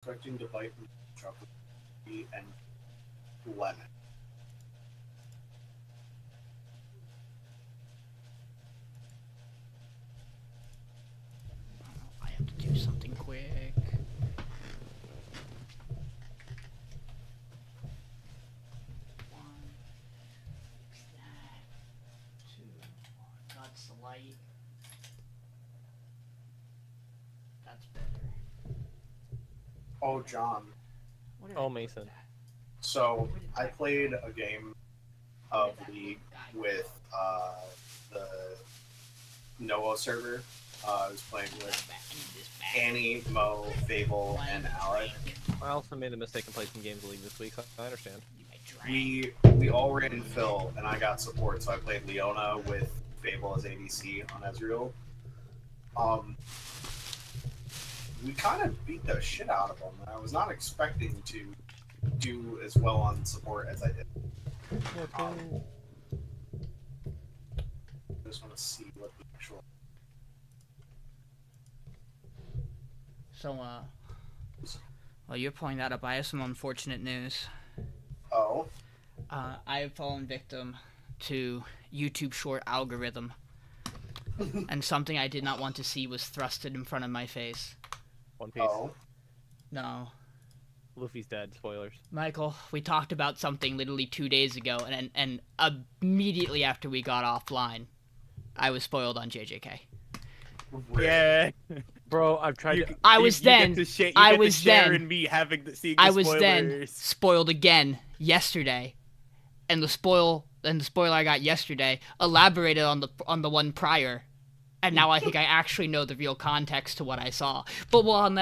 expecting to bite from chocolate and lemon. I have to do something quick. One, fix that. Two, that's the light. That's better. Oh, John. What did Oh, I put Mason. that? So I played a game of League with the Noah server. I was playing with Annie, Mo, Fable, and Alec. I also made the mistake and played some games of League this week, so I understand. We all ran in Phil, and I got support, so I played Leona with Fable as ADC on Ezreal. We kind of beat the shit out of them. I was not expecting to do as well on support as I did. I just want to see what the actual... So, while you're pulling that up, I have some unfortunate news. Oh? I have fallen victim to YouTube short algorithm, and something I did not want to see was thrusted in front of my face. One Piece. Oh? No. Luffy's dead. Spoilers. Michael, we talked about something literally 2 days ago, and immediately after we got offline, I was spoiled on JJK. Yeah, Bro, I've tried to... I was then spoiled again yesterday, and the spoiler I got yesterday elaborated on the one prior, and now I think I actually know the real context to what I saw. But I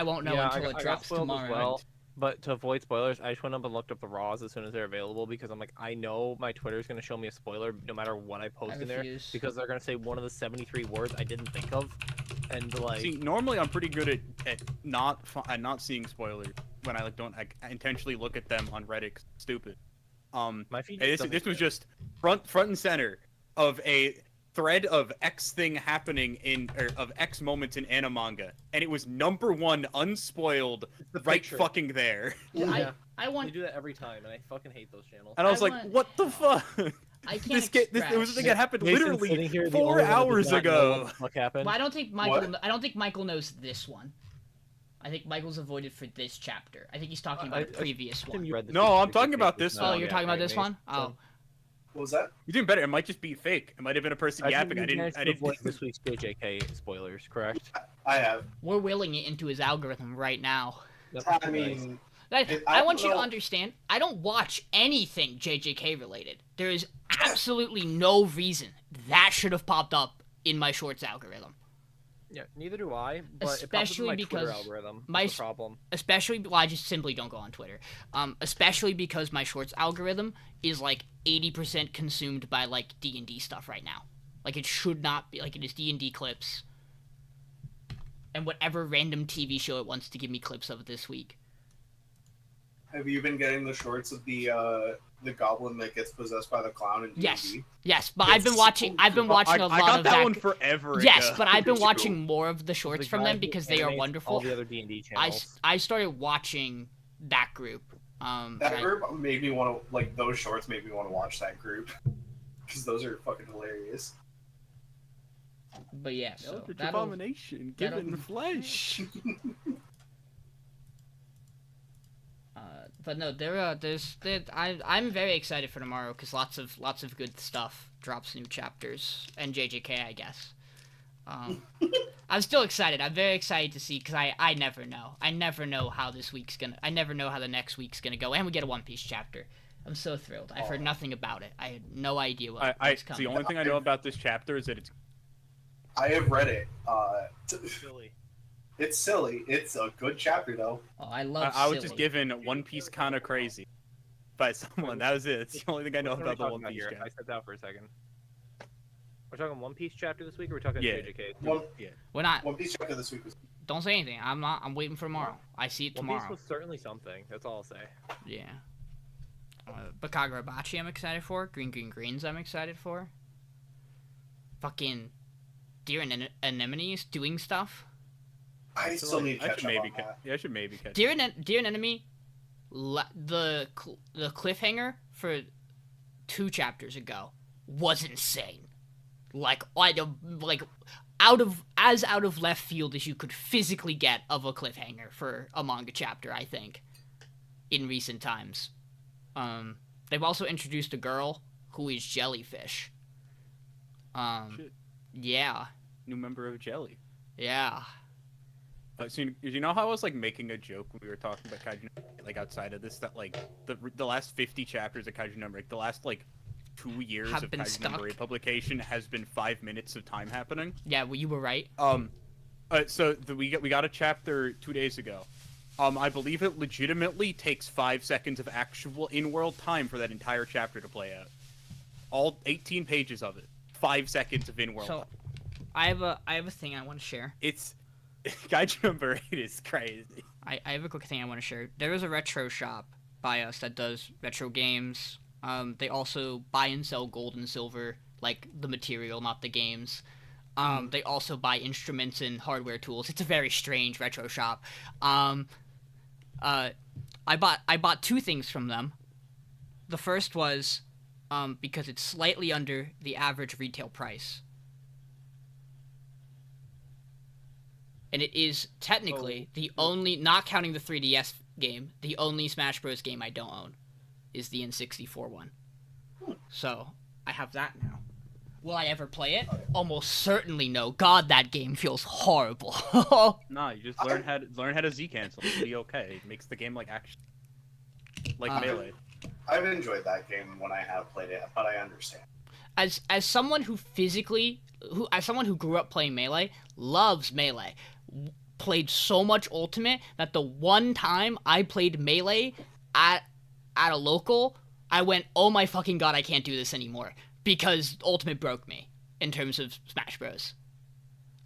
won't know until it drops tomorrow. As well. But to avoid spoilers, I just went up and looked up the raws as soon as they're available because I'm like, I know my Twitter's gonna show me a spoiler no matter what I post in there because they're gonna say one of the 73 words I didn't think of, and like. See, normally I'm pretty good at not seeing spoilers when I don't intentionally look at them on Reddit. Stupid. My feed this was just front and center of a thread of X thing happening of X moments in Animanga, and it was #1 unspoiled right fucking there. Yeah. I want They do that every time, and I fucking hate those channels. And I was like, what the fuck? I can't It was a thing that happened Mason's sitting literally here, the 4 only one that does hours not know ago. what the fuck happened. Well, I don't think Michael knows this one. I think Michael's avoided for this chapter. I think he's talking about the previous one. No, I'm talking about this one. Oh, you're talking about this one? Oh. What was that? You're doing better. It might just be fake. It might have been a person yapping. I didn't. avoid this week's JJK spoilers, correct? I have. We're willing it into his algorithm right now. I mean... I want you to understand, I don't watch anything JJK related. There is absolutely no reason that should have popped up in my shorts algorithm. Yeah, neither do I, but Especially it pops up in my because Twitter algorithm. my That's the problem. I just simply don't go on Twitter. Especially because my shorts algorithm is like 80% consumed by like D&D stuff right now. Like it should not be, like it is D&D clips. And whatever random TV show it wants to give me clips of this week. Have you been getting the shorts of the goblin that gets possessed by the clown in D&D? Yes, but I've been watching a lot of I got that one forever. Yes, ago. but I've been watching more of the shorts from them because they are wonderful. All the other D&D channels. I started watching that group. That group made me want to, like, those shorts made me want to watch that group. Because those are fucking hilarious. But yeah, so Eldritch Abomination given flesh. But no, I'm very excited for tomorrow because lots of good stuff drops, new chapters, and JJK, I guess. I'm still excited. I'm very excited to see because I never know. I never know how I never know how the next week's gonna go, and we get a One Piece chapter. I'm so thrilled. I've heard nothing about it. I had no idea what's coming. The only thing I know about this chapter is that it's. I have read it. Silly. It's silly. It's a good chapter, though. Oh, I love I was just given One Piece kind of crazy by someone. That was it. It's the only thing I know about the One Piece chapter. I stepped out for a second. We're talking One Piece chapter this week, or we're talking JJK? We're not. One Piece chapter this week was... Don't say anything. I'm not. I'm waiting for tomorrow. I see it tomorrow. One Piece was certainly something. That's all I'll say. Yeah. But Kagurabachi I'm excited for. Greens I'm excited for. Fucking Deer Anemones doing stuff. I still need to I catch should up maybe on that. I should maybe catch. Dear Enemy, the cliffhanger for 2 chapters ago was insane. Like out of left field as you could physically get of a cliffhanger for a manga chapter, I think, in recent times. They've also introduced a girl who is jellyfish. Shit. Yeah. New member of Jelly. Yeah. So you know how I was like making a joke when we were talking about Kaiju like outside of this, that like the last 50 chapters of Kaiju number, like the last like 2 years Have of been Kaiju stuck. number 8 publication has been 5 minutes of time happening. Yeah, well, you were right. So we got a chapter 2 days ago. I believe it legitimately takes 5 seconds of actual in-world time for that entire chapter to play out. All 18 pages of it. 5 seconds of in-world So, time. I have a thing I want to share. It's Kaiju number 8 is crazy. I have a quick thing I want to share. There is a retro shop by us that does retro games. They also buy and sell gold and silver, like the material, not the games. They also buy instruments and hardware tools. It's a very strange retro shop. I bought 2 things from them. The first was because it's slightly under the average retail price. And it is technically the only, not counting the 3DS game, the only Smash Bros. Game I don't own is the N64 one. So, I have that now. Will I ever play it? Almost certainly no. God, that game feels horrible. Nah, you just learn how to Z cancel. It'll be okay. It makes the game like action, like Melee. I've enjoyed that game when I have played it, but I understand. As someone who as someone who grew up playing Melee, loves Melee, played so much Ultimate that the one time I played Melee at a local, I went, oh my fucking god, I can't do this anymore. Because Ultimate broke me in terms of Smash Bros.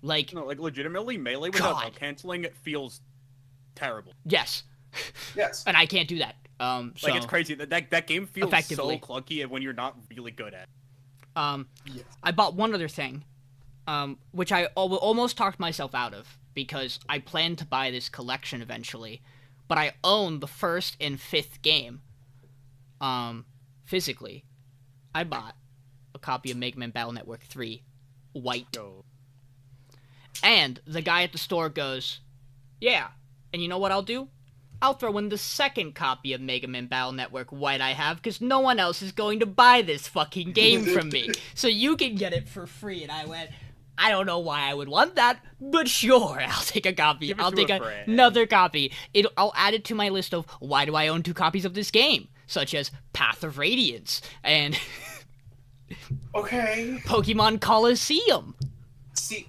Like, No, like legitimately, Melee without God. bug canceling it feels terrible. yes. Yes. And I can't do that. So, Like it's crazy that game feels so Effectively. clunky when you're not really good at it. Yes. I bought one other thing, which I almost talked myself out of, because I plan to buy this collection eventually, but I own the 1st and 5th game, physically. I bought a copy of Mega Man Battle Network 3, white. So And the guy at the store goes, yeah, and you know what I'll do? I'll throw in the 2nd copy of Mega Man Battle Network White I have, because no one else is going to buy this fucking game from me. So you can get it for free. And I went, I don't know why I would want that, but sure, I'll take a copy. Give it I'll to take a friend. another copy. I'll add it to my list of why do I own 2 copies of this game, such as Path of Radiance and Okay. Pokemon Coliseum. See,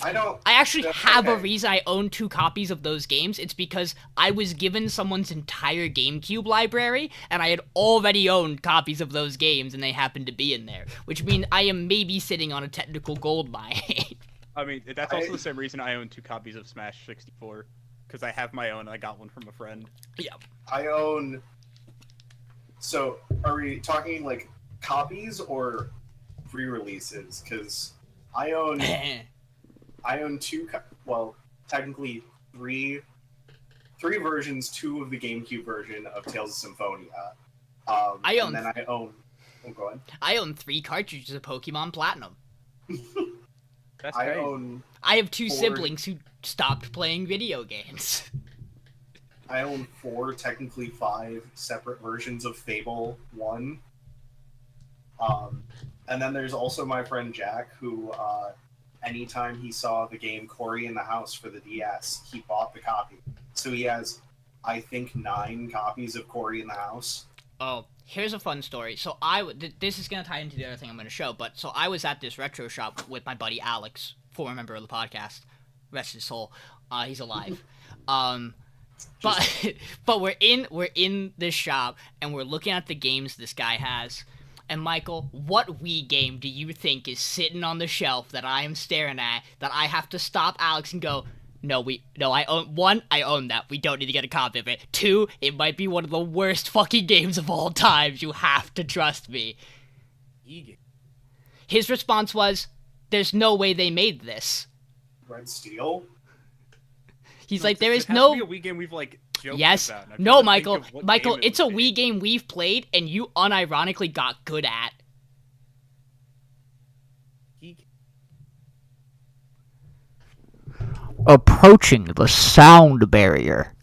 I don't. I actually That's have a okay. reason I own 2 copies of those games. It's because I was given someone's entire GameCube library, and I had already owned copies of those games, and they happened to be in there. Which means I am maybe sitting on a technical gold mine. I mean, that's also the same reason I own 2 copies of Smash 64, because I have my own. And I got one from a friend. Yeah. I own. So, are we talking like copies or re-releases? Because I own. I own 2. Well, technically 3 versions. 2 of the GameCube version of Tales of Symphonia. I own- And then I own. Oh, go ahead. I own 3 cartridges of Pokemon Platinum. That's I crazy. own. I have 2 4 siblings who stopped playing video games. I own 4, technically 5 separate versions of Fable 1. And then there's also my friend Jack, who anytime he saw the game Cory in the House for the DS, he bought the copy. So he has, I think, 9 copies of Cory in the House. Oh, here's a fun story. So this is going to tie into the other thing I'm going to show, but so I was at this retro shop with my buddy Alex, former member of the podcast. Rest his soul. He's alive. But we're in this shop and we're looking at the games this guy has. And Michael, what Wii game do you think is sitting on the shelf that I am staring at that I have to stop Alex and go, no, I own 1, I own that. We don't need to get a copy of it. 2, it might be one of the worst fucking games of all time. You have to trust me. Egan. His response was, there's no way they made this. Red Steel? He's like, there It is has no. to be a Wii game we've like joked Yes. about. and I'm No, trying to think Michael. of what Michael, game it it's a would be. Wii game we've played, and you unironically got good at. Approaching the sound barrier.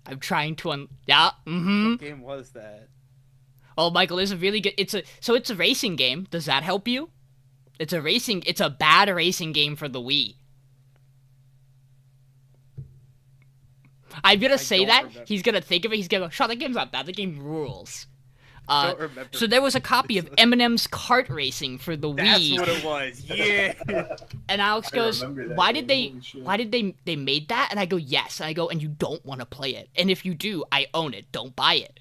I'm trying to yeah. What game was that? Oh, Michael, there's a really good. It's a racing game. Does that help you? It's a bad racing game for the Wii. I'm gonna say that. remember. He's gonna think of it. He's gonna go, Sean, that game's not bad. The game rules. Don't remember. So there was a copy of Eminem's Kart Racing for the That's Wii, what it was. Yeah. and Alex I goes, remember that "Why game. did they? Holy shit. Why did they made that?" And I go, "Yes." And I go, "And you don't want to play it. And if you do, I own it. Don't buy it."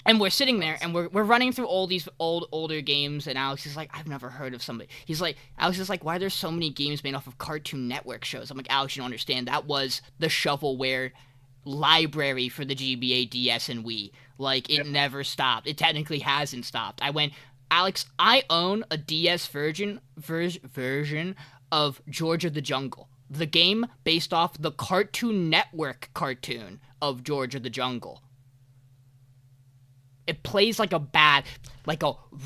And we're sitting there, and we're running through all these older games, and Alex is like, "I've never heard of somebody." He's like, Alex is like, "Why are there so many games made off of Cartoon Network shows?" I'm like, "Alex, you don't understand. That was the shovelware library for the GBA, DS, and Wii. Like, it never stopped. It technically hasn't stopped." I went, "Alex, I own a DS version of George of the Jungle, the game based off the Cartoon Network cartoon of George of the Jungle. It plays like a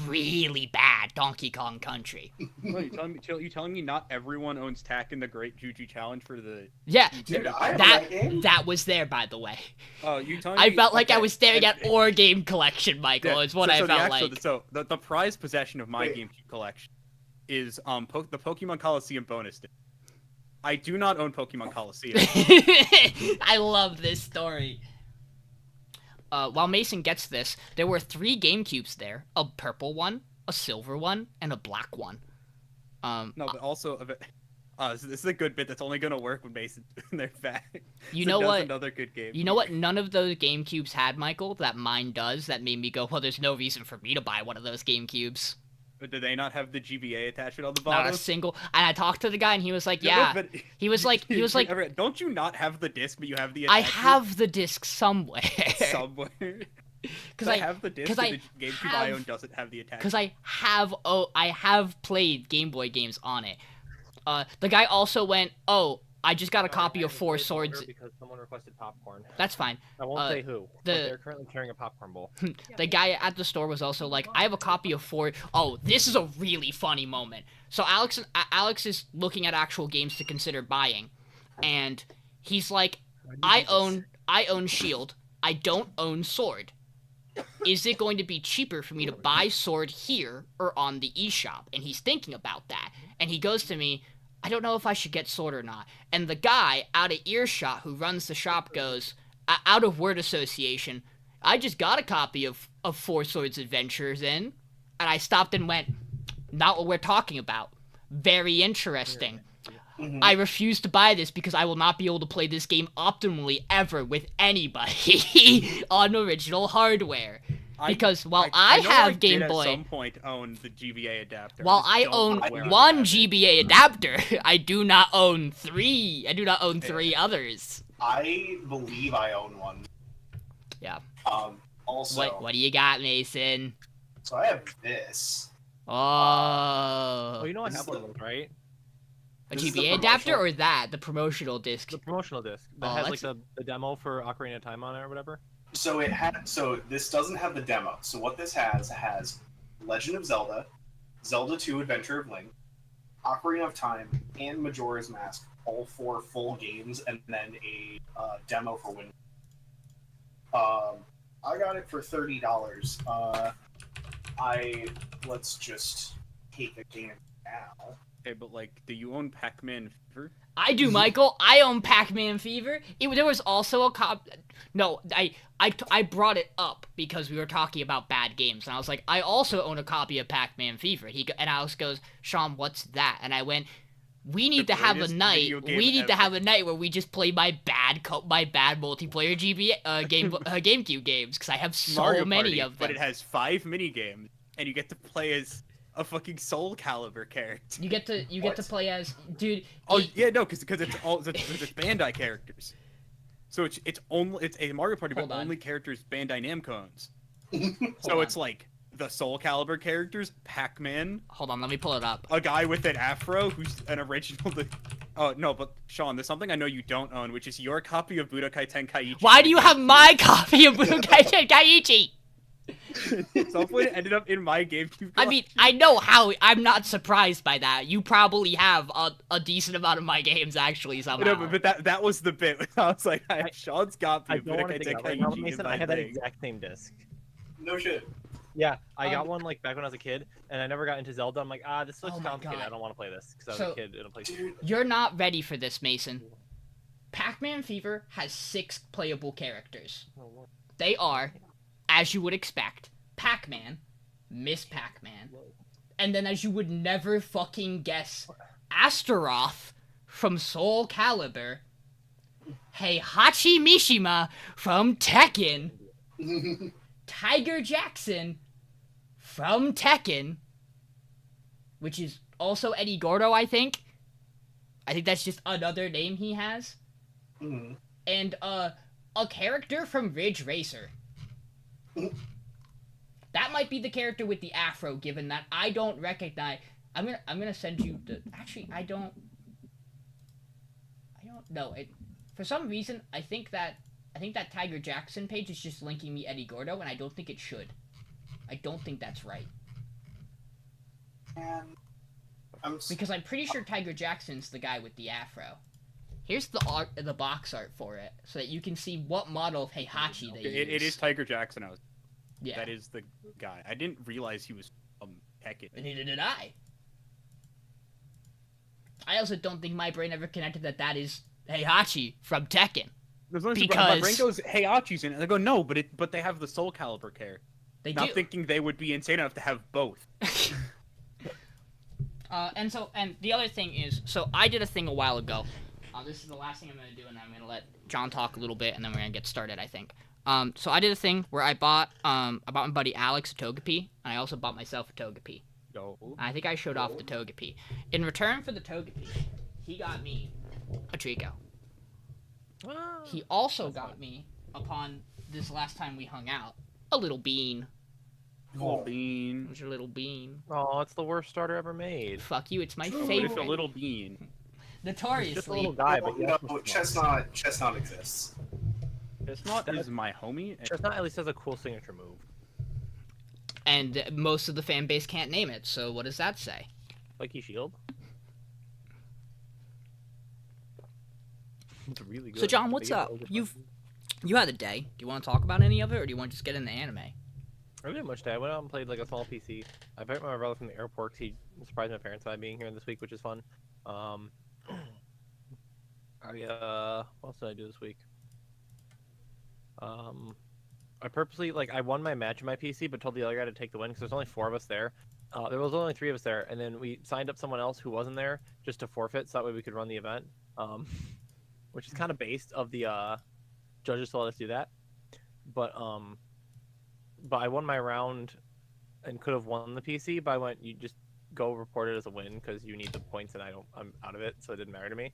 really bad Donkey Kong Country." Wait, you telling me not everyone owns Takken the Great Juju Challenge for the? Yeah, Dude, I have that game. that was there, by the way. Oh, you telling I me? felt like I okay, was staring and- at Or Game Collection, Michael. Yeah, Is what so I the felt actual- like. So the prized possession of my Wait. GameCube collection is the Pokemon Coliseum bonus disc. I do not own Pokemon Coliseum. I love this story. While Mason gets this, there were 3 GameCubes there: a purple one, a silver one, and a black one. No, but also this is a good bit that's only gonna work when Mason they're back. You So know that's what? Another good game. You know what none of those GameCubes had, Michael, that mine does, that made me go, well, there's no reason for me to buy one of those GameCubes. But do they not have the GBA attachment on the Not bottom? a single. And I talked to the guy, and he was like, No, yeah. but- He was like, Everett, don't you not have the disc, but you have the I attachment have the disc somewhere. somewhere? Because I have the disc, 'cause but I the GameCube have- I own doesn't have the attachment. Because I have played Game Boy games on it. The guy also went, oh, I just got a copy of Four Swords. Because someone requested popcorn. That's fine. I won't say who. But the- they're currently carrying a popcorn bowl. The guy at the store was also like, I have a copy of Four. Oh, this is a really funny moment. So Alex is looking at actual games to consider buying, and he's like, I own Shield. I don't own Sword. Is it going to be cheaper for me to buy Sword here or on the eShop? And he's thinking about that. And he goes to me, I don't know if I should get Sword or not. And the guy out of earshot who runs the shop goes, out of word association, I just got a copy of Four Swords Adventures in. And I stopped and went, not what we're talking about. Very interesting. Mhm. I refuse to buy this because I will not be able to play this game optimally ever with anybody on original hardware. Because while I know have did Game at Boy, some point own the GBA adapter. while just I don't own know where I one have it. GBA adapter, I do not own 3. I do not own 3 others. I believe I own one. Yeah. Also, What do you got, Mason? so I have this. Oh, Oh, you know I This have is one of those, right? a this is the GBA adapter promotional- or that the promotional disc? The promotional disc that Oh, has like that's- the demo for Ocarina of Time on it or whatever. So so this doesn't have the demo. So what this has Legend of Zelda, Zelda 2 Adventure of Link, Ocarina of Time, and Majora's Mask, all 4 full games, and then a demo for Windows. I got it for $30. Let's just take a game now. Okay, but like, do you own Pac-Man Fever? I do, Michael. I own Pac-Man Fever. There was also a No, I brought it up because we were talking about bad games, and I was like, I also own a copy of Pac-Man Fever. And Alex goes, Sean, what's that? And I went, we need The to have a greatest night. video game We need to ever. have a night where we just play my bad multiplayer GameCube games because I have so Mario many Party, of them. But it has 5 mini games, and you get to play as a fucking Soul Calibur character. You get to What? play as dude. Oh it- yeah, no, because it's all it's Bandai characters. So it's a Mario Party, but Hold on. only characters Bandai Namco owns. hold So on. it's like the Soul Calibur characters, Pac-Man, Hold on, let me pull it up. a guy with an afro who's an original. Oh no, but Sean, there's something I know you don't own, which is your copy of Budokai Tenkaichi. Why do you have my copy of Budokai Tenkaichi? At some point, it ended up in my GameCube. I mean, I know how. I'm not surprised by that. You probably have a decent amount of my games, actually, somehow. No, but that was the bit. I was like, I have Sean's copy I of don't want to Budokai dig out right now, Tenkaichi Mason. in I my had that thing. exact same disc. No shit. Yeah, I got one like back when I was a kid, and I never got into Zelda. I'm like, this looks Oh my complicated. God. I don't want to play this because I was a kid in a place. Dude, You're not ready for this, Mason. Pac-Man Fever has 6 playable characters. They are, as you would expect, Pac-Man, Miss Pac-Man, and then as you would never fucking guess, Astaroth from Soul Calibur, Heihachi Mishima from Tekken, Tiger Jackson from Tekken, which is also Eddie Gordo, I think. I think that's just another name he has. Mhm. And a character from Ridge Racer. That might be the character with the afro, given that I don't recognize. I'm gonna send you the. Actually, I don't know. For some reason, I think that Tiger Jackson page is just linking me Eddie Gordo, and I don't think it should. I don't think that's right. Man, Because I'm pretty sure Tiger Jackson's the guy with the afro. Here's the box art for it, so that you can see what model of Heihachi they use. It is Tiger Jackson. Yeah. That is the guy. I didn't realize he was Tekken. Neither did I. I also don't think my brain ever connected that is Heihachi from Tekken. My brain goes, Heihachi's in it. And I go, no, but they have the Soul Calibur care. They Not do. thinking they would be insane enough to have both. And the other thing is, so I did a thing a while ago. This is the last thing I'm going to do, and I'm going to let John talk a little bit, and then we're going to get started, I think. So I did a thing where I bought my buddy Alex a Togepi, and I also bought myself a Togepi. I think I showed off the Togepi. In return for the Togepi, he got me a Trico. He also got me, upon this last time we hung out, a little bean. Little bean. What's your little bean? Oh, it's the worst starter ever made. Fuck you, it's my But favorite. it's a little bean. Just a Notoriously. little guy, but yeah. no, Chestnut exists. Chestnut is my homie. Chestnut at least has a cool signature move. And most of the fan base can't name it, so what does that say? Spiky Shield. It's really good. So John, what's up? You had a day. Do you want to talk about any of it, or do you want to just get into anime? I didn't much day. I went out and played like a small PC. I picked up my brother from the airport 'cause he surprised my parents by being here this week, which is fun. What else did I do this week? I purposely I won my match in my PC, but told the other guy to take the win because there's only 4 of us there. There was only 3 of us there, and then we signed up someone else who wasn't there just to forfeit, so that way we could run the event. Which is kind of based of the judges to let us do that. But I won my round and could have won the PC, but I went, you just go report it as a win because you need the points and I'm out of it, so it didn't matter to me.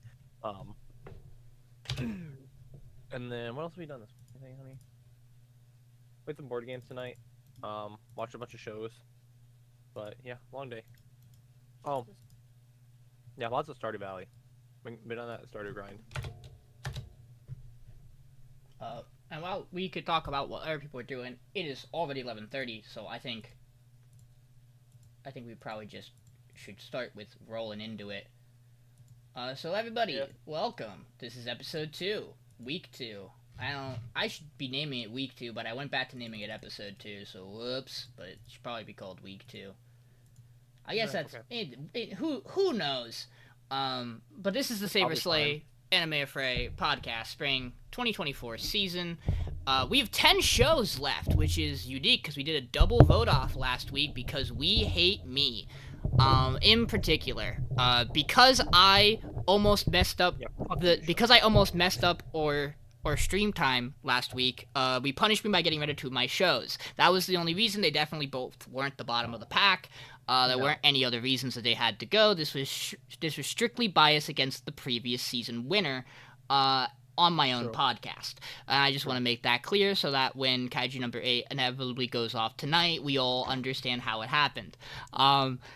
And then what else have we done this week? Anything, honey? Played some board games tonight. Watched a bunch of shows. But yeah, long day. Oh. Yeah, lots of Stardew Valley. Been on that Stardew grind. And while we could talk about what other people are doing, it is already 11:30, so I think we probably just should start with rolling into it. So everybody, welcome. This is episode 2, week 2. I should be naming it week 2, but I went back to naming it episode 2, so whoops. But it should probably be called week 2. I guess that's it. Who knows? But this is the Saber Slay Anime Affray podcast, spring 2024 season. We have 10 shows left, which is unique because we did a double vote off last week because we hate me. In particular, because I almost messed up or stream time last week, we punished me by getting rid of 2 of my shows. That was the only reason. They definitely both weren't the bottom of the pack. There weren't any other reasons that they had to go. This was strictly biased against the previous season winner. on my own True. podcast. And I just want to make that clear so that when Kaiju number 8 inevitably goes off tonight, we all understand how it happened.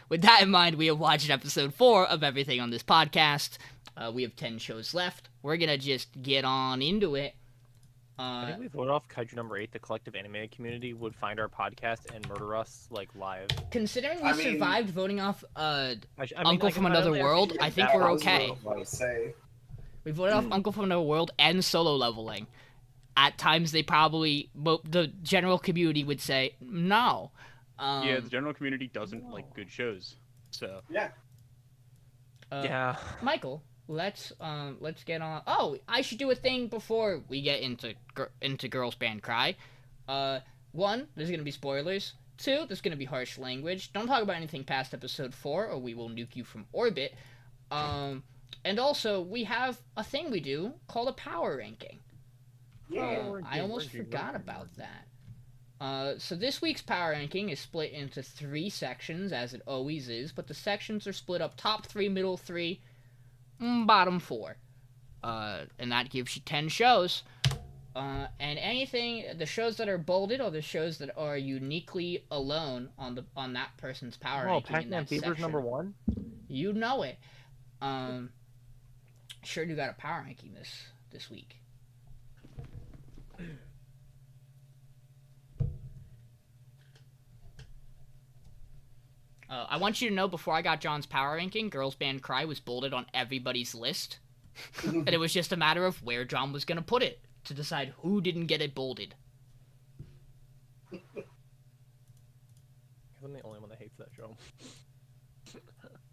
With that in mind, we have watched episode 4 of everything on this podcast. We have 10 shows left. We're going to just get on into it. I think we voted off Kaiju number 8. The collective anime community would find our podcast and murder us like live. Considering we survived voting off Uncle like, from Another World, I think we're okay. We voted off Uncle from Another World and Solo Leveling. At times, they probably, the general community would say no. Yeah, the general community doesn't like good shows, so yeah. Yeah. Michael, let's get on. Oh, I should do a thing before we get into Girls Band Cry. 1, there's gonna be spoilers. 2, there's gonna be harsh language. Don't talk about anything past episode 4, or we will nuke you from orbit. And also, we have a thing we do called a power ranking. Yeah. I almost forgot about that. So this week's power ranking is split into 3 sections, as it always is, but the sections are split up top 3, middle 3, bottom 4. And that gives you 10 shows. And the shows that are bolded are the shows that are uniquely alone on that person's power ranking. Pac-Man Fever's number 1? You know it. Sure do got a power ranking this week. I want you to know, before I got John's power ranking, Girls Band Cry was bolded on everybody's list. And it was just a matter of where John was going to put it to decide who didn't get it bolded. I'm the only one that hates that show.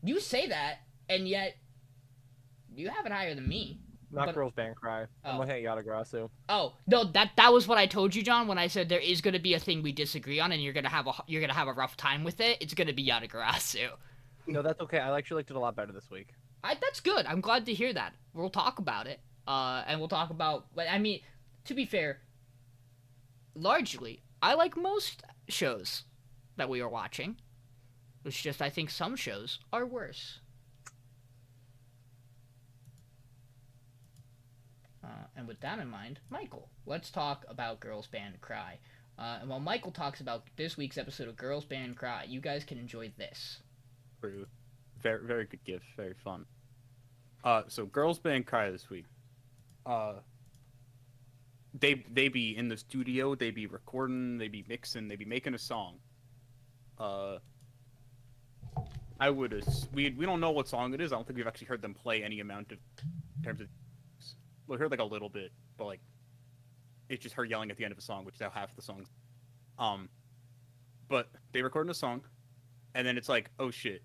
You say that, and yet you have it higher than me. Not Girls Band Cry. I'm looking at Yatagarasu. Oh no, that was what I told you, John, when I said there is going to be a thing we disagree on, and you're gonna have a rough time with it. It's going to be Yatagarasu. No, that's okay. I actually liked it a lot better this week. That's good. I'm glad to hear that. We'll talk about it. And we'll talk about. I mean, to be fair, largely I like most shows that we are watching. It's just I think some shows are worse. And with that in mind, Michael, let's talk about Girls Band Cry. And while Michael talks about this week's episode of Girls Band Cry, you guys can enjoy this. Very, very good gift. Very fun. So Girls Band Cry this week. They be in the studio. They be recording. They be mixing. They be making a song. We don't know what song it is. I don't think we've actually heard them play any amount of in terms of. We heard like a little bit, but like it's just her yelling at the end of a song, which is how half the songs. But they recorded a song, and then it's like, oh shit.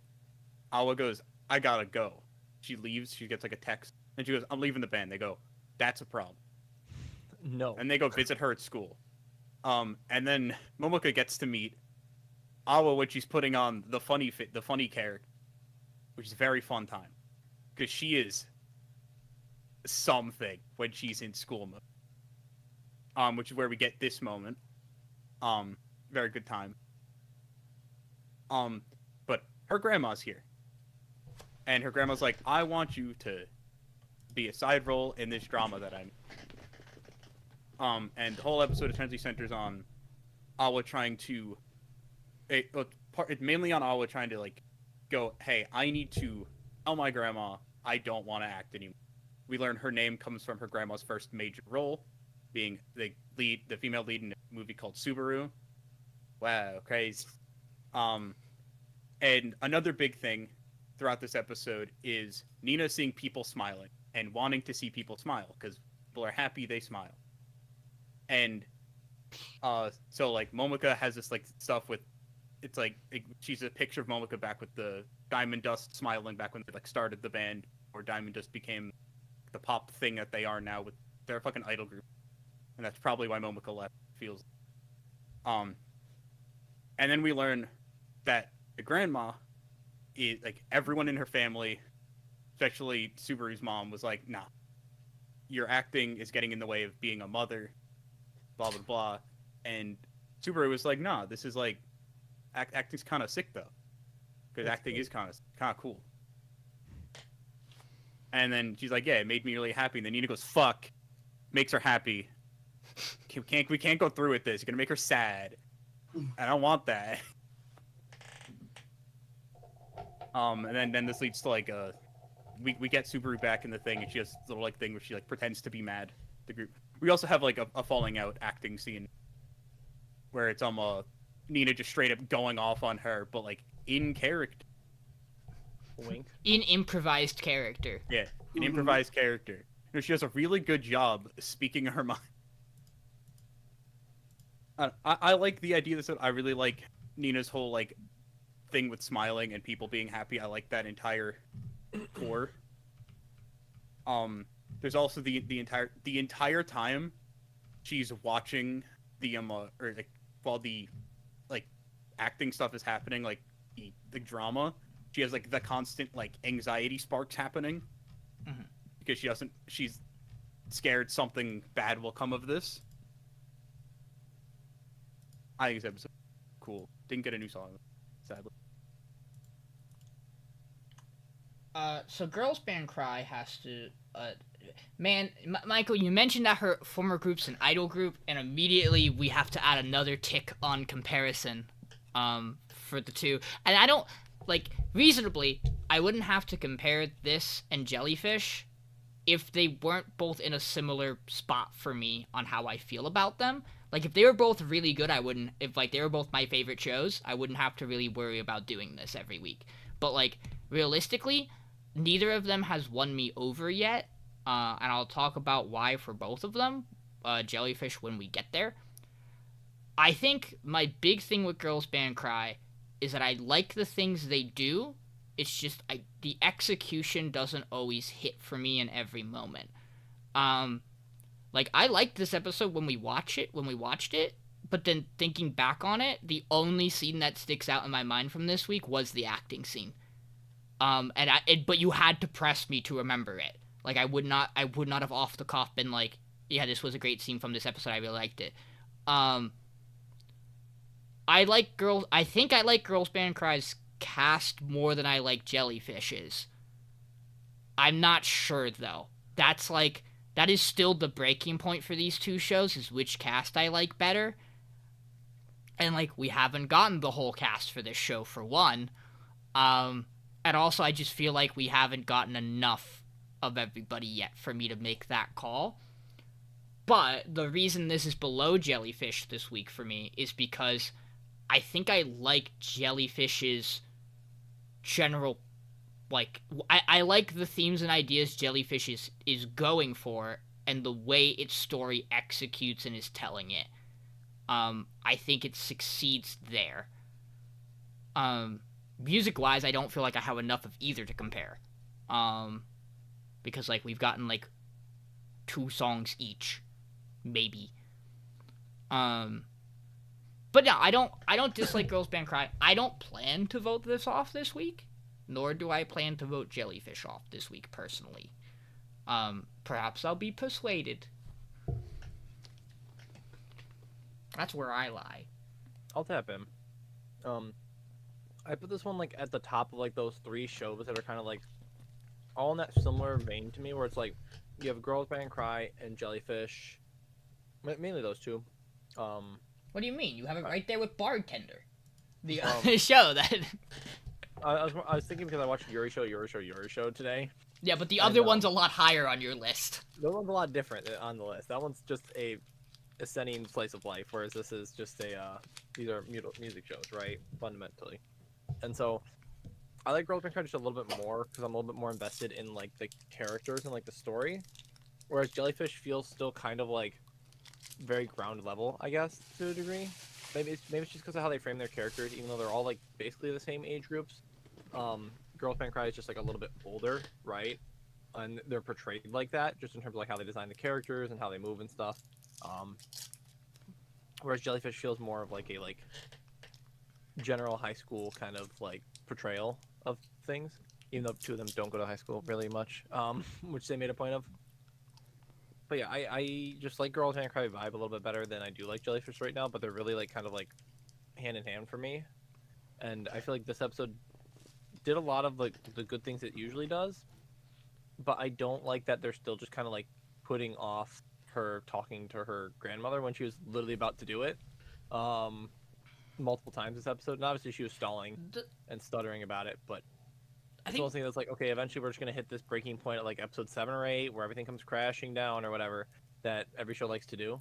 Awa goes, I gotta go. She leaves. She gets like a text, and she goes, I'm leaving the band. They go, that's a problem. No. And they go visit her at school. And then Momoko gets to meet Awa when she's putting on the funny character, which is a very fun time because she is something when she's in school mode. Which is where we get this moment. Very good time. But her grandma's here. And her grandma's like, I want you to be a side role in this drama that I'm and the whole episode essentially centers on Awa trying to mainly on Awa trying to like go, hey, I need to tell my grandma I don't want to act anymore. We learn her name comes from her grandma's first major role, being the female lead in a movie called Subaru. Wow, crazy. And another big thing throughout this episode is Nina seeing people smiling and wanting to see people smile because people are happy they smile. And so like Momoko has this like stuff with it's like she's a picture of Momoko back with the Diamond Dust smiling back when they like started the band, or Diamond Dust became the pop thing that they are now with their fucking idol group, and that's probably why Momoko left. Feels. And then we learn that the grandma is like everyone in her family, especially Subaru's mom, was like, nah, your acting is getting in the way of being a mother, blah blah blah. And Subaru was like, nah, this is like acting's kind of sick though, because acting is kind of cool. And then she's like, yeah, it made me really happy. And then Nina goes, fuck. makes her happy. We can't go through with this. You're gonna make her sad. I don't want that. And then this leads to like we get Subaru back in the thing, and she has this little like thing where she like pretends to be mad. The group. We also have like a falling out acting scene where it's Nina just straight up going off on her, but like in character. Wink. In improvised character. Yeah, an improvised character. You know, she does a really good job speaking her mind. I like the idea of this. I really like Nina's whole like thing with smiling and people being happy. I like that entire core. There's also the entire time she's watching the or like while the like acting stuff is happening, like the drama, she has like the constant like anxiety sparks happening because she's scared something bad will come of this. I think this episode cool. Didn't get a new song, sadly. So Girls Band Cry has to, Michael, you mentioned that her former group's an idol group, and immediately we have to add another tick on comparison, for the two. And I don't, like, reasonably, I wouldn't have to compare this and Jellyfish if they weren't both in a similar spot for me on how I feel about them. Like, if they were both really good, if, like, they were both my favorite shows, I wouldn't have to really worry about doing this every week. But, like, realistically, neither of them has won me over yet, and I'll talk about why for both of them, Jellyfish, when we get there. I think my big thing with Girls Band Cry is that I like the things they do, it's just the execution doesn't always hit for me in every moment. Like, I liked this episode when we watched it, but then thinking back on it, the only scene that sticks out in my mind from this week was the acting scene. But you had to press me to remember it. Like, I would not have off the cuff been like, yeah, this was a great scene from this episode, I really liked it. I think I like Girls Band Cry's cast more than I like Jellyfish's. I'm not sure, though. That is still the breaking point for these two shows, is which cast I like better. And, like, we haven't gotten the whole cast for this show, for one. And also, I just feel like we haven't gotten enough of everybody yet for me to make that call. But the reason this is below Jellyfish this week for me is because I think I like Jellyfish's general, like, I like the themes and ideas Jellyfish is going for, and the way its story executes and is telling it. I think it succeeds there. Music-wise, I don't feel like I have enough of either to compare. Because, like, we've gotten, like, 2 songs each. Maybe. But no, I don't dislike Girls Band Cry. I don't plan to vote this off this week. Nor do I plan to vote Jellyfish off this week, personally. Perhaps I'll be persuaded. That's where I lie. I'll tap him. I put this one, like, at the top of, like, those 3 shows that are kind of, like, all in that similar vein to me, where it's, like, you have Girls Band Cry and Jellyfish. Mainly those 2. What do you mean? You have it right there with Bartender. The show that... I was thinking because I watched Yuri Show today. Yeah, but the other one's a lot higher on your list. The one's a lot different on the list. That one's just a ascending slice of life, whereas this is just these are music shows, right? Fundamentally. And so, I like Girls Band Cry just a little bit more, because I'm a little bit more invested in, like, the characters and, like, the story. Whereas Jellyfish feels still kind of, like, very ground level, I guess, to a degree. Maybe it's just because of how they frame their characters, even though they're all, like, basically the same age groups. Girls Band Cry is just, like, a little bit older, right? And they're portrayed like that, just in terms of, like, how they design the characters and how they move and stuff. Whereas Jellyfish feels more of, like, a, like, general high school kind of, like, portrayal of things. Even though 2 of them don't go to high school really much, which they made a point of. But yeah, I just like Girls Band Cry vibe a little bit better than I do like Jellyfish right now, but they're really, like, kind of, like, hand in hand for me. And I feel like this episode did a lot of, like, the good things it usually does, but I don't like that they're still just kind of, like, putting off her talking to her grandmother when she was literally about to do it, multiple times this episode. And obviously she was stalling and stuttering about it, but I think that's like, okay, eventually we're just gonna hit this breaking point at like episode 7 or 8 where everything comes crashing down or whatever that every show likes to do.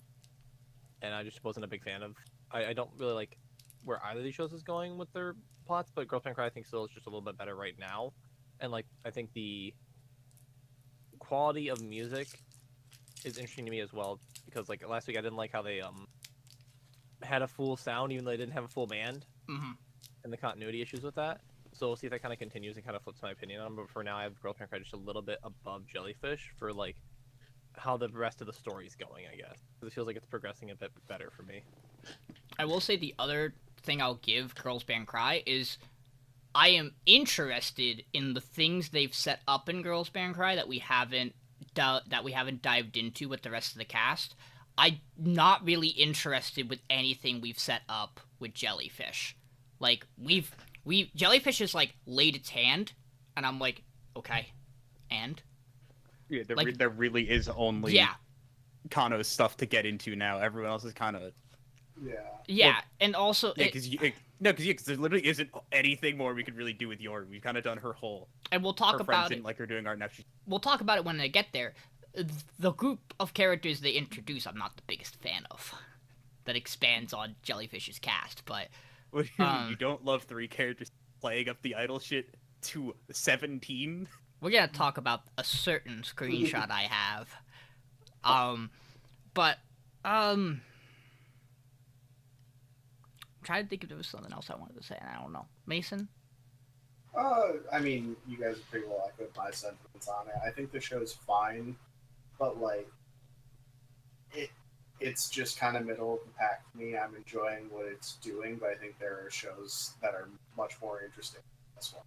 And I just wasn't a big fan of. I don't really like where either of these shows is going with their plots, but Girls Band Cry I think still is just a little bit better right now. And like I think the quality of music is interesting to me as well, because like last week I didn't like how they had a full sound even though they didn't have a full band, and the continuity issues with that. So we'll see if that kind of continues and kind of flips my opinion on them. But for now, I have Girls Band Cry just a little bit above Jellyfish for like how the rest of the story's going, I guess. It feels like it's progressing a bit better for me. I will say the other thing I'll give Girls Band Cry is I am interested in the things they've set up in Girls Band Cry that we haven't dived into with the rest of the cast. I'm not really interested with anything we've set up with Jellyfish. Like Jellyfish has like laid its hand, and I'm like, okay, and yeah, like, there really is only Kano's stuff to get into now. Everyone else is kind of well, and also because there literally isn't anything more we could really do with Yor. We've kind of done her whole. And we'll talk her about friends it. Didn't like her doing art now. We'll talk about it when I get there. The group of characters they introduce, I'm not the biggest fan of. That expands on Jellyfish's cast, but you don't love 3 characters playing up the idol shit to 17. We're gonna talk about a certain screenshot I have. I'm trying to think if there was something else I wanted to say, and I don't know. Mason? I mean, you guys are pretty well echoed my sentiments on it. I think the show's fine, but like, it's just kind of middle of the pack for me. I'm enjoying what it's doing, but I think there are shows that are much more interesting than this one.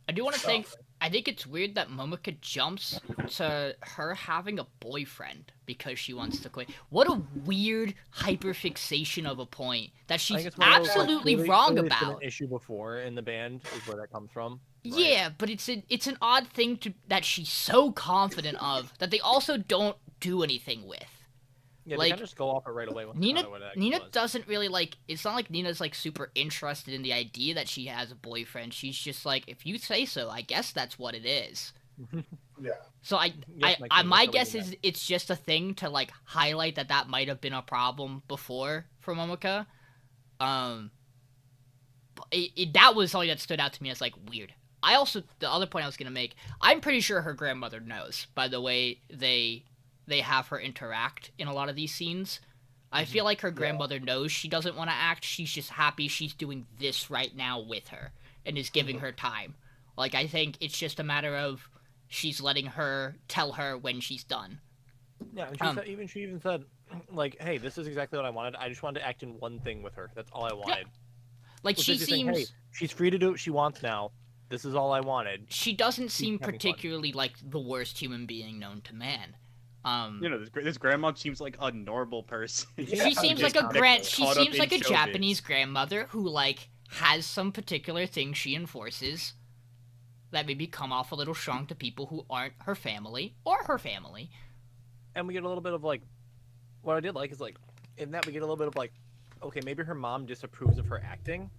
I do want to think. I think it's weird that Momika jumps to her having a boyfriend because she wants to quit. What a weird hyperfixation of a point that she's absolutely wrong about. It's been an issue before in the band is where that comes from. Right? Yeah, but it's an odd thing that she's so confident of that they also don't do anything with. Yeah, like, they kind of just go off it right away. With Nina doesn't really like. It's not like Nina's like super interested in the idea that she has a boyfriend. She's just like, if you say so, I guess that's what it is. Yeah. So my guess is it's just a thing to like highlight that might have been a problem before for Momika. That was something that stood out to me as like weird. The other point I was gonna make, I'm pretty sure her grandmother knows by the way they have her interact in a lot of these scenes. I feel like her grandmother knows she doesn't want to act. She's just happy she's doing this right now with her and is giving her time. Like, I think it's just a matter of she's letting her tell her when she's done. Yeah, and she even said, like, hey, this is exactly what I wanted. I just wanted to act in one thing with her. That's all I wanted. Yeah. Like, she seems... Saying, hey, she's free to do what she wants now. This is all I wanted. She doesn't seem particularly like the worst human being known to man. This grandma seems like a normal person. She seems like a Japanese grandmother who like has some particular thing she enforces that maybe come off a little strong to people who aren't her family or her family. And we get a little bit of like, what I did like is like, in that we get a little bit of like, okay, maybe her mom disapproves of her acting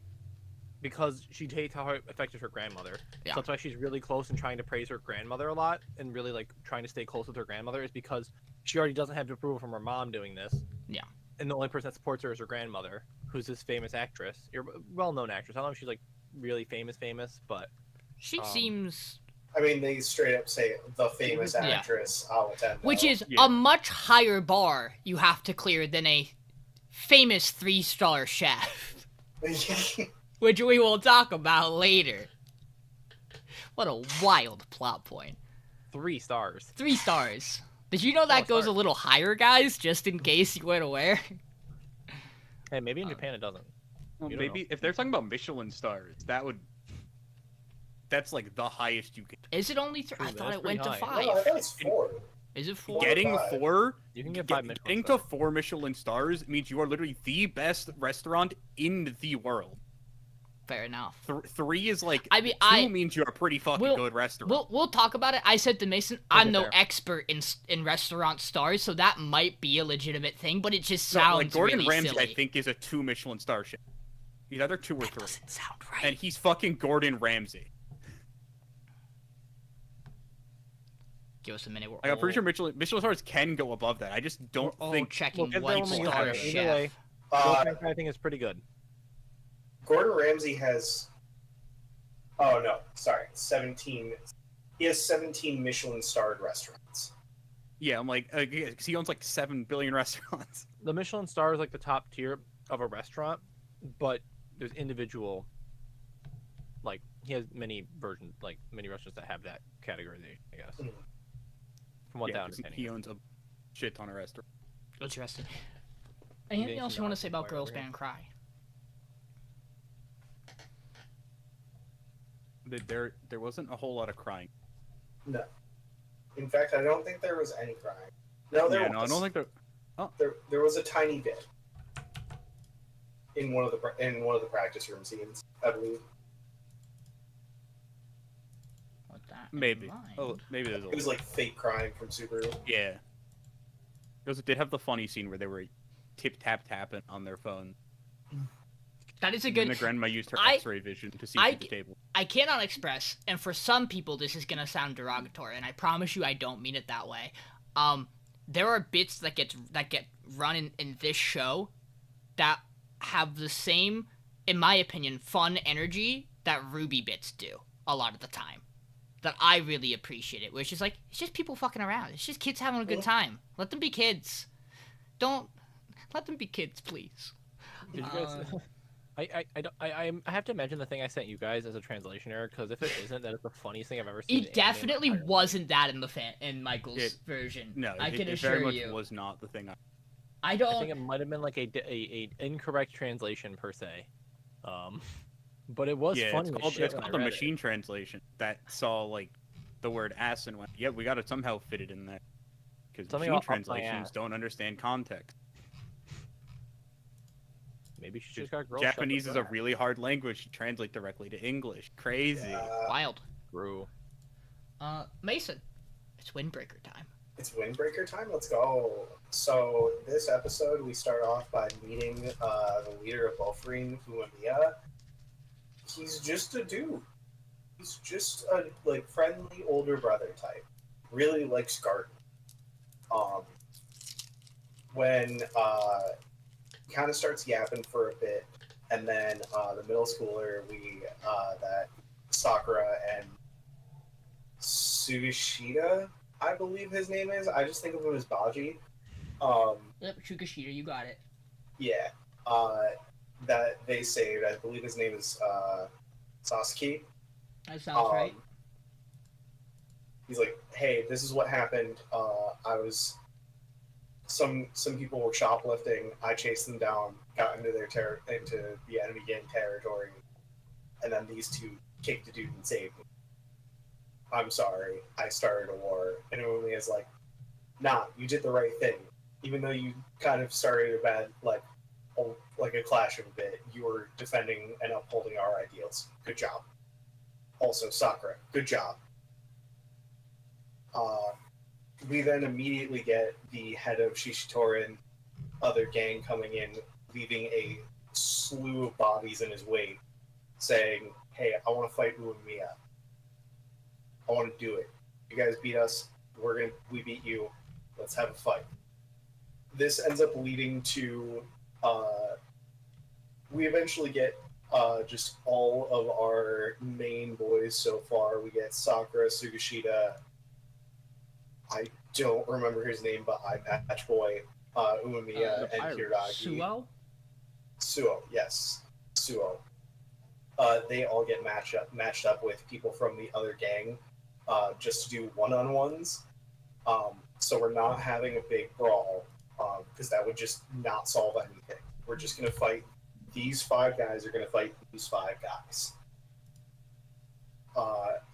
because she hates how it affected her grandmother. Yeah. So that's why she's really close and trying to praise her grandmother a lot and really like trying to stay close with her grandmother is because she already doesn't have approval from her mom doing this. Yeah. And the only person that supports her is her grandmother, who's this famous actress, a well-known actress. I don't know if she's like really famous, but she seems. I mean, they straight up say the famous actress. I'll attend. Which is a much higher bar you have to clear than a famous 3-star chef. Which we will talk about later. What a wild plot point. 3 stars. 3 stars. Did you know that goes a little higher, guys? Just in case you weren't aware. Hey, maybe in Japan it doesn't. Well, maybe if they're talking about Michelin stars, that's like the highest you can. Is it only 3? I thought it went to 5. No, I thought it's 4. Is it 4? Getting 4? You can get 5 Michelin Getting to 4 Michelin stars means you are literally the best restaurant in the world. fair enough. 3 is like. I mean, 2 means you're a pretty fucking good restaurant. We'll talk about it. I said to Mason, I'm no expert in restaurant stars, so that might be a legitimate thing, but it just sounds like Gordon really Ramsay, silly. I think, is a 2 Michelin star chef. He's either 2 or 3. Doesn't sound right. And he's fucking Gordon Ramsay. Give us a minute. I'm pretty sure Michelin stars can go above that. I just don't think. Checking We'll one star chef. I think it's pretty good. Gordon Ramsay has. Oh no, sorry, 17. He has 17 Michelin-starred restaurants. Yeah, I'm like, because he owns like 7 billion restaurants. The Michelin star is like the top tier of a restaurant, but there's individual. Like he has many versions, like many restaurants that have that categorization, I guess. Mm. From what Yeah, I'm understanding. he owns a shit ton of restaurants. Interesting. Anything else you want to say about Girls Band Cry? There wasn't a whole lot of crying. No. In fact, I don't think there was any crying. No, there was. No, I don't think there. There was a tiny bit in one of the practice room scenes, I believe. With that Maybe. in mind. Oh, maybe there's a It was like fake crying from Subaru. Yeah. Because it did have the funny scene where they were tapping on their phone. That is a good. And the grandma used her X-ray vision to see through the table. I cannot express, and for some people this is gonna sound derogatory, and I promise you I don't mean it that way. There are bits that get run in this show that have the same, in my opinion, fun energy that Ruby bits do a lot of the time. That I really appreciate it, which is like, it's just people fucking around. It's just kids having a good time. Let them be kids. Don't let them be kids, please. Did you guys? I have to imagine the thing I sent you guys as a translation error, because if it isn't, that is the funniest thing I've ever seen. It definitely wasn't that in Michael's version. No, I can it assure very much you. was not the thing. I think it might have been like a incorrect translation per se, but it was funny. It's called the machine translation that saw like the word ass and went, yeah, we got to somehow fit it in there, because machine translations don't understand context. Maybe she just got girls. Japanese is a really hard language to translate directly to English. Crazy. Wild. True. Mason, it's windbreaker time. It's windbreaker time. Let's go. So this episode, we start off by meeting the leader of Bofurine, Umemiya. He's just a dude. He's just a like friendly older brother type. Really likes gardening. When kind of starts yapping for a bit, and then the middle schooler, that Sakura and Sugishita, I believe his name is. I just think of him as Baji. Yep, Shukashita, you got it. Yeah. That they saved. I believe his name is Sasuke. That sounds right. He's like, hey, this is what happened. Some people were shoplifting. I chased them down, got into into the enemy gang territory, and then these two kicked the dude and saved me. I'm sorry, I started a war. And Umemiya is like, nah, you did the right thing. Even though you kind of started a bad, like a clash of a bit, you were defending and upholding our ideals. Good job. Also, Sakura, good job. We then immediately get the head of Shishitorin, other gang coming in, leaving a slew of bodies in his wake, saying, hey, I want to fight Umemiya. I want to do it. You guys beat us. We beat you. Let's have a fight. This ends up leading to, we eventually get just all of our main boys so far. We get Sakura, Sugishita, I don't remember his name, but Eye Patch Boy, Umemiya, and Hiragi. Suo, yes. Suo. They all get matched up with people from the other gang just to do one-on-ones. So we're not having a big brawl, because that would just not solve anything. We're just going to fight. These 5 guys are going to fight these 5 guys.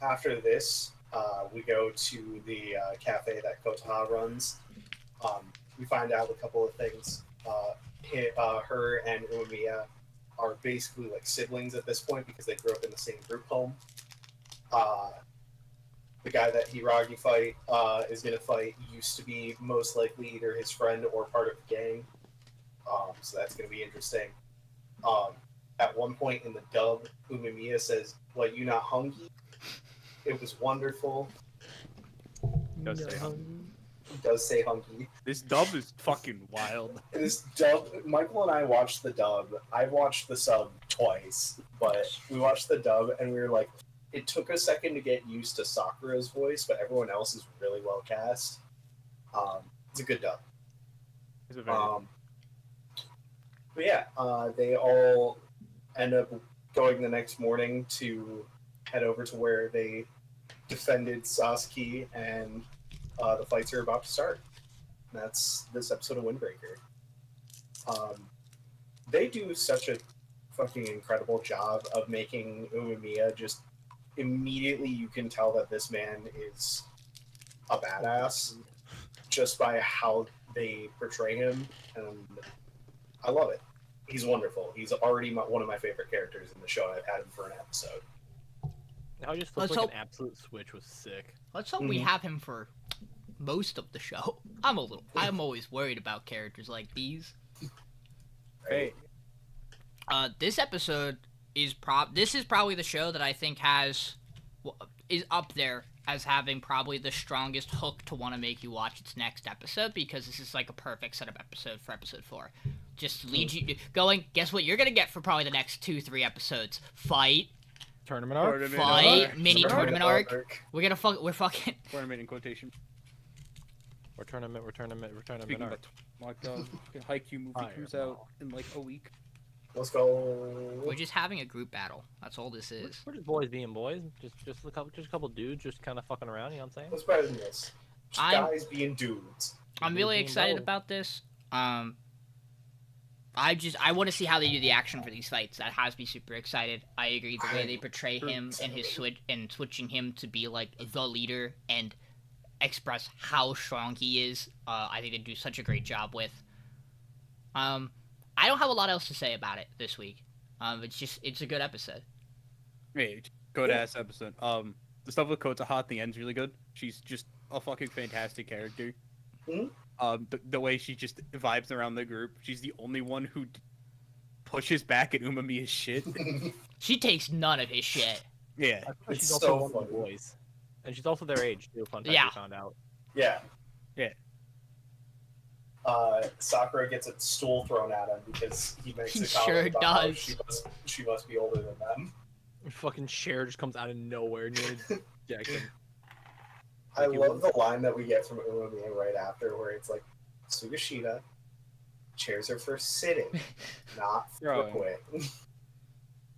After this, we go to the cafe that Kotaha runs. We find out a couple of things. Her and Umemiya are basically like siblings at this point because they grew up in the same group home. The guy that Hiragi is going to fight used to be most likely either his friend or part of the gang. So that's going to be interesting. At one point in the dub, Umemiya says, "What, you not hungry?" It was wonderful. He does say hungry. He does say hungry. This dub is fucking wild. This dub, Michael and I watched the dub. I've watched the sub twice, but we watched the dub and we were like, it took a second to get used to Sakura's voice, but everyone else is really well cast. It's a good dub. It's a very But yeah, they all end up going the next morning to head over to where they defended Sasuke, and the fights are about to start. That's this episode of Windbreaker. They do such a fucking incredible job of making Umemiya just immediately you can tell that this man is a badass just by how they portray him, and I love it. He's wonderful. He's already one of my favorite characters in the show. I've had him for an episode. How he just looks like an absolute switch was sick. Let's hope we have him for most of the show. I'm always worried about characters like these. Hey. This episode is probably the show that I think is up there as having probably the strongest hook to want to make you watch its next episode, because this is like a perfect setup episode for episode 4. Just leads you going, guess what you're gonna get for probably the next 2-3 episodes? Fight. Tournament arc. Mini tournament arc. We're fucking tournament in quotation. We're tournament Speaking arc. of like the Haikyuu movie comes out in like a week. Let's go. We're just having a group battle. That's all this is. We're just boys being boys. Just a couple dudes just kind of fucking around. You know what I'm saying? What's better than this? Guys being dudes. I'm really excited about this. I want to see how they do the action for these fights. That has me super excited. I agree the way they portray him and his switching him to be like the leader and express how strong he is. I think they do such a great job with. I don't have a lot else to say about it this week. It's a good episode. Hey, good ass episode. The stuff with Kotaha at the end's really good. She's just a fucking fantastic character. Mm-hmm. The way she just vibes around the group. She's the only one who pushes back at Umemiya's shit. She takes none of his shit. Yeah. She's It's also so one of funny. the boys. And she's also their age, too. Fun fact Yeah. we found out. Yeah. Yeah. Sakura gets a stool thrown at him because he makes He a comment sure about how does. she must be older than them. Fucking Cher just comes out of nowhere and you're Jackson. I love the line that we get from Umemiya right after, where it's like, Sugashita, chairs are for sitting, not for Throwing. quitting.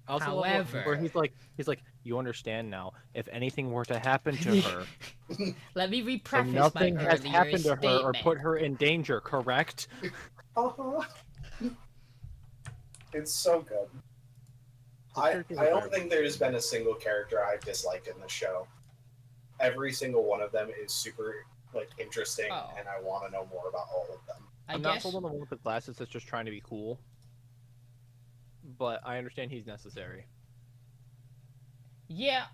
I also love it However- where he's like, you understand now. If anything were to happen to her, Let me so repreface nothing my has earlier happened to her or statement. put her in danger, correct? Uh-huh. It's so good. The I characters are don't very- think there's been a single character I've disliked in the show. Every single one of them is super interesting, Oh. and I want to know more about all of them. I'm not sold on the one with the glasses that's just trying to be cool. But I understand he's necessary. Yeah,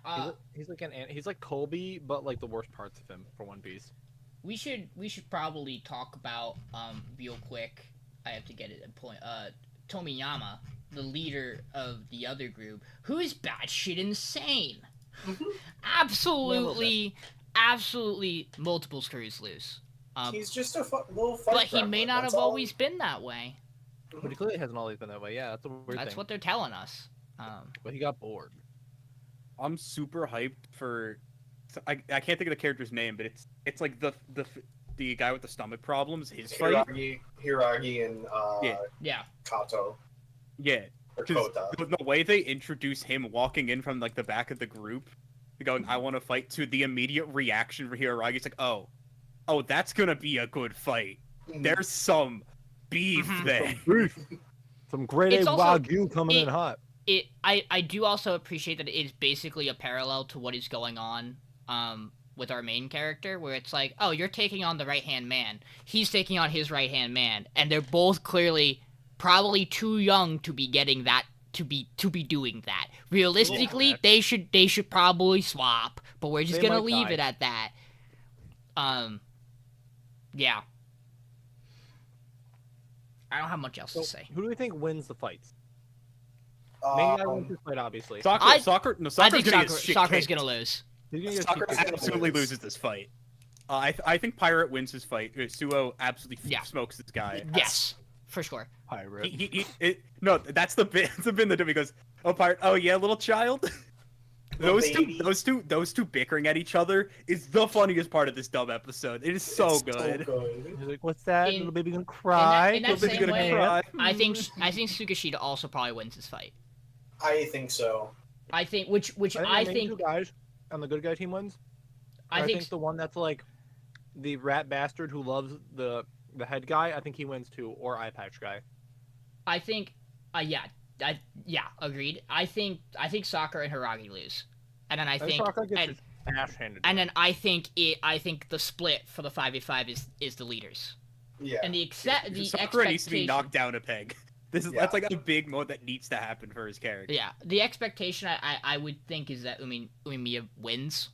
He's like Colby, but like the worst parts of him for One Piece. we should probably talk about real quick. I have to get it at point. Tomiyama, the leader of the other group, who is batshit insane. Absolutely multiple screws loose. He's just a little fight But he gremlin, may not that's have all. always been that way. But he clearly hasn't always been that way. Yeah, that's a weird That's thing. what they're telling us. But he got bored. I'm super hyped for. I can't think of the character's name, but it's like the guy with the stomach problems. His fight. Hiragi and Yeah. Kato Yeah. or 'Cause Kota. the way they introduce him walking in from like the back of the group, going, "I want to fight," to the immediate reaction for Hiragi, it's like, "Oh, that's gonna be a good fight." There's some beef Mhm. there. Some grade It's A also- Wagyu coming in hot. I do also appreciate that it is basically a parallel to what is going on with our main character, where it's like, oh, you're taking on the right-hand man, he's taking on his right-hand man, and they're both clearly probably too young to be getting that to be doing that. Realistically, Yeah. they should probably swap, but we're just They gonna might leave die. it at that. Yeah. I don't have much else So, to say. who do we think wins the fights? Maniac wins Um, this fight, obviously. I Soccer's I gonna think get his shit Sakura's kicked. gonna lose. He's gonna get Soccer his shit kicked. Absolutely loses this fight. I think Pirate wins his fight. Suo absolutely Yeah. smokes this guy. Yes, for sure. Pirate. No, that's the bit. That's the bit that goes, "Oh, Pirate. Oh yeah, little child." Little Those baby. two bickering at each other is the funniest part of this dumb episode. It is so It's good. He's like, "What's that? In- Little baby gonna cry? in that Little baby same gonna way- cry. I think Tsukishita also probably wins this fight. I think so. I think which I the main think two guys on the good guy team wins. I think the one that's like the rat bastard who loves the head guy. I think he wins too, or eye patch guy. I think yeah agreed. I think Sakura and Hiragi lose, and then I think Sakura gets and, his ass handed. to and him. then I think the split for the 5v5 is the leaders, Yeah. and the Sakura needs to be expectation. knocked down a peg. That's like a big mode that needs to happen for his character. Yeah, the expectation I would think is that Umemiya wins,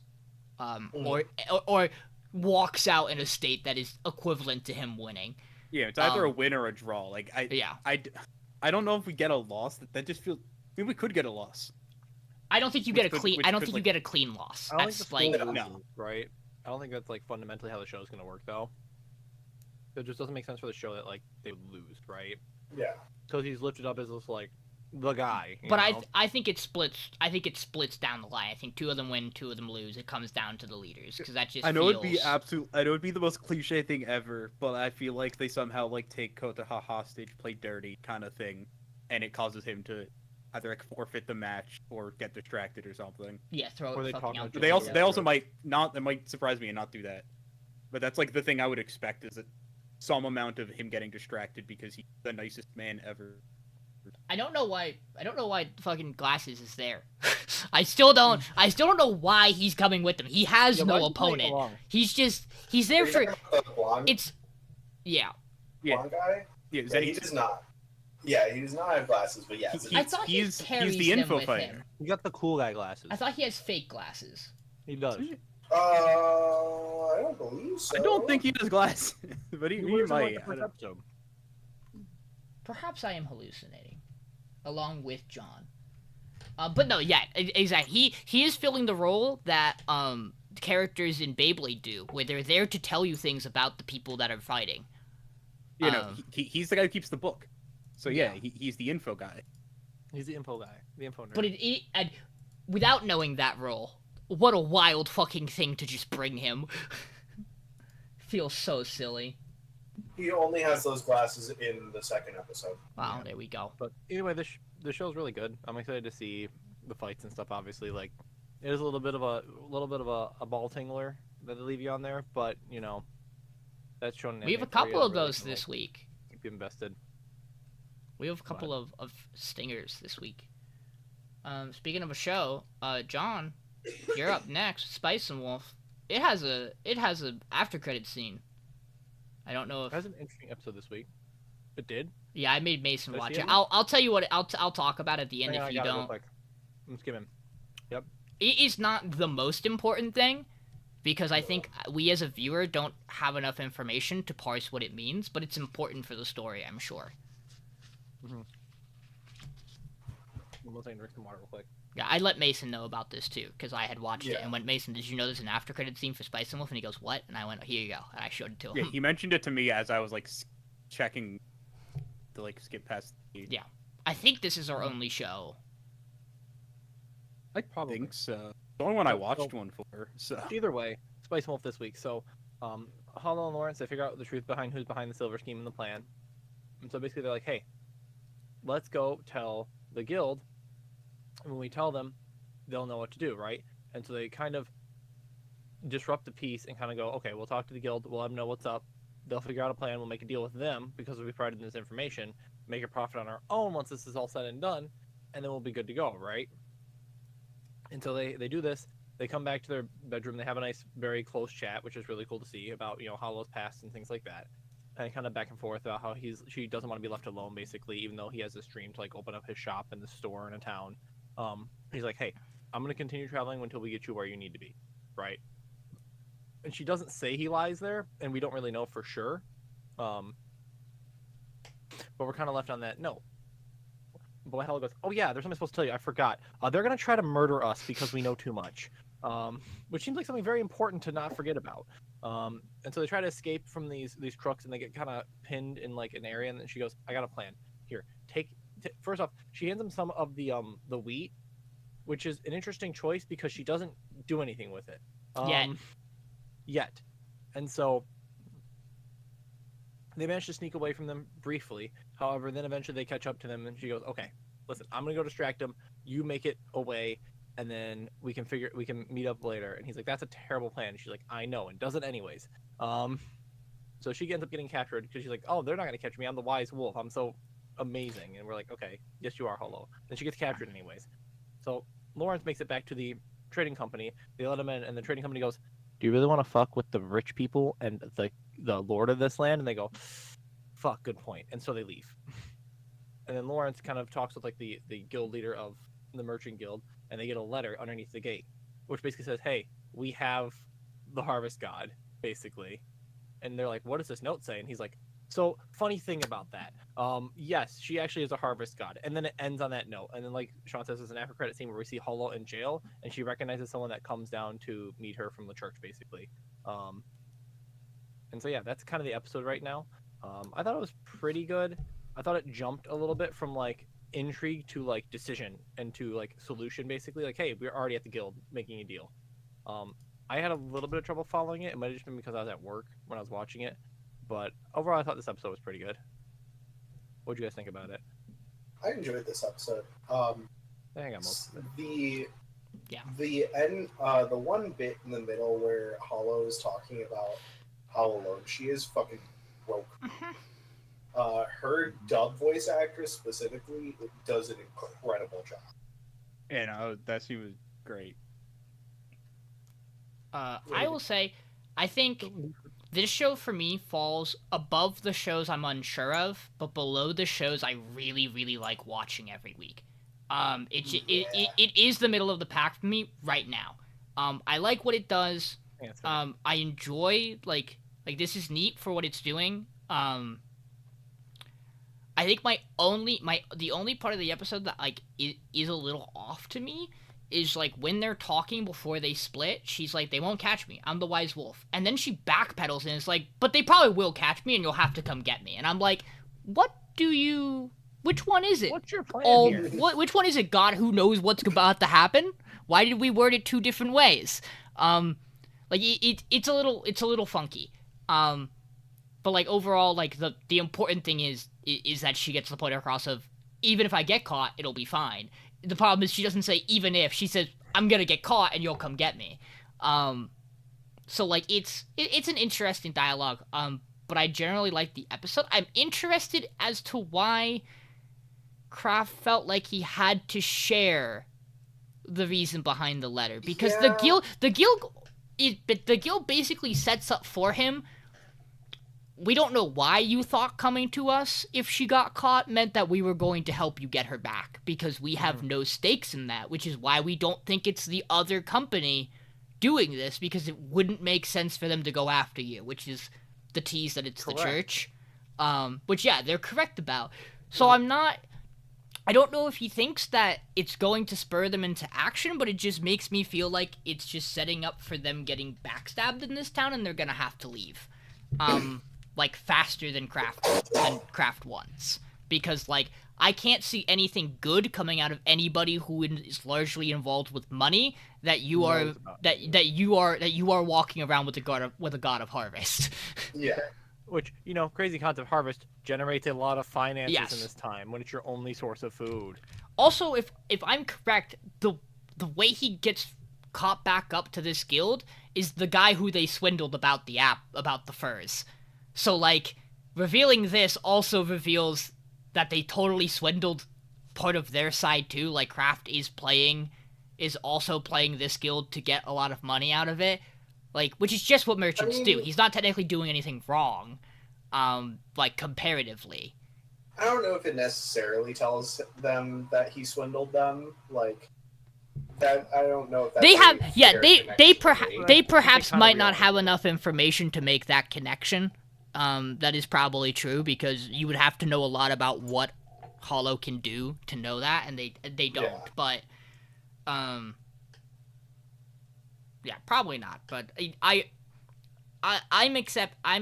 or walks out in a state that is equivalent to him winning. Yeah, it's either a win or a draw. Like Yeah, I don't know if we get a loss. That just feels. I mean, we could get a loss. I don't think you Which get a could- clean. which I don't could, think you like- get a clean loss. I don't think That's the like school no. loses, right? I don't think that's like fundamentally how the show's gonna work though. It just doesn't make sense for the show that like they would lose, right? Yeah. Because he's lifted up as this like the guy. you But know? I think it splits. I think it splits down the line. I think 2 of them win, 2 of them lose. It comes down to the leaders because that just. I know feels... it'd be I know it'd be the most cliche thing ever, but I feel like they somehow like take Kotaha hostage, play dirty kind of thing, and it causes him to either like forfeit the match or get distracted or something. Yeah, throw Or it they fucking talk out. about the They Yeah, also window. they also right. might not. It might surprise me and not do that. But that's like the thing I would expect is that some amount of him getting distracted because he's the nicest man ever. I don't know why. Fucking Glasses is there. I still don't know why he's coming with them. He has Yeah, why no is he playing opponent. along? He's there for. The blonde, It's. Yeah. blonde guy? Yeah, Yeah, he does not. Yeah, he does not have glasses, but yes. I thought he's carries the them info with fighter. him. He got the cool guy glasses. I thought he has fake glasses. He does. I don't believe so. I don't think he has glasses, but he wears them, like, might. the first episode. Perhaps I am hallucinating, along with John. But no, yeah, exactly. He is filling the role that characters in Beyblade do, where they're there to tell you things about the people that are fighting. You know, he's the guy who keeps the book. So yeah, he's the info guy. He's the info guy. The info nerd. But and without knowing that role, what a wild fucking thing to just bring him. Feels so silly. He only has those glasses in the second episode. Wow, there we go. But anyway, the show's really good. I'm excited to see the fights and stuff. Obviously, like it is a little bit of a ball tingler that they leave you on there, but you know that's shown. We have a couple of those this week. Keep you invested. We have a couple of stingers this week. Speaking of a show, John, you're up next. Spice and Wolf. It has a after credit scene. I don't know It if has an interesting episode this week. It did. yeah, I made Mason Did I watch see it. it? I'll tell you what I'll talk about at the end Hang on, if I you got it real don't. quick. I'm skimming. It is not the most important thing because I think we as a viewer don't have enough information to parse what it means, but it's important for the story, I'm sure. I'm gonna drink some water real quick. Yeah, I let Mason know about this too because I had watched it Yeah. and went, Mason, did you know there's an after credit scene for Spice and Wolf? And he goes, what? And I went, here you go, and I showed it to him. Yeah, he mentioned it to me as I was like checking to like skip past. Yeah. I think this is our only show. I Probably. think so. The only one I So- watched one for. So Either way, Spice and Wolf this week. So, Hollow and Lawrence, they figure out the truth behind who's behind the Silver Scheme and the plan. And so basically, they're like, hey, let's go tell the guild. And when we tell them, they'll know what to do, right? And so they kind of disrupt the peace and kind of go, okay, we'll talk to the guild. We'll let them know what's up. They'll figure out a plan. We'll make a deal with them because we provided them this information. Make a profit on our own once this is all said and done. And then we'll be good to go, right? Until they do this, they come back to their bedroom. They have a nice, very close chat, which is really cool to see about, Hollow's past and things like that. and kind of back and forth about how she doesn't want to be left alone, basically, even though he has this dream to like open up his shop in the store in a town. He's like, hey, I'm gonna continue traveling until we get you where you need to be, right? And she doesn't say he lies there, and we don't really know for sure. But we're kind of left on that note. Boy Hella goes, oh yeah, there's something I'm supposed to tell you. I forgot. They're gonna try to murder us because we know too much. Which seems like something very important to not forget about. And so they try to escape from these crooks, and they get kind of pinned in like an area. And then she goes, I got a plan. Here, first off, she hands them some of the wheat, which is an interesting choice because she doesn't do anything with it yet. And so they manage to sneak away from them briefly. However, then eventually they catch up to them, and she goes, okay, listen, I'm gonna go distract them. You make it away, and then we can meet up later. And he's like, that's a terrible plan. And she's like, I know, and does it anyways. So she ends up getting captured because she's like, oh, they're not gonna catch me. I'm the wise wolf. I'm so amazing. And we're like, okay, yes, you are, Hollow. Then she gets captured anyways. So Lawrence makes it back to the trading company. They let him in, and the trading company goes, do you really want to fuck with the rich people and the lord of this land? And they go, fuck, good point. And so they leave. And then Lawrence kind of talks with like the guild leader of the merchant guild, and they get a letter underneath the gate, which basically says, hey, we have the harvest god, basically. And they're like, what does this note say? And he's like, so funny thing about that. Yes, she actually is a harvest god. And then it ends on that note. And then like Sean says, there's an after credit scene where we see Hollow in jail, and she recognizes someone that comes down to meet her from the church, basically. And so yeah, that's kind of the episode right now. I thought it was pretty good. I thought it jumped a little bit from like intrigue to like decision and to like solution, basically. Like, hey, we're already at the guild making a deal. I had a little bit of trouble following it. It might have just been because I was at work when I was watching it. But overall, I thought this episode was pretty good. What'd you guys think about it? I enjoyed this episode. I think I got most of it. The end, the one bit in the middle where Hollow is talking about how alone she is, fucking broke. Her dub voice actress specifically does an incredible job. Yeah, no, that she was great. I will say, I think this show for me falls above the shows I'm unsure of, but below the shows I really, really like watching every week. It is the middle of the pack for me right now. I like what it does. I enjoy like this is neat for what it's doing. I think the only part of the episode that like is a little off to me is like when they're talking before they split. She's like, they won't catch me, I'm the wise wolf, and then she backpedals and is like, but they probably will catch me and you'll have to come get me. And I'm like, which one is it? What's your plan here? Which one is it, God, who knows what's about to happen? Why did we word it two different ways? Like it's a little funky. But like overall, like the important thing is that she gets the point across of, even if I get caught, it'll be fine. The problem is she doesn't say even if. She says, I'm gonna get caught and you'll come get me. So like it's an interesting dialogue. But I generally like the episode. I'm interested as to why Kraft felt like he had to share the reason behind the letter, because the guild basically sets up for him. We don't know why you thought coming to us if she got caught meant that we were going to help you get her back, because we have no stakes in that, which is why we don't think it's the other company doing this, because it wouldn't make sense for them to go after you, which is the tease that it's correct. The church. Which, yeah, they're correct about. So I don't know if he thinks that it's going to spur them into action, but it just makes me feel like it's just setting up for them getting backstabbed in this town and they're gonna have to leave. Like faster than Kraft wants. Because like I can't see anything good coming out of anybody who is largely involved with money that you are walking around with a god of harvest. Yeah. Which, crazy concept of harvest generates a lot of finances in this time when it's your only source of food. Also, if I'm correct, the way he gets caught back up to this guild is the guy who they swindled about the furs. So, like, revealing this also reveals that they totally swindled part of their side, too. Like, Kraft is also playing this guild to get a lot of money out of it. Like, which is just what merchants do. He's not technically doing anything wrong. like comparatively. I don't know if it necessarily tells them that he swindled them. Like that, I don't know if that's They have, a yeah, fair they connection. perhaps kinda might not realize have it. enough information to make that connection. That is probably true because you would have to know a lot about what Hollow can do to know that, and they don't. Yeah. But, yeah, probably not. But I'm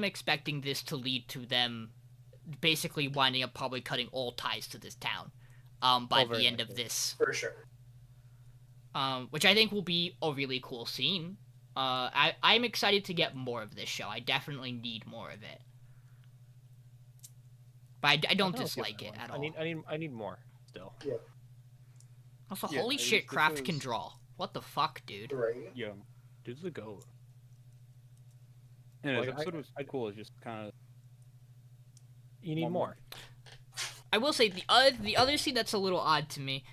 expecting this to lead to them basically winding up probably cutting all ties to this town, by very the end of likely. this. For sure. Which I think will be a really cool scene. I'm excited to get more of this show. I definitely need more of it. But I don't dislike it at all. I need more still. Also, Yeah, holy this- shit, this Kraft is- can draw. What the fuck, dude? Right. Yeah. Dude's the goat. And Like, this episode was cool. It's just kind of. You need One more. I will say the other scene that's a little odd to me.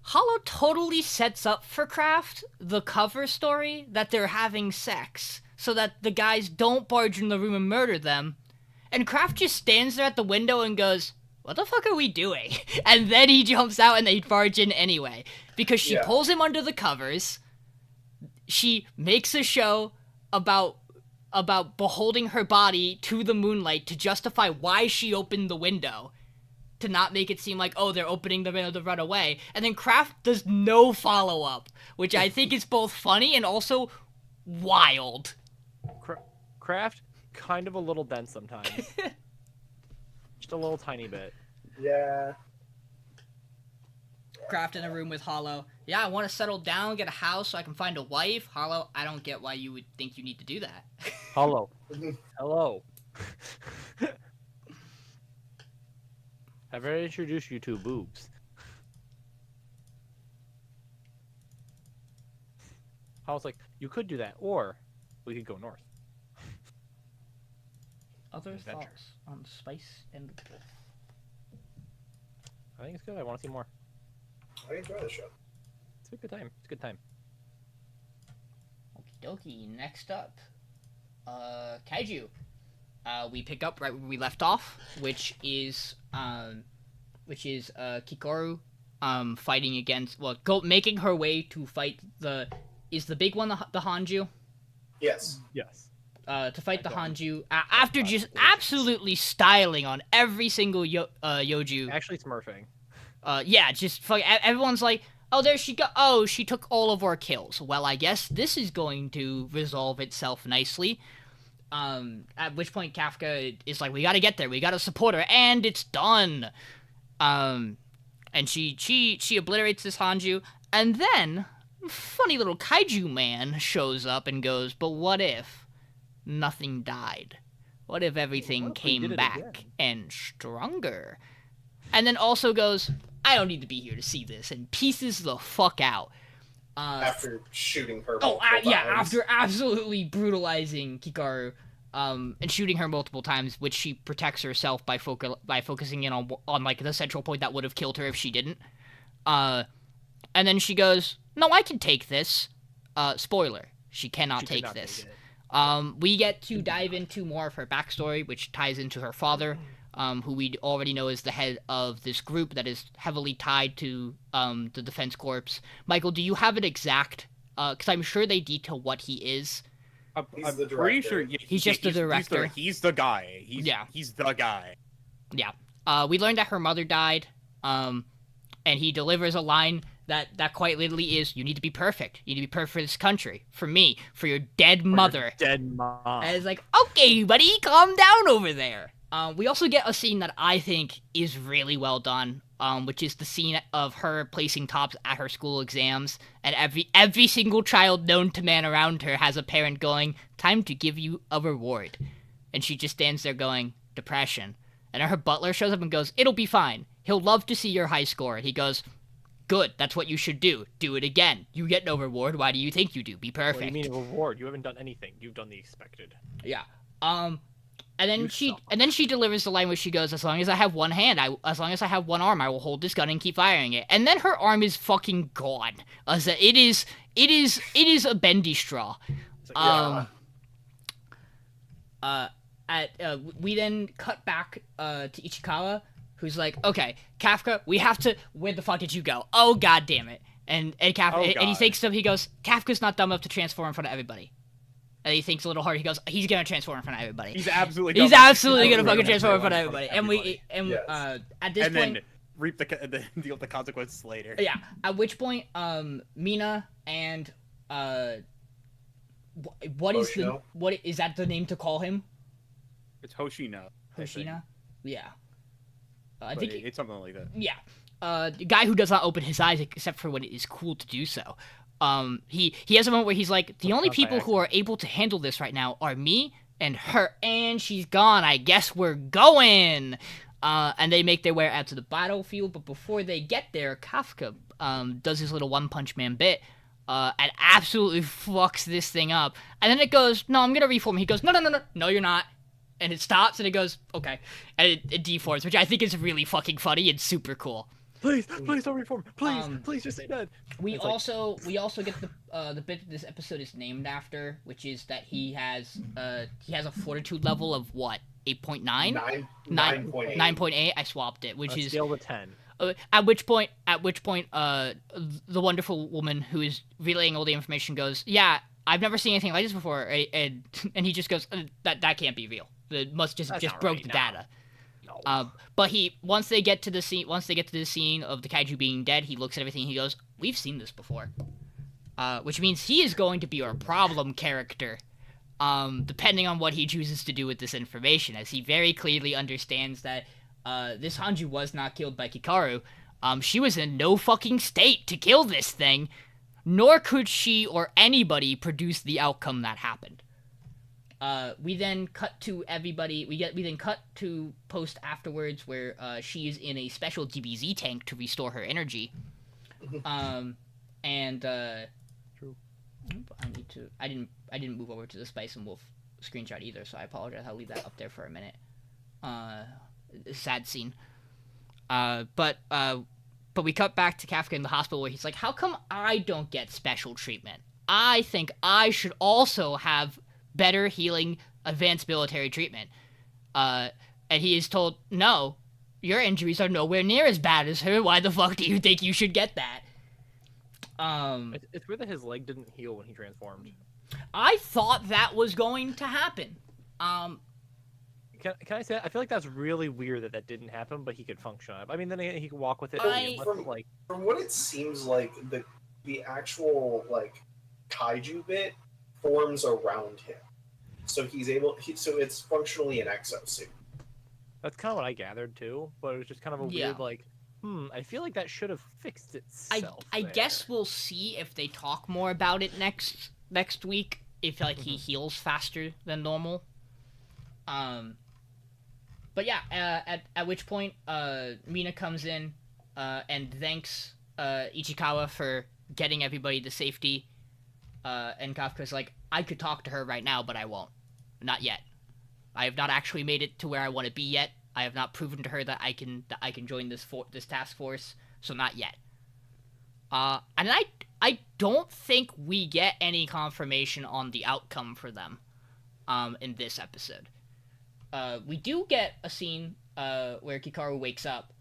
Hollow totally sets up for Kraft the cover story that they're having sex, so that the guys don't barge in the room and murder them. And Kraft just stands there at the window and goes, "What the fuck are we doing?" And then he jumps out and they barge in anyway. Because she Yeah. pulls him under the covers. She makes a show about beholding her body to the moonlight to justify why she opened the window. To not make it seem like, oh, they're opening the window to run away. And then Kraft does no follow-up, which I think is both funny and also wild. Kraft, kind of a little dense sometimes. Just a little tiny bit. Yeah. Kraft in a room with Hollow. Yeah, I want to settle down, get a house so I can find a wife. Hollow, I don't get why you would think you need to do that. Hello. Hello. Have I introduced you to boobs? I was like, you could do that, or we could go north. Other Adventure. thoughts on Spice and Wolf? I think it's good. I want to see more. I enjoy the show. It's a good time. It's a good time. Okie dokie. Next up, Kaiju. We pick up right where we left off, which is Kikoru, fighting against, making her way to fight is the big one the Hanju? Yes. Yes. To fight the I don't- Hanju, after just absolutely styling on every single Yoju. Actually smurfing. Yeah, just everyone's like, oh, there she go. Oh, she took all of our kills. Well, I guess this is going to resolve itself nicely. At which point Kafka is like, we gotta get there, we gotta support her, and it's done. And she obliterates this Hanju, and then funny little Kaiju man shows up and goes, but what if nothing died? What if everything What if we came did it back again? and stronger? And then also goes, I don't need to be here to see this, and pieces the fuck out. After shooting her. Oh, multiple yeah, times. after absolutely brutalizing Kikaru, and shooting her multiple times, which she protects herself by focusing in on like the central point that would have killed her if she didn't. And then she goes, "No, I can take this." Spoiler: she cannot She could take not this. take it. We get to dive into more of her backstory, which ties into her father, who we already know is the head of this group that is heavily tied to the Defense Corps. Michael, do you have an exact? Because I'm sure they detail what he is. He's I'm the pretty director. sure. Yeah, He's just the director. He's the guy. Yeah. He's the guy. Yeah. We learned that her mother died, and he delivers a line that quite literally is, you need to be perfect. You need to be perfect for this country. For me. For your dead mother. Dead mom. And it's like, okay, buddy, calm down over there. We also get a scene that I think is really well done, which is the scene of her placing tops at her school exams, and every single child known to man around her has a parent going, time to give you a reward. And she just stands there going, depression. And then her butler shows up and goes, it'll be fine. He'll love to see your high score. And he goes, good, that's what you should do. Do it again. You get no reward. Why do you think you do? Be What perfect. do you mean a reward? You haven't done anything. You've done the expected. Yeah. And then You she delivers the line where she goes, as long as I have one hand, as long as I have one arm, I will hold this gun and keep firing it. And then her arm is fucking gone. It is a bendy straw. It's like, And we then cut back to Ichikawa, who's like, okay, Kafka, we have to. Where the fuck did you go? Oh god damn it! And Kafka, and he thinks he goes, Kafka's not dumb enough to transform in front of everybody. And he thinks a little hard. He goes, he's gonna transform in front of everybody. He's absolutely gonna fucking transform in front of everybody. And at this point, then deal with the consequences later. Yeah. At which point, Mina and what is that the name to call him? It's Hoshina. Hoshina? Yeah. I But think it's something like that. yeah. The guy who does not open his eyes except for when it is cool to do so. He has a moment where he's like, the only people who are able to handle this right now are me and her, and she's gone. I guess we're going. And they make their way out to the battlefield, but before they get there, Kafka does his little One Punch Man bit, and absolutely fucks this thing up. And then it goes, no, I'm gonna reform. He goes, no, you're not. And it stops, and it goes, okay. And it deforms, which I think is really fucking funny and super cool. Please don't reform. Please just say dead. We also get the bit that this episode is named after, which is that he has a fortitude level of what, 8.9? 9.8. 9.8. I swapped it, which is scale to 10. At which point, the wonderful woman who is relaying all the information goes, "Yeah, I've never seen anything like this before," and he just goes, "That can't be real. It must just broke the data." No. But once they get to the scene of the kaiju being dead, he looks at everything. And he goes, "We've seen this before," which means he is going to be our problem character, depending on what he chooses to do with this information, as he very clearly understands that this Hanju was not killed by Kikaru. She was in no fucking state to kill this thing, nor could she or anybody produce the outcome that happened. We then cut to everybody. We then cut to post afterwards where she is in a special DBZ tank to restore her energy. True. I didn't move over to the Spice and Wolf screenshot either, so I apologize. I'll leave that up there for a minute. Sad scene. But we cut back to Kafka in the hospital where he's like, "How come I don't get special treatment? I think I should also have better healing, advanced military treatment." And he is told, "No, your injuries are nowhere near as bad as her. Why the fuck do you think you should get that?" It's weird that his leg didn't heal when he transformed. I thought that was going to happen. Can I say that? I feel like that's really weird that didn't happen, but he could function on it. I mean, then he could walk with it. From what it seems like, the actual kaiju bit forms around him, so so it's functionally an exosuit. That's kind of what I gathered too, but it was just kind of a weird I feel like that should have fixed itself. I guess we'll see if they talk more about it next week. If he heals faster than normal. But yeah, at which point Mina comes in and thanks Ichikawa for getting everybody to safety. And Kafka's like, "I could talk to her right now, but I won't. Not yet. I have not actually made it to where I want to be yet. I have not proven to her that I can join this task force, so not yet." And I don't think we get any confirmation on the outcome for them in this episode. We do get a scene where Kikaru wakes up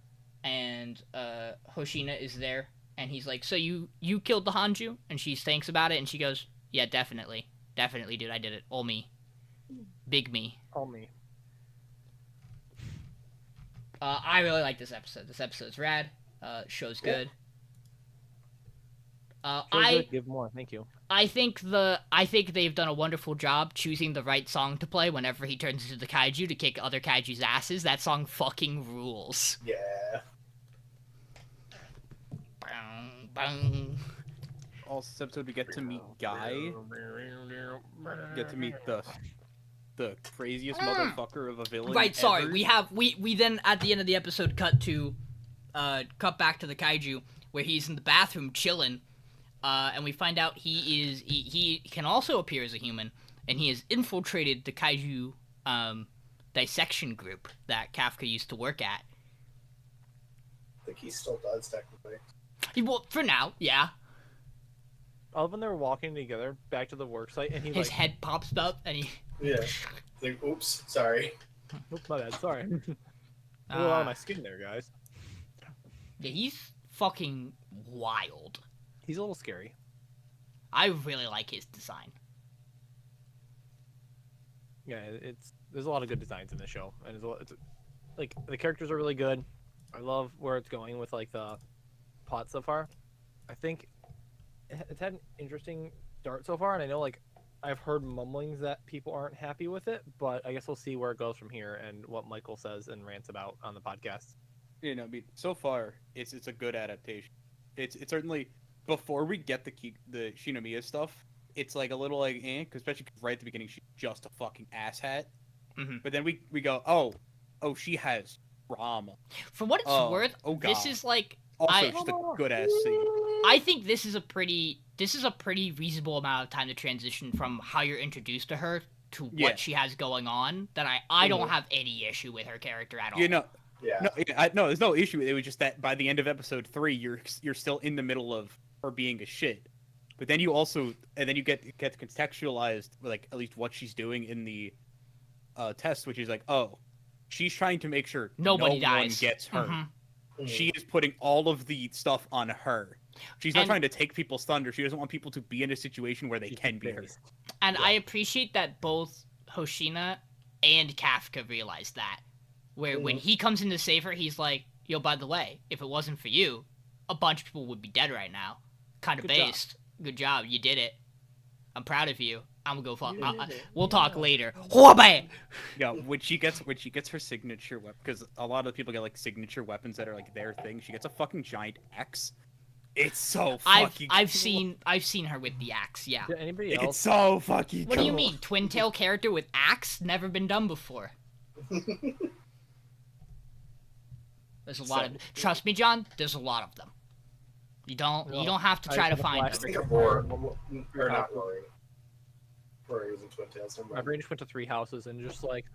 and Hoshina is there, and he's like, "So you killed the Hanju?" And she thinks about it, and she goes, "Yeah, definitely, dude, I did it. All me. Big me. All me." I really like this episode. This episode's rad. Show's good. Give more. Thank you. I think they've done a wonderful job choosing the right song to play whenever he turns into the kaiju to kick other kaiju's asses. That song fucking rules. Yeah. Bang, bang. Also, this episode we get to meet Guy. Get to meet the craziest motherfucker of a villain. Right. Sorry. Ever. We then at the end of the episode cut back to the kaiju where he's in the bathroom chilling. And we find out he can also appear as a human, and he has infiltrated the kaiju dissection group that Kafka used to work at. I think he still does, technically. Well, for now, yeah. All of them, they were walking together back to the work site, and his head pops up, and he... Yeah. Like, oops, sorry. Oops, my bad. Sorry. A little out of my skin there, guys. Yeah, he's fucking wild. He's a little scary. I really like his design. Yeah, there's a lot of good designs in this show, and like the characters are really good. I love where it's going with like the plot so far. I think it's had an interesting start so far, and I know like I've heard mumblings that people aren't happy with it, but I guess we'll see where it goes from here and what Michael says and rants about on the podcast. You know, I mean, so far it's a good adaptation. It's certainly, before we get the Shinomiya stuff, it's like a little like because especially 'cause right at the beginning she's just a fucking asshat. Mhm. But then we go, oh, she has drama. For what it's worth, God. this is like Also, just a good ass scene. I think this is a pretty reasonable amount of time to transition from how you're introduced to her to what she has going on. That I don't have any issue with her character at all. You know, Yeah. no, there's no issue. It was just that by the end of episode 3, you're still in the middle of her being a shit. But then you get contextualized like at least what she's doing in the test, which is like, oh, she's trying to make sure Nobody no one dies. gets hurt. Mhm. She is putting all of the stuff on her. She's not trying to take people's thunder. She doesn't want people to be in a situation where they can be hurt. And I appreciate that both Hoshina and Kafka realize that. Where when he comes in to save her, he's like, yo, by the way, if it wasn't for you, a bunch of people would be dead right now. Kind of based. Good job. You did it. I'm proud of you. I'm gonna go fuck. We'll talk later. Yeah, when she gets her signature weapon, because a lot of people get like signature weapons that are like their thing. She gets a fucking giant axe. It's so fucking. I've seen her with the axe. Yeah. Did anybody else? It's so fucking. What do you mean, twin tail character with axe? Never been done before. There's a lot of. Trust me, John. There's a lot of them. You don't have to try to find I them. think of Rory, or not Rory. Rory was in Twin Tails. My brain just went to 3 houses and just like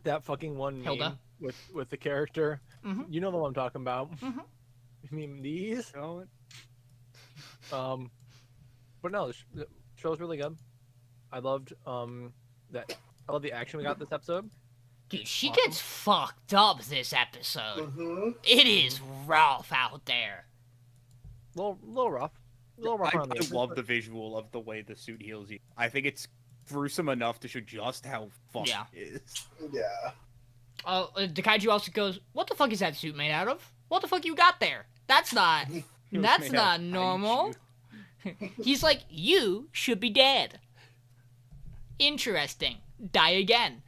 that fucking one Hilda? meme with the character. Mhm. You know the one I'm talking about. Mhm. You mean these? Oh, But no, the show's really good. I loved that. I love the action we got this episode. Dude, she gets fucked up this episode. It is rough out there. Little rough. I love the visual of the way the suit heals you. I think it's gruesome enough to show just how fucked it is. Yeah. The kaiju also goes, "What the fuck is that suit made out of? What the fuck you got there? That's not normal." He's like, "You should be dead." Interesting. Die again.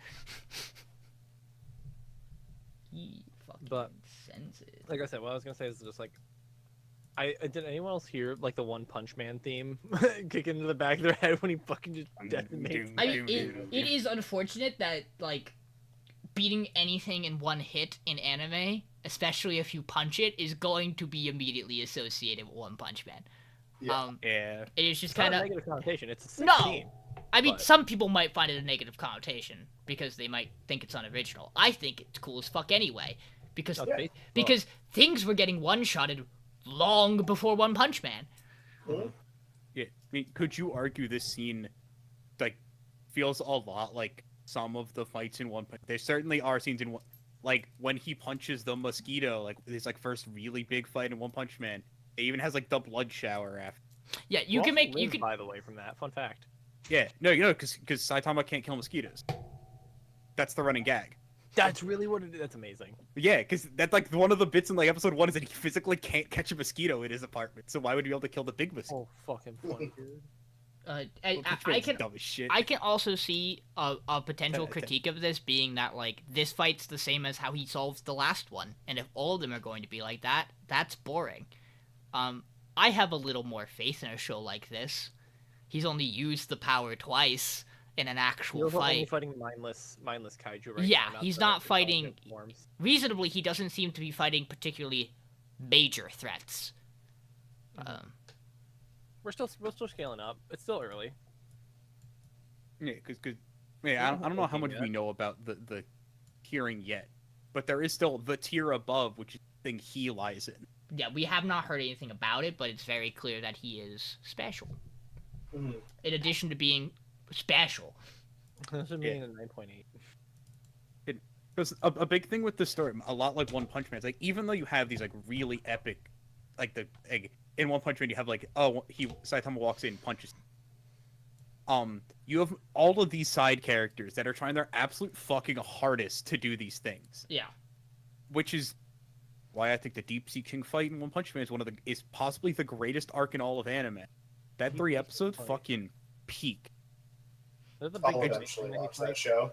He fucking But- sends it. Like I said, what I was gonna say is just like, did anyone else hear like the One Punch Man theme kick into the back of their head when he fucking just detonates? I mean, it is unfortunate that like beating anything in one hit in anime, especially if you punch it, is going to be immediately associated with One Punch Man. Yeah. Yeah. It is just It's not kind a of negative connotation. It's a sick No. theme. I mean, but- some people might find it a negative connotation because they might think it's unoriginal. I think it's cool as fuck anyway because No, it's because things were getting one-shotted long before One Punch Man. Yeah. I mean, could you argue this scene, like, feels a lot like some of the fights in One Punch? There certainly are scenes in one, like when he punches the mosquito, like his like first really big fight in One Punch Man. It even has like the blood shower after. Yeah, you can Ross make you lives, can. by the way, from that. Fun fact. Yeah, no, because Saitama can't kill mosquitoes. That's the running gag. That's really what it is. That's amazing. Yeah, because that's like one of the bits in like episode 1 is that he physically can't catch a mosquito in his apartment. So why would he be able to kill the big mosquito? Oh, fucking funny, dude. I I can dumb as shit. I can also see a potential Ten- critique of this being that like this fight's the same as how he solves the last one, and if all of them are going to be like that, that's boring. I have a little more faith in a show like this. He's only used the power twice in an actual He's only fight. fighting mindless kaiju right Yeah, now. he's the not exotic fighting- forms. Reasonably, he doesn't seem to be fighting particularly major threats. We're still scaling up. It's still early. Yeah, because I don't know how much we know about the hearing yet, but there is still the tier above, which is the thing he lies in. Yeah, we have not heard anything about it, but it's very clear that he is special. Mhm. In addition to being special. This should be a 9.8. Because a big thing with the story, a lot like One Punch Man, it's like even though you have these like really epic, like in One Punch Man you have like Saitama walks in and punches. You have all of these side characters that are trying their absolute fucking hardest to do these things. Yeah. Which is why I think the Deep Sea King fight in One Punch Man is possibly the greatest arc in all of anime. That 3 episodes fucking peak. They're the I'll big eventually watch that show.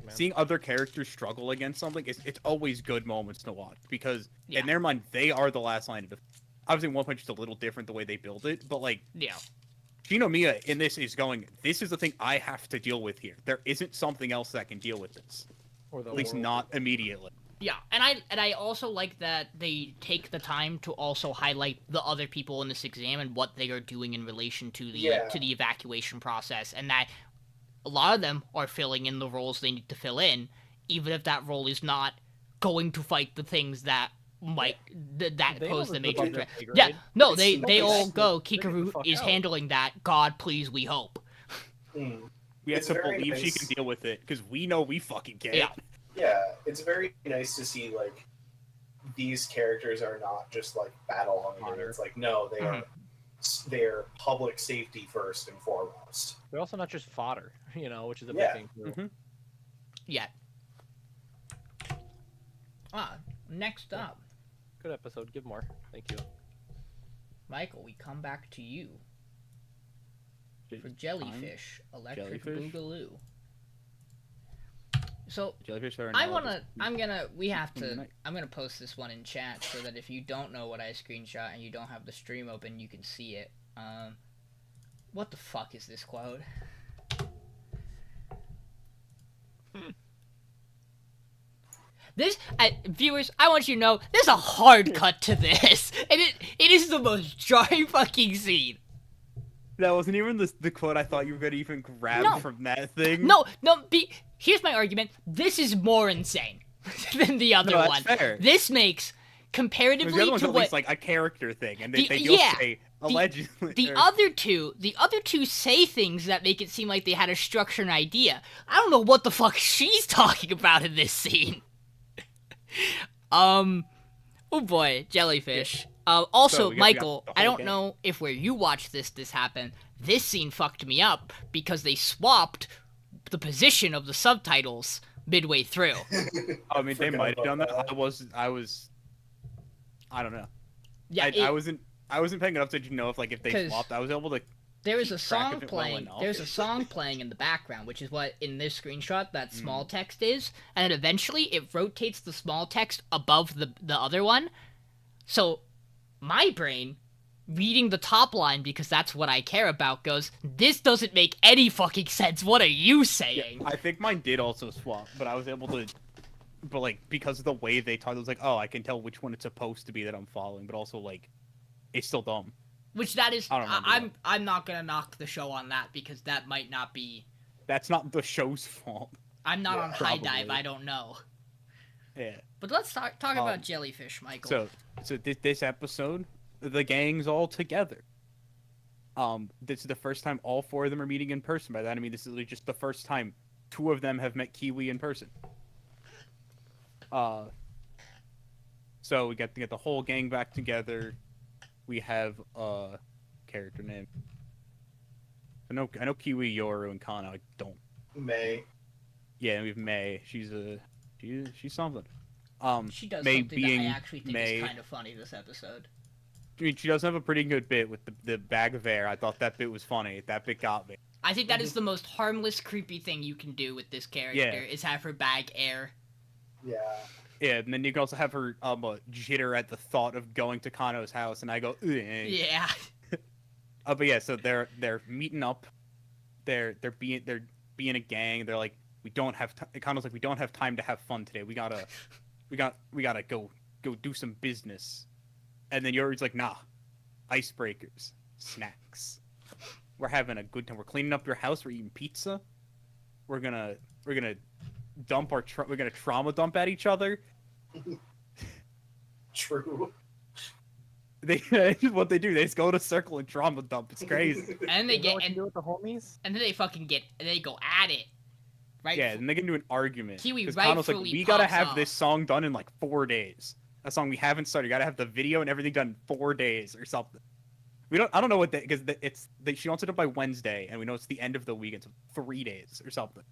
Seeing other characters struggle against something, it's always good moments to watch because in their mind they are the last line of defense. Obviously, One Punch is a little different the way they build it, but like, Shinomiya in this is going. This is the thing I have to deal with here. There isn't something else that can deal with this, or at least not immediately. Yeah, and I also like that they take the time to also highlight the other people in this exam and what they are doing in relation to the evacuation process, and that a lot of them are filling in the roles they need to fill in, even if that role is not going to fight the things that might that pose the major threat. Yeah, no, they all go. Kikaru is handling that. God, please, we hope. We have to believe she can deal with it because we know we fucking can. Yeah, it's very nice to see like these characters are not just like battle hungry. It's like no, they're public safety first and foremost. They're also not just fodder, which is a big thing too. Yeah. Next up. Good episode. Give more. Thank you. Michael, we come back to you for Jellyfish Electric Boogaloo. So I'm gonna post this one in chat so that if you don't know what I screenshot and you don't have the stream open, you can see it. What the fuck is this quote? Viewers, I want you to know there's a hard cut to this, and it is the most jarring fucking scene. That wasn't even the quote I thought you were gonna even grab from that thing. Here's my argument. This is more insane than the other one. Fair. This makes comparatively the other one's to at what least like a character thing, and they just say allegedly. The other two say things that make it seem like they had a structure and idea. I don't know what the fuck she's talking about in this scene. Oh boy, Jellyfish. Also, Michael, I don't know if where you watched this happened. This scene fucked me up because they swapped the position of the subtitles midway through. I mean, they might have done that. I don't know. Yeah, I wasn't paying enough attention to know if they swapped. I was able to. There was a song playing. There's a song playing in the background, which is what in this screenshot that small text is, and then eventually it rotates the small text above the other one. So my brain, reading the top line because that's what I care about, goes, this doesn't make any fucking sense. What are you saying? Yeah, I think mine did also swap, but I was able to. But like because of the way they talked, I was like, oh, I can tell which one it's supposed to be that I'm following, but also like, it's still dumb. Which that is, I'm not gonna knock the show on that because that might not be. That's not the show's fault. I'm not on High Dive. I don't know. Yeah. But let's talk about Jellyfish, Michael. So this episode, the gang's all together. This is the first time all 4 of them are meeting in person. By that I mean this is just the first time 2 of them have met Kiwi in person. So we get to get the whole gang back together. We have character name. I know Kiwi, Yoru, and Kana. I don't. May. Yeah, we have May. She's something. She does May something that I actually think is kind of funny this episode. I mean, she does have a pretty good bit with the bag of air. I thought that bit was funny. That bit got me. I think that is the most harmless, creepy thing you can do with this character, is have her bag air. Yeah. Yeah, and then you can also have her jitter at the thought of going to Kano's house, and I go, ugh. Yeah. But yeah, so they're meeting up. They're being a gang. They're like, we don't have Kano's like, we don't have time to have fun today. We gotta go do some business. And then Yuri's like, nah, icebreakers, snacks. We're having a good time. We're cleaning up your house. We're eating pizza. We're gonna dump we're gonna trauma dump at each other. True. what they do. They just go to circle and trauma dump. It's crazy. And they You know get what to and, do with the homies? and then they fucking get and they go at it. Right? Yeah, and they get into an argument. Kiwi 'Cause Kano's like, rightfully we gotta pops have off. this song done in like 4 days. A song we haven't started. You gotta have the video and everything done in 4 days or something. I don't know what because she wants it up by Wednesday, and we know it's the end of the week. It's 3 days or something.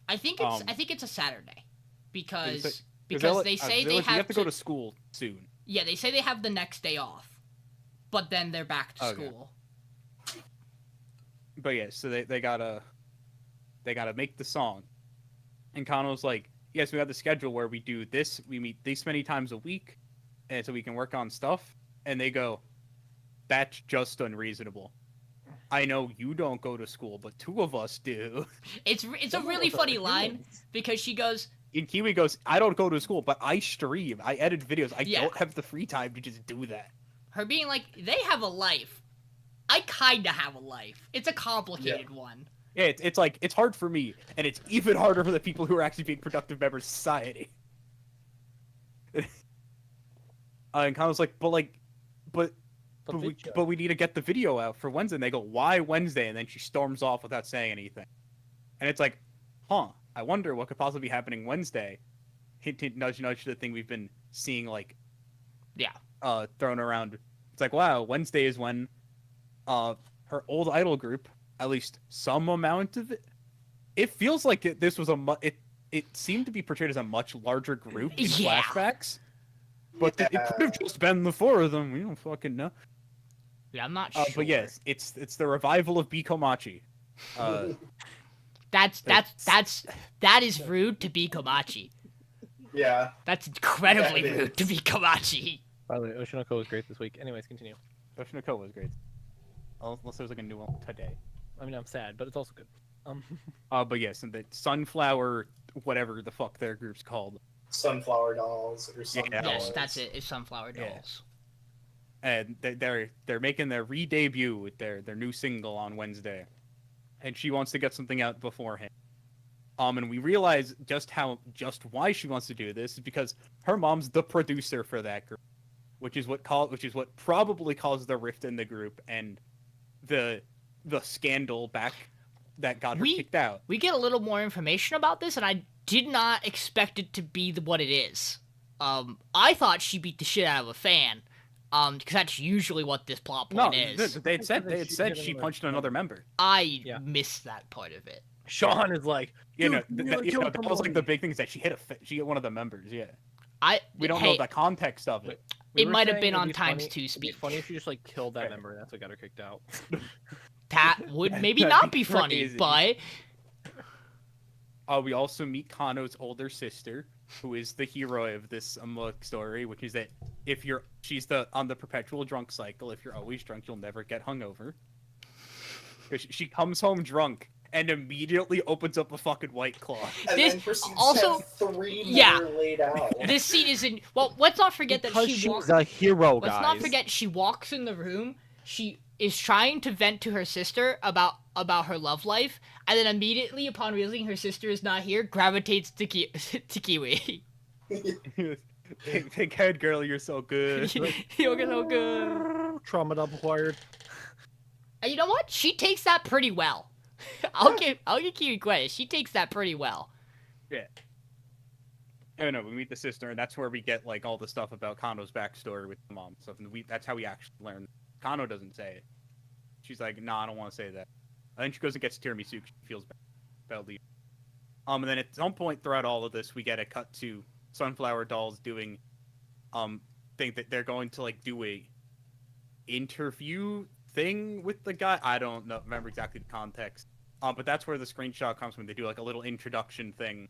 I think it's a Saturday because they say you they have to go to school soon. Yeah, they say they have the next day off, but then they're back to Okay. school. But yeah, so they gotta make the song, and Kano's like, yes, we have the schedule where we do this. We meet this many times a week, and so we can work on stuff. And they go, that's just unreasonable. I know you don't go to school, but 2 of us do. It's a really funny line because she goes, And Kiwi goes, I don't go to school, but I stream. I edit videos. I Yeah. don't have the free time to just do that. her being like, they have a life. I kinda have a life. It's a complicated one. Yeah, it's like, it's hard for me, and it's even harder for the people who are actually being productive members of society. And Kano's like, but we need to get the video out for Wednesday. And they go, why Wednesday? And then she storms off without saying anything. And it's like, huh, I wonder what could possibly be happening Wednesday. Hint, hint, nudge, nudge, the thing we've been seeing, like, thrown around. It's like, wow, Wednesday is when her old idol group, at least some amount of it, it feels like this was it seemed to be portrayed as a much larger group in Yeah. flashbacks. But it could have just been the 4 of them. We don't fucking know. Yeah, I'm not sure. But yes, it's the revival of Bikomachi. That is rude to be Komachi. Yeah. That's incredibly Yeah, it rude to is. be Komachi. By the way, Oshinoko was great this week. Anyways, continue. Yoshinoko was great. Unless there's like a new one today. I mean, I'm sad, but it's also good. But yes, and the Sunflower, whatever the fuck their group's called. Sunflower Dolls or something. Yeah. Yes, that's it. It's Sunflower Yeah. Dolls. And they're making their re-debut with their new single on Wednesday, and she wants to get something out beforehand. And we realize just why she wants to do this is because her mom's the producer for that group, which is what probably caused the rift in the group and the scandal back that got her kicked out. We get a little more information about this, and I did not expect it to be what it is. I thought she beat the shit out of a fan. Because that's usually what this plot point is. They had said she punched another member. I missed that part of it. Sean is like, That was like the big thing is that she hit one of the members. Yeah, we don't know the context of it. It might have been on times 2 speed. It'd be funny if you just like killed that member, and that's what got her kicked out. That would maybe not be That'd funny, be but we also meet Kano's older sister, who is the hero of this story, which is that she's on the perpetual drunk cycle. If you're always drunk, you'll never get hungover. 'Cause she comes home drunk and immediately opens up a fucking White Claw. And This then proceeds also- to have 3 yeah. more laid out. this scene is in. Well, let's not forget that Because she walks. she's a hero, guys. Let's not forget she walks in the room. She is trying to vent to her sister about her love life, and then immediately upon realizing her sister is not here, gravitates to Kiwi. Pink haired girl, you're so good. You're so good. Trauma double acquired. And you know what? She takes that pretty well. I'll give Kiwi credit. She takes that pretty well. Yeah. Oh no, we meet the sister, and that's where we get like all the stuff about Kano's backstory with the mom and stuff. And that's how we actually learn. Kano doesn't say it. She's like, "Nah, I don't want to say that." And then she goes and gets tiramisu. She feels bad about leaving. And then at some point throughout all of this, we get a cut to Sunflower Dolls doing, think that they're going to like do a interview thing with the guy. I don't remember exactly the context. But that's where the screenshot comes from. They do like a little introduction thing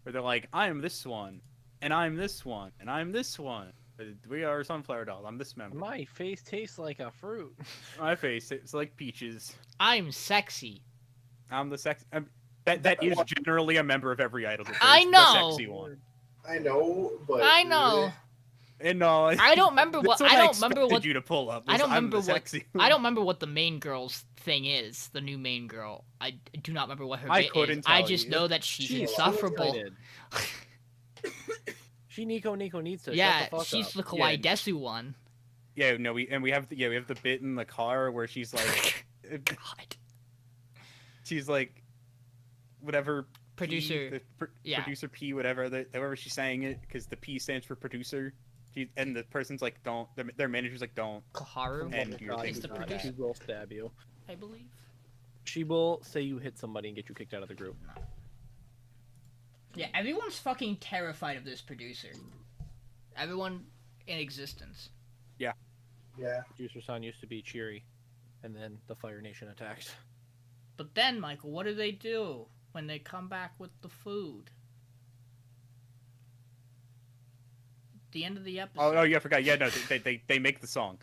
where they're like, I am this one, and I'm this one, and I'm this one. We are Sunflower Dolls. I'm this member. My face tastes like a fruit. My face, it's like peaches. I'm sexy. I'm the sex. That is generally a member of every idol group. I There's know. The sexy one. I know, but I know. And no, I don't remember what. I don't remember what. you to pull up. I don't I'm remember the what. sexy I don't remember what the main girl's thing is. The new main girl. I do not remember what her bit is. couldn't I tell just you. know that she's She's insufferable. excited. She Nico needs to. Yeah, Shut the fuck she's up. the Kawaii Desu one. we have the bit in the car where she's like, God. she's like, whatever. Producer. Producer P, whatever she's saying it, because the P stands for producer. And the person's like, don't. Their manager's like, don't. Kaharu And you're is the producer, She will stab you. I believe. She will say you hit somebody and get you kicked out of the group. Yeah, everyone's fucking terrified of this producer. Everyone in existence. Yeah. Producer Son used to be cheery, and then the Fire Nation attacked. But then, Michael, what do when they come back with the food? The end of the episode. Oh yeah, I forgot. Yeah, no, they make the song.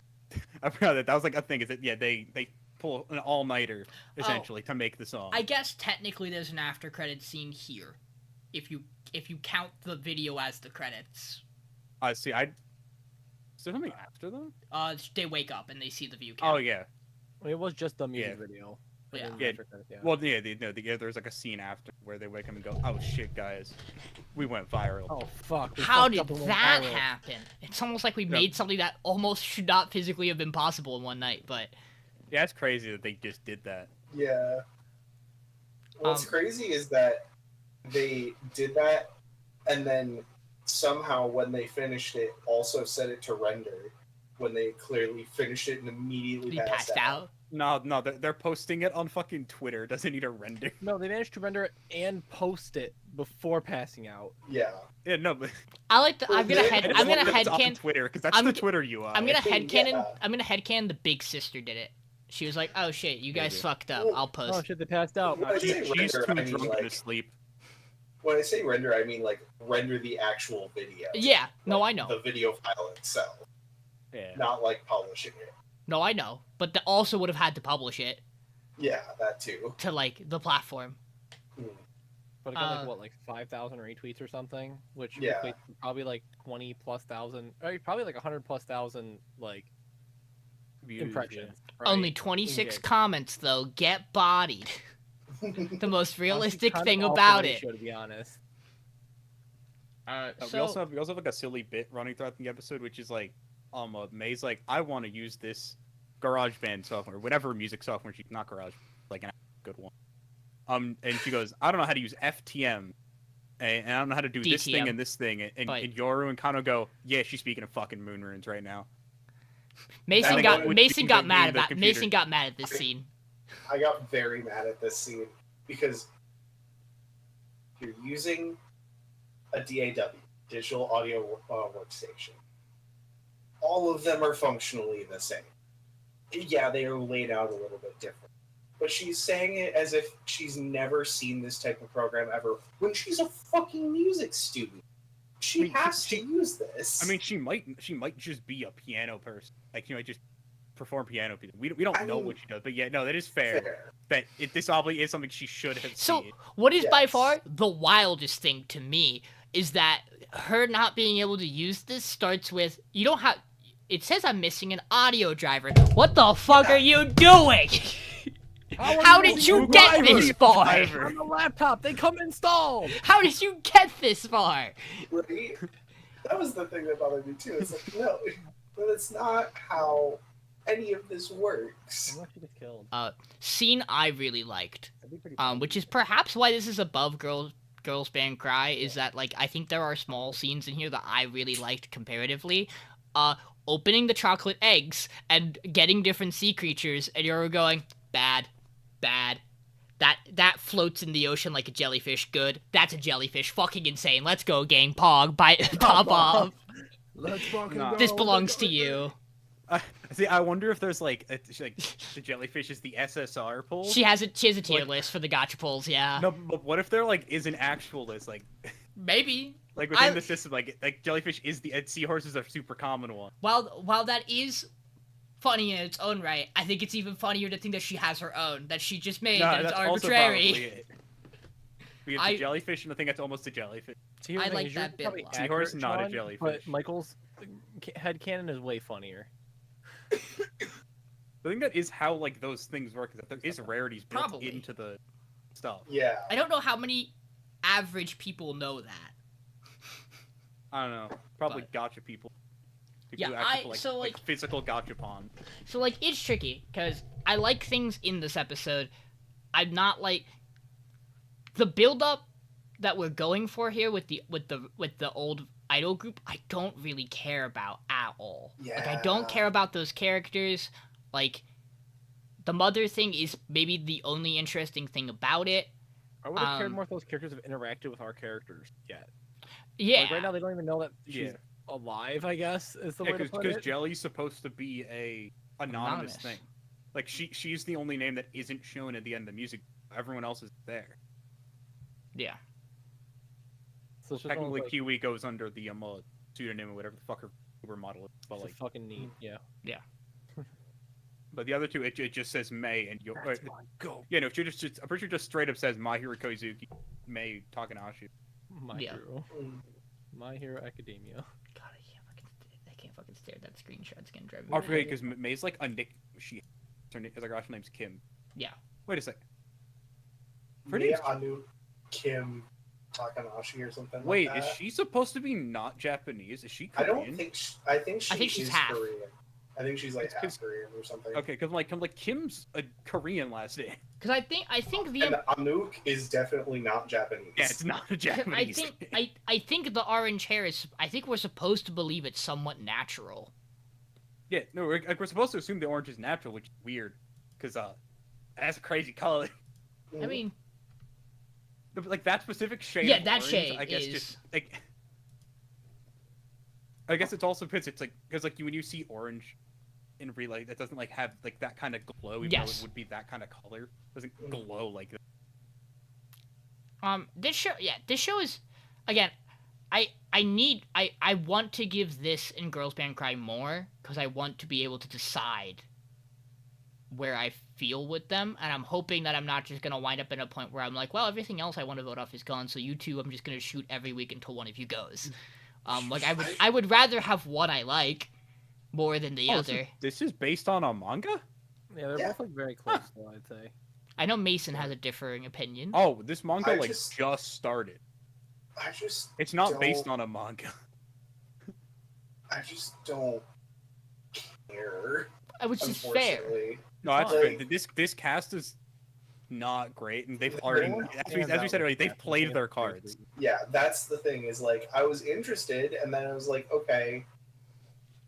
I forgot that was like a thing. Is that they pull an all-nighter essentially to make the song. I guess technically there's an after credit scene here, if you count the video as the credits. See, is there something after them? They wake up and they see the view count. Oh yeah. It was just the music video. Yeah. Yeah. Well, yeah, there's like a scene after where they wake up and go, "Oh shit, guys, we went viral." Oh fuck. How did that happen? It's almost like we made something that almost should not physically have been possible in one night, but yeah, it's crazy that they just did that. Yeah. What's crazy is that they did that, and then somehow when they finished it, also set it to render when they clearly finished it and immediately passed out. No, they're posting it on fucking Twitter. It doesn't need a render. No, they managed to render it and post it before passing out. Yeah. Yeah, no, but I like the. I'm gonna it's on headcanon Twitter because that's the Twitter UI. I'm gonna headcanon. Yeah. I'm gonna headcanon the big sister did it. She was like, "Oh shit, you guys fucked up. I'll post." Oh shit, they passed out. When I say She's too render, I mean, drunk like, to sleep. when I say render, I mean like render the actual video. Yeah, no, Like, I know. The video file itself, Yeah. not like publishing it. No, I know. But they also would have had to publish it Yeah, that too. to like the platform. But it got like 5,000 retweets or something, which Yeah. equates to probably like 20,000+, or probably like 100,000+ like Views, impressions. yeah. Right? Only 26 Engaged. comments though. Get bodied. The most realistic Honestly, thing kind of about off the it. ratio, to be honest. We also have like a silly bit running throughout the episode, which is like, May's like, I want to use this GarageBand software, whatever music software she's not Garage, like a good one. And she goes, I don't know how to use FTM, and I don't know how to do this thing DTM. and this thing, and But- Yoru and Kano go, yeah, she's speaking of fucking moon runes right now. Mason That got would Mason be got the- mad the about computer. Mason got mad at this scene. I got very mad at this scene because you're using a DAW, digital audio workstation. All of them are functionally the same. Yeah, they are laid out a little bit different. But she's saying it as if she's never seen this type of program ever, when she's a fucking music student. She I mean, has to use this. I mean, she might just be a piano person. Like, she might just perform piano. We don't know what she does, but yeah, no, that is fair. That this probably is something she should have So seen. what is by Yes. far the wildest thing to me is that her not being able to use this starts with you don't have. It says I'm missing an audio driver. What the fuck are you doing? How did you get this far? On the laptop, they come installed. How did you get this far? Right? That was the thing that bothered me too. It's like, no, but it's not how any of this works. Unless she gets killed. Scene I really liked, That'd be pretty funny. which is perhaps why this is above Girls Band Cry, is that like I think there are small scenes in here that I really liked comparatively. Opening the chocolate eggs and getting different sea creatures, and you're going bad. That floats in the ocean like a jellyfish. Good. That's a jellyfish. Fucking insane. Let's go, gang. Pog. Pop off. Let's fucking Nah. go. This belongs to you. See, I wonder if there's like the jellyfish is the SSR pool. She has a tier Like- list for the gotcha pulls. Yeah. No, but what if there like is an actual list, like Maybe. within the system, like jellyfish is the seahorse is a super common one. While that is funny in its own right, I think it's even funnier to think that she has her own, that she just made, that it's that's also arbitrary. probably it. We have the jellyfish and I think that's almost a jellyfish. See, here's I the thing, like is yours that bit probably a lot. accurate, Seahorse, not a Sean, jellyfish. But Michael's headcanon is way funnier. I think that is how like those things work. Is that there is rarities built Probably. into the stuff. Yeah. I don't know how many average people know that. I don't know. Probably But- gotcha people. Like, Yeah, do actual, like physical gachapon. So like it's tricky because I like things in this episode. I'm not like the build up that we're going for here with the old idol group. I don't really care about at all. Yeah. Like I don't care about those characters. Like the mother thing is maybe the only interesting thing about it. I would have cared more if those characters have interacted with our characters yet. Yeah. Like right now they don't even know that she's alive, I guess, is the way to put it. Because Jelly's supposed to be a anonymous thing. Like she's the only name that isn't shown at the end of the music. Everyone else is there. Yeah. So it's just Technically, like, Kiwi goes under the pseudonym or whatever the fuck her Uber model is. But it's like, fucking neat. Yeah. but the other two, it just says May and That's my go. yeah, no, I'm pretty sure just straight up says My Hero Koizuki, May Takanashi. My Yeah. Hero. Mm. My Hero Academia. God, I can't fucking stare at that screenshot. It's gonna drive me. I mad. forget because May's like a nick. Her actual name's Kim. Yeah. Wait a sec. Maybe Anu Kim Takanashi or something. Wait, like is that. she supposed to be not Japanese? Is she I Korean? don't think. I think she's she's half. Korean. I think she's like It's 'cause- half Korean or something. Okay, because like Kim's a Korean last name. Because I think the And Anouk is definitely not Japanese. Yeah, it's not a I Japanese. think I think the orange hair is. I think we're supposed to believe it's somewhat natural. Yeah, no, we're supposed to assume the orange is natural, which is weird, because that's a crazy color. Mhm. I mean, Like that specific shade. Yeah, of that orange, shade I guess is- just like. I guess it's also because it's like when you see orange in real life, that doesn't like have like that kind of glow. Even though Yes. it would be that kind of color, it doesn't glow like that. this show is, again, I want to give this and Girls Band Cry more because I want to be able to decide where I feel with them, and I'm hoping that I'm not just gonna wind up in a point where I'm like, well, everything else I want to vote off is gone, so you two, I'm just gonna shoot every week until one of you goes. Like I would rather have one I like more than the other. This is based on a manga. Yeah, they're both like very close, though, I'd say. I know Mason has a differing opinion. Oh, this manga I just started. I just. It's not based don't- on a manga. I just don't care. Which is fair. Unfortunately. No, that's Like- fair. This cast is not great, and they've They already, don't as we said earlier, they've played their cards. Yeah, that's the thing. Is like I was interested, and then I was like, okay,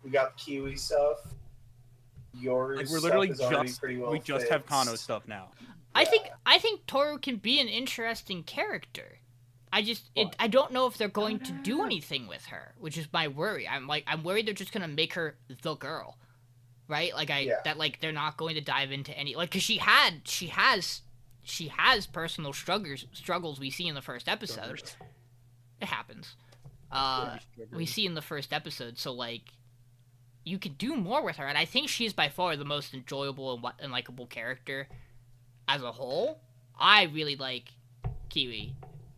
we got Kiwi stuff. Yours. Like we're literally stuff is already just pretty well we just have fixed. Kano stuff now. I think Toru can be an interesting character. I don't know if they're going to do anything with her, which is my worry. I'm worried they're just gonna make her the girl, right? Like that like they're not going to dive into any like because she has personal struggles we see in the first episode. It happens. We see in the first episode, so like you could do more with her, and I think she's by far the most enjoyable and likable character as a whole. I really like Kiwi,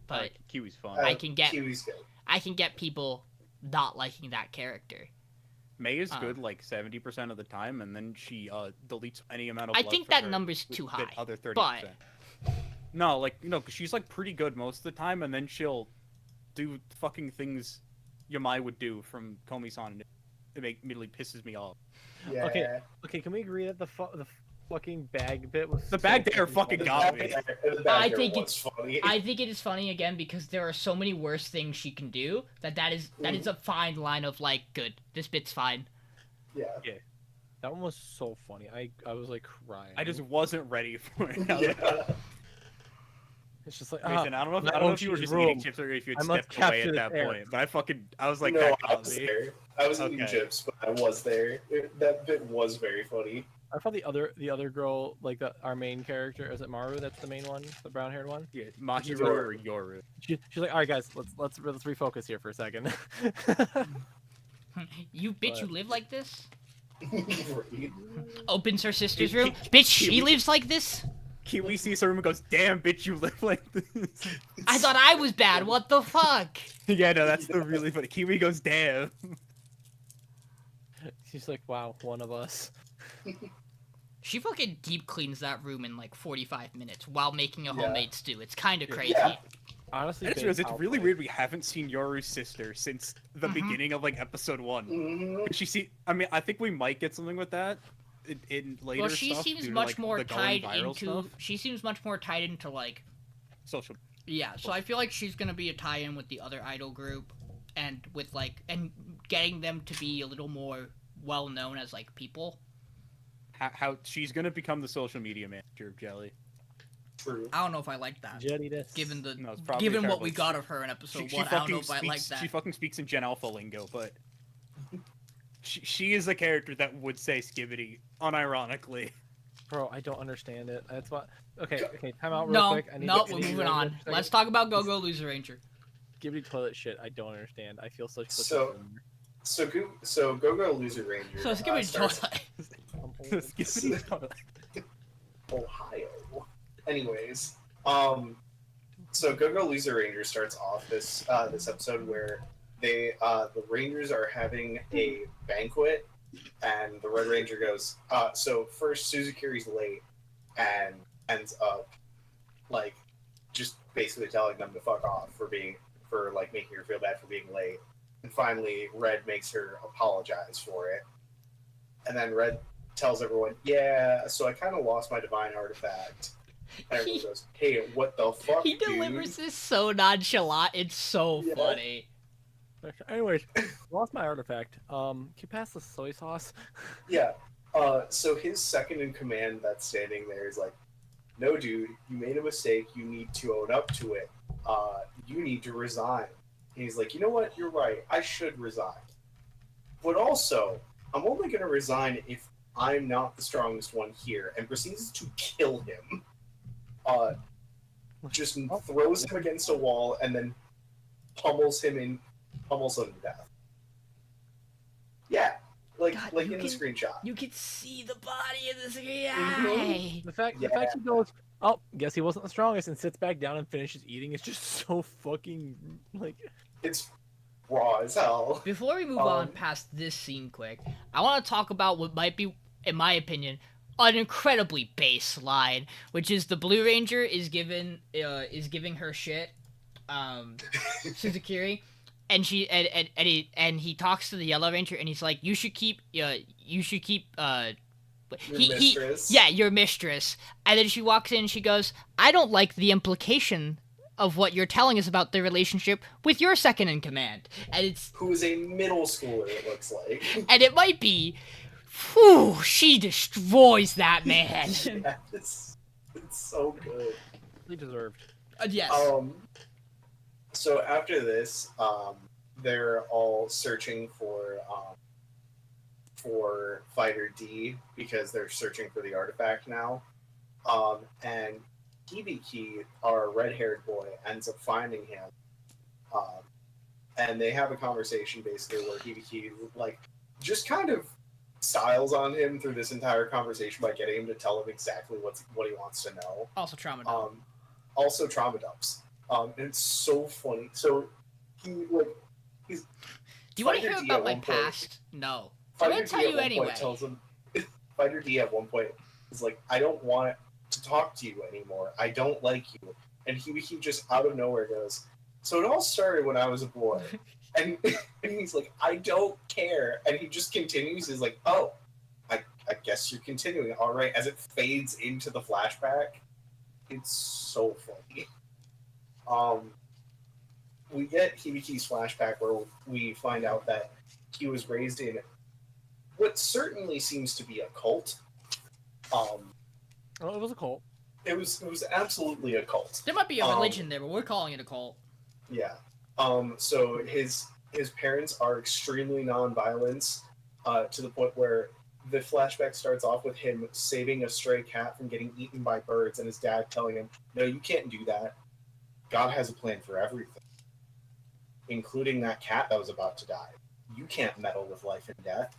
but Kiwi's fun. I can get Kiwi's good. I can get people not liking that character. May is good like 70% of the time, and then she deletes any amount of. I love think for that her number's with too the high, Other 30%. but No, like cause she's like pretty good most of the time, and then she'll do fucking things Yamai would do from Komi-san, and it immediately pisses me off. Yeah. Okay, can we agree that the fucking bag bit was The bag there fucking The got bag me. there- the bag I there think was funny. I think it is funny again because there are so many worse things she can do that is a fine line of like good. This bit's fine. Yeah. That one was so funny. I was like crying. I just wasn't ready for it. Yeah. It's just like Mason, I don't know if you were just eating chips or if you I had must stepped away capture at that this air. point. But I was like, no, that I got was me. there. I was eating Okay. chips, but I was there. That bit was very funny. I thought the other girl, like our main character, is it Maru? That's the main one, the brown haired one. Yeah, Mahiro or Yoru. She's like, all right, guys, let's refocus here for a second. You bitch, But- you live like this? Right? Opens her sister's room. Bitch, she lives like this? Kiwi sees her room and goes, "Damn, bitch, you live like this." I thought I was bad. What the fuck? Yeah, no, that's the really funny. Kiwi goes, "Damn." She's like, wow, one of us. She fucking deep cleans that room in like 45 minutes while making a Yeah. homemade stew. It's kind of crazy. Yeah. Honestly, I just realized it's really weird we haven't seen Yoru's sister since the beginning of like episode 1. Mm-hmm. I mean, I think we might get something with that in later Well, she stuff. seems due to, much like, more the going tied viral into. stuff. She seems much more tied into like. Social. Yeah, so I feel like she's gonna be a tie-in with the other idol group, and with like and getting them to be a little more well known as like people. How she's gonna become the social media manager of Jelly. True. I don't know if I like that. Given the No, it's probably given what terrible. we got of her in episode She 1, I don't know if I like speaks. that. She fucking speaks in Gen Alpha lingo, but she is a character that would say skibbity unironically. Bro, I don't understand it. That's what. Okay, time out real No, quick. no, we're moving on. Let's talk about Go-Go Loser Ranger. Skibbity toilet shit. I don't understand. I feel such. So Go-Go Loser Ranger. So Skibbity starts Toilet. Skibbity toilet. Ohio. Anyways, so Go-Go Loser Ranger starts off this episode where the Rangers are having a banquet, and the Red Ranger goes, so first Suzukiri's late and ends up like just basically telling them to fuck off for making her feel bad for being late. And finally Red makes her apologize for it. And then Red tells everyone, yeah, so I kind of lost my divine artifact. And everyone goes, hey, what the fuck, He delivers this so nonchalant. It's so funny. Anyways, lost my artifact. Can you pass the soy sauce? Yeah. So his second in command that's standing there is like, no, dude, you made a mistake. You need to own up to it. You need to resign. And he's like, you know what? You're right. I should resign. But also, I'm only going to resign if I'm not the strongest one here. And proceeds to kill him. Just throws him against a wall and then pummels him to death. Yeah. Like in the screenshot. You can see the body of this guy. The fact he goes, oh, guess he wasn't the strongest, and sits back down and finishes eating is just so fucking like. It's raw as hell. Before we move on past this scene quick, I want to talk about what might be, in my opinion, an incredibly base line, which is the Blue Ranger is giving her shit, Suzukiri. And he talks to the Yellow Ranger, and he's like, "You should keep your mistress." Your mistress. And then she walks in, and she goes, "I don't like the implication of what you're telling us about the relationship with your second in command." And it's who is a middle schooler, it looks like. And it might be, whew, she destroys that man. Yes, it's so good. He deserved. Yes. So after this, they're all searching for Fighter D because they're searching for the artifact now. And Hibiki, our red-haired boy, ends up finding him. And they have a conversation basically where Hibiki just kind of styles on him through this entire conversation by getting him to tell him exactly what he wants to know. Also trauma dump. Also trauma dumps. And it's so funny. So he's. Do you want to hear about my past? No. I'm gonna tell you anyway. Fighter D at one point is like, I don't want to talk to you anymore. I don't like you. And he just out of nowhere goes, so it all started when I was a boy. and he's like, I don't care. And he just continues. He's like, oh, I guess you're continuing. All right. As it fades into the flashback, it's so funny. We get Hibiki's flashback where we find out that he was raised in what certainly seems to be a cult. Well, it was a cult. It was absolutely a cult. There might be a religion there, but we're calling it a cult. Yeah. So his parents are extremely non-violent, to the point where the flashback starts off with him saving a stray cat from getting eaten by birds, and his dad telling him, "No, you can't do that. God has a plan for everything, including that cat that was about to die. You can't meddle with life and death."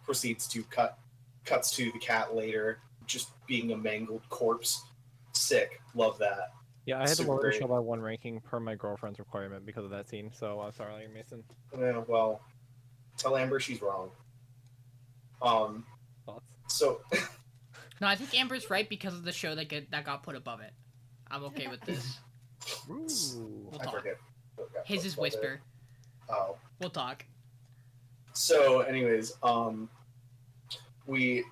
Proceeds to cuts to the cat later, just being a mangled corpse. Sick. Love that. Yeah, I had to lower the great. show by 1 ranking per my girlfriend's requirement because of that scene. So I'm sorry, Mason. Yeah, well, tell Amber she's wrong. Thoughts? So. No, I think Amber's right because of the show that got put above it. I'm okay with this. Ooh. We'll I talk. forget. His is Whisper. Oh. We'll talk. So, anyways, we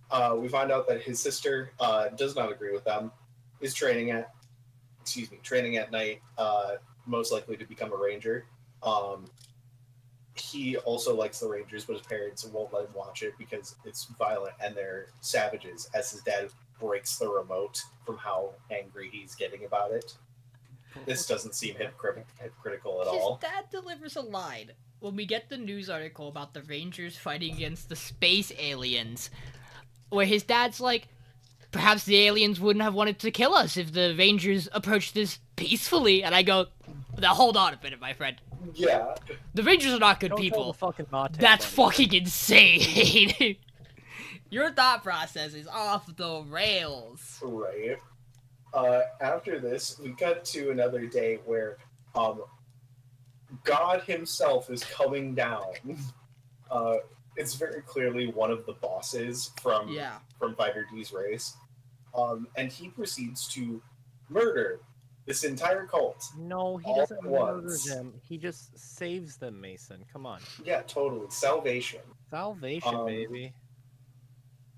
find out that his sister does not agree with them. Is training at night, most likely to become a ranger. He also likes the Rangers, but his parents won't let him watch it because it's violent and they're savages, as his dad breaks the remote from how angry he's getting about it. This doesn't seem hypocritical at all. His dad delivers a line when we get the news article about the Rangers fighting against the space aliens, where his dad's like, perhaps the aliens wouldn't have wanted to kill us if the Rangers approached this peacefully. And I go, now hold on a minute, my friend. Yeah. The Rangers are not good Don't people. tell the fucking Mate, That's buddy. fucking insane. Your thought process is off the rails. Right. After this, we cut to another day where God himself is coming down. It's very clearly one of the bosses from Fighter D's race. And he proceeds to murder this entire cult. No, he all doesn't at murder once. them. He just saves them, Mason. Come on. Yeah, totally. Salvation. Salvation, baby.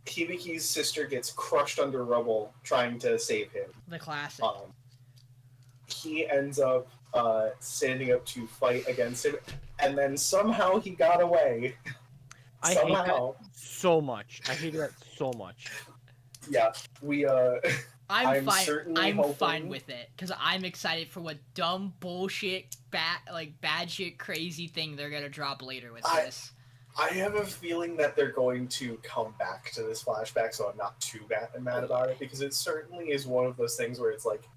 Hibiki's sister gets crushed under rubble trying to save him. The classic. He ends up standing up to fight against him, and then somehow he got away. I hate that so much. I hate that so much. Yeah, I'm fine. certainly I'm hoping... fine with it because I'm excited for what dumb bullshit, bad shit, crazy thing they're gonna drop later with this. I have a feeling that they're going to come back to this flashback, so I'm not too mad about it, because it certainly is one of those things where it's like,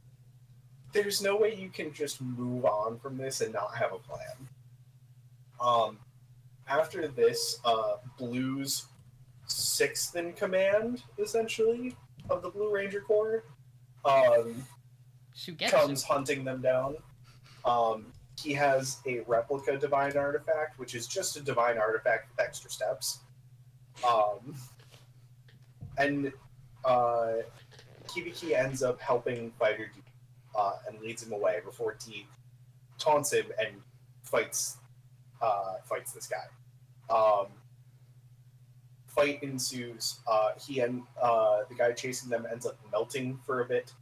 there's no way you can just move on from this and not have a plan. After this, Blue's 6th in command, essentially, of the Blue Ranger Corps, comes hunting them down. He has a replica divine artifact, which is just a divine artifact with extra steps. And Hibiki ends up helping Fighter D and leads him away before D taunts him and fights this guy. Fight ensues. The guy chasing them ends up melting for a bit.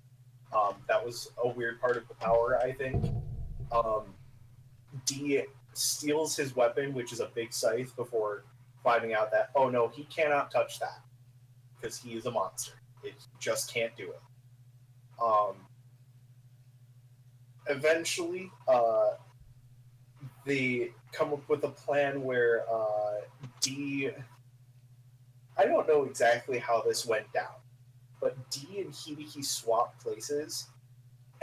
That was a weird part of the power, I think. D steals his weapon, which is a big scythe, before finding out that, oh no, he cannot touch that because he is a monster. It just can't do it. Eventually, they come up with a plan where D... I don't know exactly how this went down, but D and Hibiki swap places,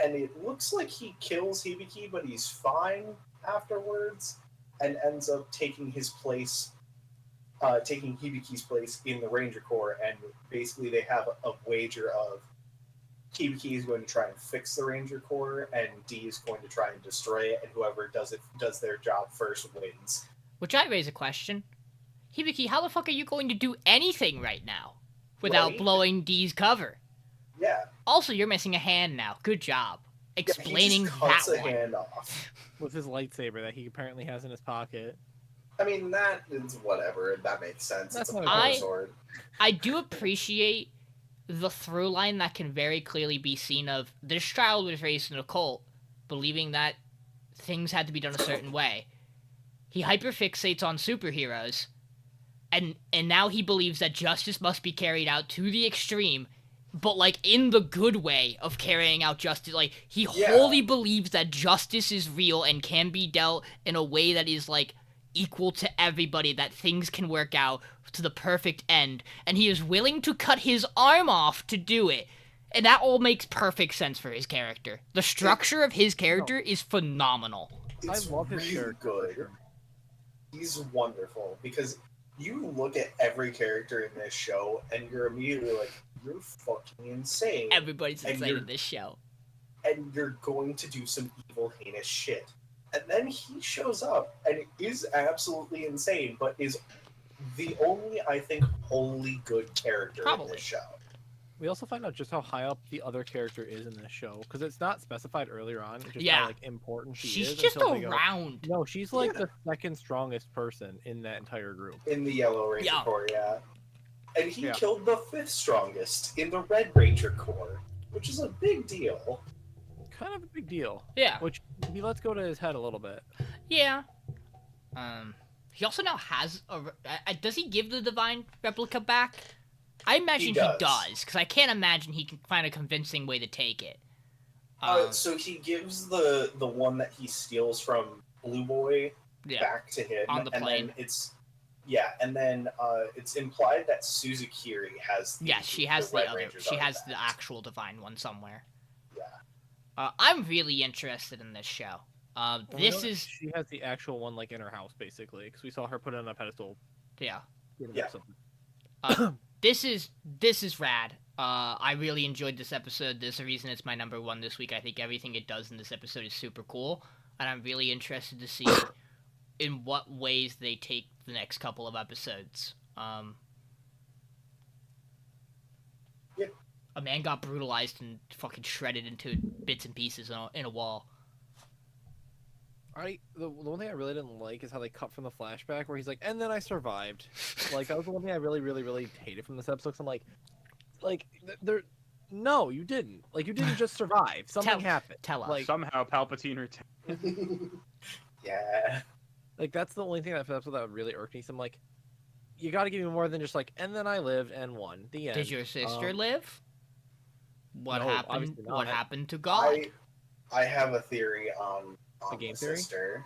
and it looks like he kills Hibiki, but he's fine afterwards, and ends up taking his place, taking Hibiki's place in the Ranger Corps, and basically they have a wager of Hibiki is going to try and fix the Ranger Corps, and D is going to try and destroy it, and whoever does their job first wins. Which I raise a question. Hibiki, how the fuck are you going to do anything right now without blowing D's cover? Yeah. Also, you're missing a hand now. Good job explaining he just cuts that a one. hand off. With his lightsaber that he apparently has in his pocket. I mean, that is whatever. That makes sense. That's it's a not power a sword. I do appreciate the through line that can very clearly be seen of this child was raised in a cult, believing that things had to be done a certain way. He hyperfixates on superheroes, and now he believes that justice must be carried out to the extreme, but like in the good way of carrying out justice. Like he wholly believes that justice is real and can be dealt in a way that is like equal to everybody, that things can work out to the perfect end, and he is willing to cut his arm off to do it. And that all makes perfect sense for his character. The structure of his character is phenomenal. It's I love his really character. good. He's wonderful, because you look at every character in this show and you're immediately like, you're fucking insane. Everybody's insane in this show. And you're going to do some evil, heinous shit. And then he shows up and is absolutely insane, but is the only, I think, wholly good character in this show. We also find out just how high up the other character is in this show, because it's not specified earlier on. Just Yeah. how like important she She's is. just until they go, around. no, she's like the second strongest person in that entire group. In the Yellow Ranger Yeah. Corps, yeah. And he Yeah. killed the 5th strongest in the Red Ranger Corps, which is a big deal. Kind of a big deal. Yeah. Which he lets go to his head a little bit. Yeah. He also now has does he give the divine replica back? I imagine he does, because I can't imagine he can find a convincing way to take it. So he gives the one that he steals from Blue Boy back to him on the plane. And then it's implied that Suzukiri has she has the other. She has the actual divine one somewhere. Yeah. I'm really interested in this show. She has the actual one like in her house basically, because we saw her put it on a pedestal. Yeah. Yeah. This is rad. I really enjoyed this episode. There's a reason it's my number 1 this week. I think everything it does in this episode is super cool, and I'm really interested to see in what ways they take the next couple of episodes. A man got brutalized and fucking shredded into bits and pieces in a wall. The one thing I really didn't like is how they cut from the flashback where he's like, and then I survived. Like, that was the one thing I really, really, really hated from this episode. 'Cause I'm like, no, you didn't. Like, you didn't just survive. Something happened. Tell us. Like, somehow Palpatine returned. Yeah. Like, that's the only thing that episode that really irked me. So I'm like, you got to give me more than just like, and then I lived and won. The end. Did your sister live? What no, happened? obviously not. What happened to God? I have a theory on The game theory? sister.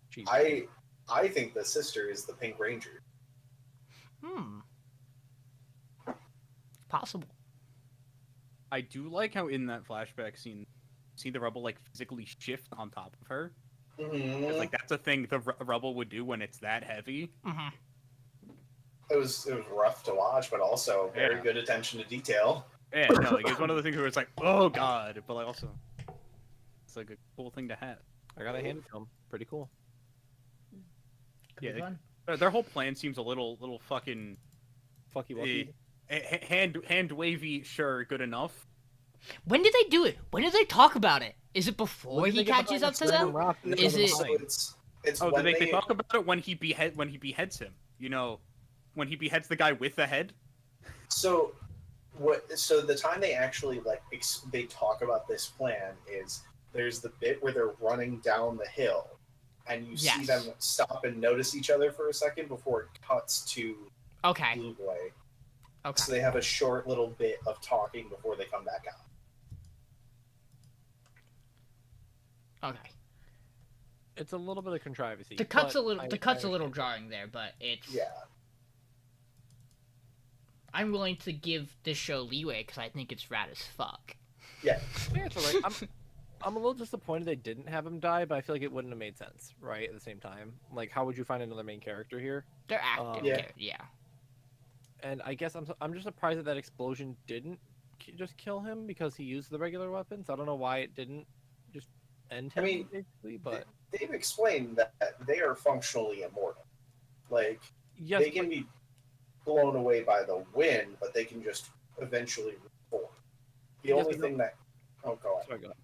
Jesus. I think the sister is the Pink Ranger. Possible. I do like how in that flashback scene, see the rebel like physically shift on top of her. Mm-hmm. It's like that's a thing the rebel would do when it's that heavy. Mm-hmm. It was rough to watch, but also very good attention to detail. Yeah, no, like it's one of the things where it's like, oh god, but like also, it's like a cool thing to have. I got to hand it to him. Pretty cool. Could be fun. Their whole plan seems a little fucking Fucky wucky. hand wavy. Sure, good enough. When did they do it? When did they talk about it? Is it before he catches up to them? Is it? So it's Oh, when they talk about it when he beheads him. You know, when he beheads the guy with the head. So the time they actually they talk about this plan is there's the bit where they're running down the hill, and you see them stop and notice each other for a second before it cuts to Blue Boy. Okay. So they have a short little bit of talking before they come back out. Okay. It's a little bit of contrivance. The cut's a little jarring there, but it's. Yeah. I'm willing to give this show leeway because I think it's rad as fuck. Yeah. Yeah, it's alright. I'm a little disappointed they didn't have him die, but I feel like it wouldn't have made sense, right? At the same time, like, how would you find another main character here? They're active. Yeah. And I guess I'm just surprised that explosion didn't just kill him because he used the regular weapons. I don't know why it didn't just end him. Basically, but they've explained that they are functionally immortal. Like, yes, they can be blown away by the wind, but they can just eventually reform. The only thing that go ahead. Sorry, go ahead.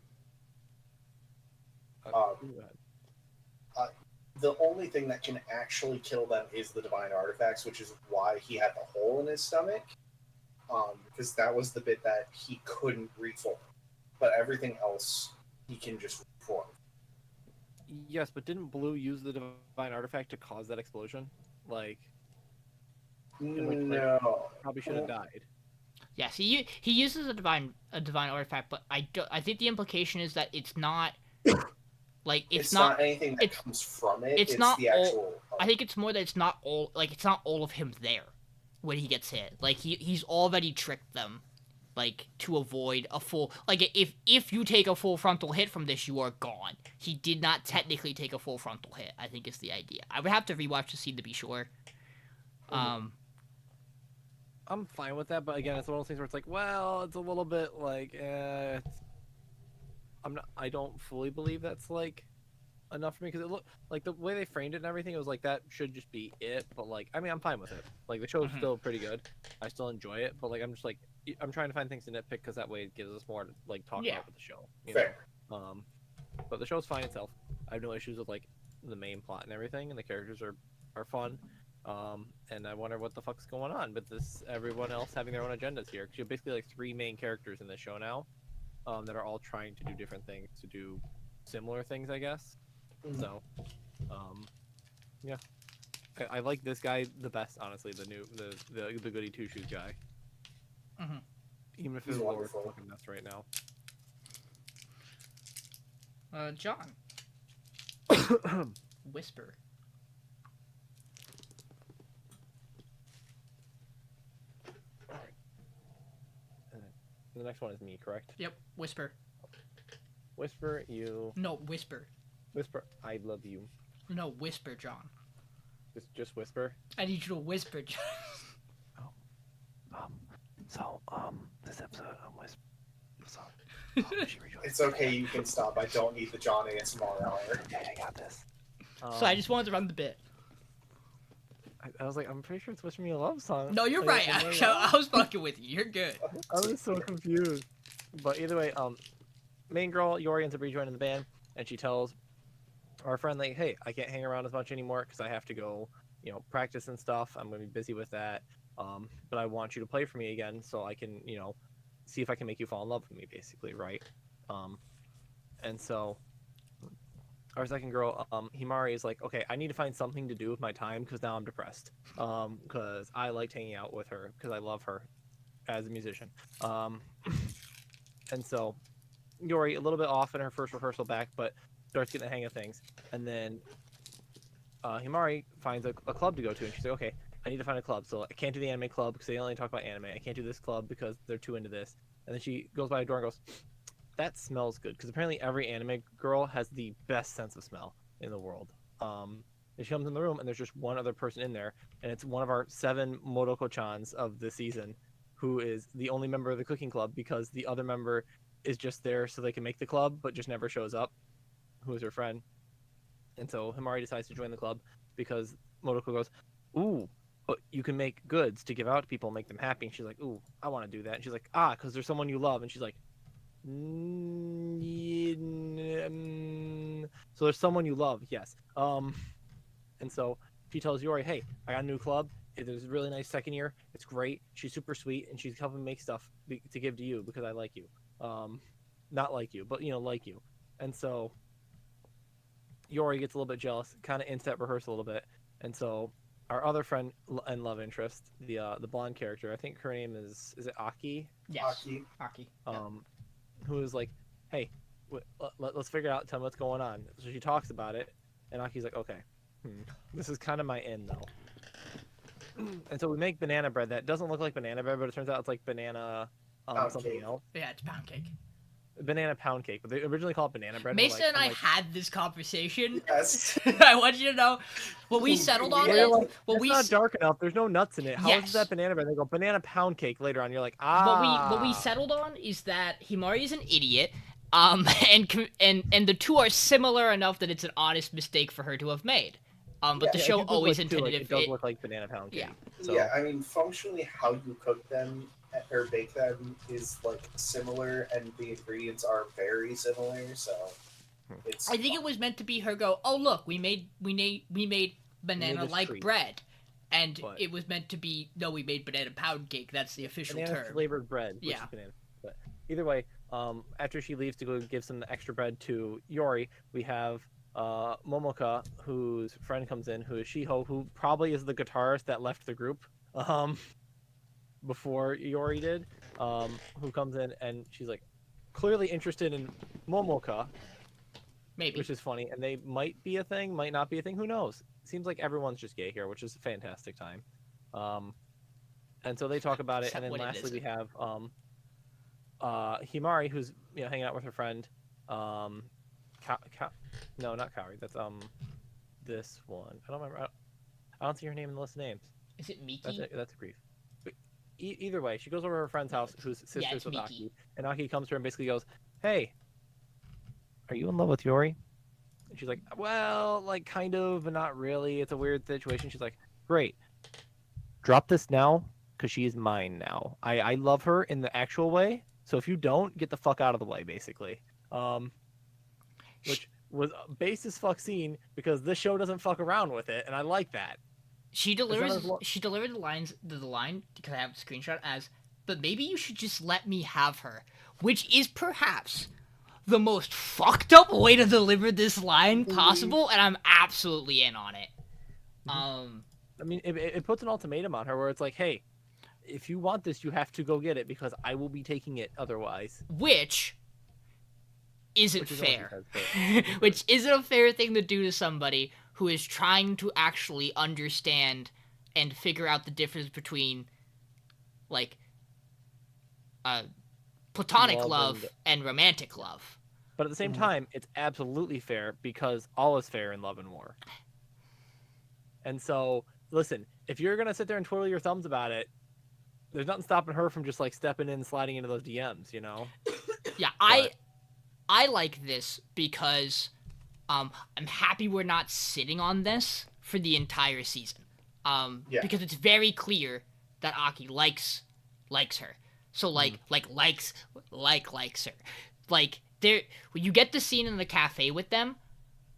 The only thing that can actually kill them is the divine artifacts, which is why he had the hole in his stomach. Because that was the bit that he couldn't reform. But everything else, he can just reform. Yes, but didn't Blue use the divine artifact to cause that explosion? Like, no, probably should have died. Yes, he uses a divine artifact, but I think the implication is that it's not. Like it's not anything that comes from it. It's not the actual. I think it's more that it's not all of him there when he gets hit. Like he's already tricked them, like to avoid a full. Like if you take a full frontal hit from this, you are gone. He did not technically take a full frontal hit. I think is the idea. I would have to rewatch the scene to be sure. I'm fine with that, but again, it's one of those things where it's like, well, it's a little bit like, I don't fully believe that's like enough for me because it looked like the way they framed it and everything. It was like that should just be it. But like, I mean, I'm fine with it. Like the show's still pretty good. I still enjoy it. But like, I'm just like, I'm trying to find things to nitpick because that way it gives us more to like talk about with the show. Fair. But the show's fine itself. I have no issues with like the main plot and everything, and the characters are fun. And I wonder what the fuck's going on with this. Everyone else having their own agendas here. Because you have basically like 3 main characters in the show now, that are all trying to do different things to do similar things, I guess. So, yeah, I like this guy the best, honestly. The goody two shoes guy. Even if his lore is fucking nuts right now. John. Whisper. The next one is me, correct? Yep. Whisper. Whisper, you. No, whisper. Whisper, I love you. No, whisper, John. Just whisper. I need you to whisper, John. This episode of Whisper. It's okay, you can stop. I don't need the John ASMR hour. Yeah, I got this. So I just wanted to run the bit. I was like, I'm pretty sure it's Whisper Me a Love Song. No, you're right. I was fucking with you. You're good. I was so confused. But either way, main girl, Yori, ends up rejoining the band, and she tells our friend, like, hey, I can't hang around as much anymore because I have to go, practice and stuff. I'm going to be busy with that. But I want you to play for me again so I can, see if I can make you fall in love with me, basically, right? And so our second girl, Himari, is like, okay, I need to find something to do with my time because now I'm depressed. Because I liked hanging out with her because I love her as a musician. And so Yori, a little bit off in her first rehearsal back, but starts getting the hang of things. And then Himari finds a club to go to, and she's like, okay, I need to find a club. So I can't do the anime club because they only talk about anime. I can't do this club because they're too into this. And then she goes by a door and goes, that smells good. Because apparently every anime girl has the best sense of smell in the world. And she comes in the room, and there's just one other person in there. And it's one of our 7 Modoko-chans of the season, who is the only member of the cooking club because the other member is just there so they can make the club, but just never shows up, who is her friend. And so Himari decides to join the club because Modoko goes, ooh, but you can make goods to give out to people and make them happy. And she's like, ooh, I want to do that. And she's like, because there's someone you love. And she's like, so there's someone you love, yes. And so she tells Yori, hey, I got a new club. It was a really nice second year. It's great. She's super sweet, and she's helping make stuff to give to you because I like you. Not like you, but, like you. And so Yori gets a little bit jealous, kind of inset rehearse a little bit. And so our other friend and love interest, the blonde character, I think her name is it Aki? Yes. Aki. Who is like, hey, let's figure it out, tell me what's going on. So she talks about it, and Aki's like, okay, this is kind of my end, though. And so we make banana bread that doesn't look like banana bread, but it turns out it's like banana something else. Yeah, it's pound cake. Banana pound cake, but they originally called it banana bread. Mason and I had this conversation. Yes. I want you to know, what we settled on it. Like, it's not dark enough. There's no nuts in it. How is that banana bread? They go banana pound cake later on. You're like, What we settled on is that Himari is an idiot. And the two are similar enough that it's an honest mistake for her to have made. But the show always intended it does look like banana pound cake. Yeah. So. Yeah, I mean, functionally, how you cook them or bake them is like similar, and the ingredients are very similar. So it's. I think it was meant to be her go. Oh look, we made banana-like bread, and it was meant to be. No, we made banana pound cake. That's the official term. Flavored bread. Yeah. Banana. But either way, after she leaves to go give some extra bread to Yori, we have Momoka, whose friend comes in, who is Shiho, who probably is the guitarist that left the group before Yori did, who comes in, and she's like clearly interested in Momoka, maybe, which is funny, and they might be a thing, might not be a thing, who knows. Seems like everyone's just gay here, which is a fantastic time. And so they talk about it, and then lastly we have Himari, who's hanging out with her friend no, not Kaori. That's this one. I don't remember. I don't see her name in the list of names. Is it Miki? That's a grief. But either way, she goes over to her friend's house, who's sisters with Aki, and Aki comes to her and basically goes, "Hey, are you in love with Yori?" And she's like, well, like kind of, but not really. It's a weird situation. She's like, great. Drop this now, because she is mine now. I love her in the actual way. So if you don't, get the fuck out of the way, basically. Which was a base as fuck scene because this show doesn't fuck around with it, and I like that. She delivered the line because I have a screenshot as, but maybe you should just let me have her, which is perhaps the most fucked up way to deliver this line possible, and I'm absolutely in on it. I mean, it puts an ultimatum on her where it's like, hey, if you want this, you have to go get it because I will be taking it otherwise. Which isn't fair. Which isn't a fair thing to do to somebody who is trying to actually understand and figure out the difference between, like, platonic love and romantic love. But at the same time, it's absolutely fair because all is fair in love and war. And so, listen, if you're going to sit there and twiddle your thumbs about it, there's nothing stopping her from just, like, stepping in and sliding into those DMs, you know? Yeah, I like this because I'm happy we're not sitting on this for the entire season. Because it's very clear that Aki likes her. So likes her. Like there when you get the scene in the cafe with them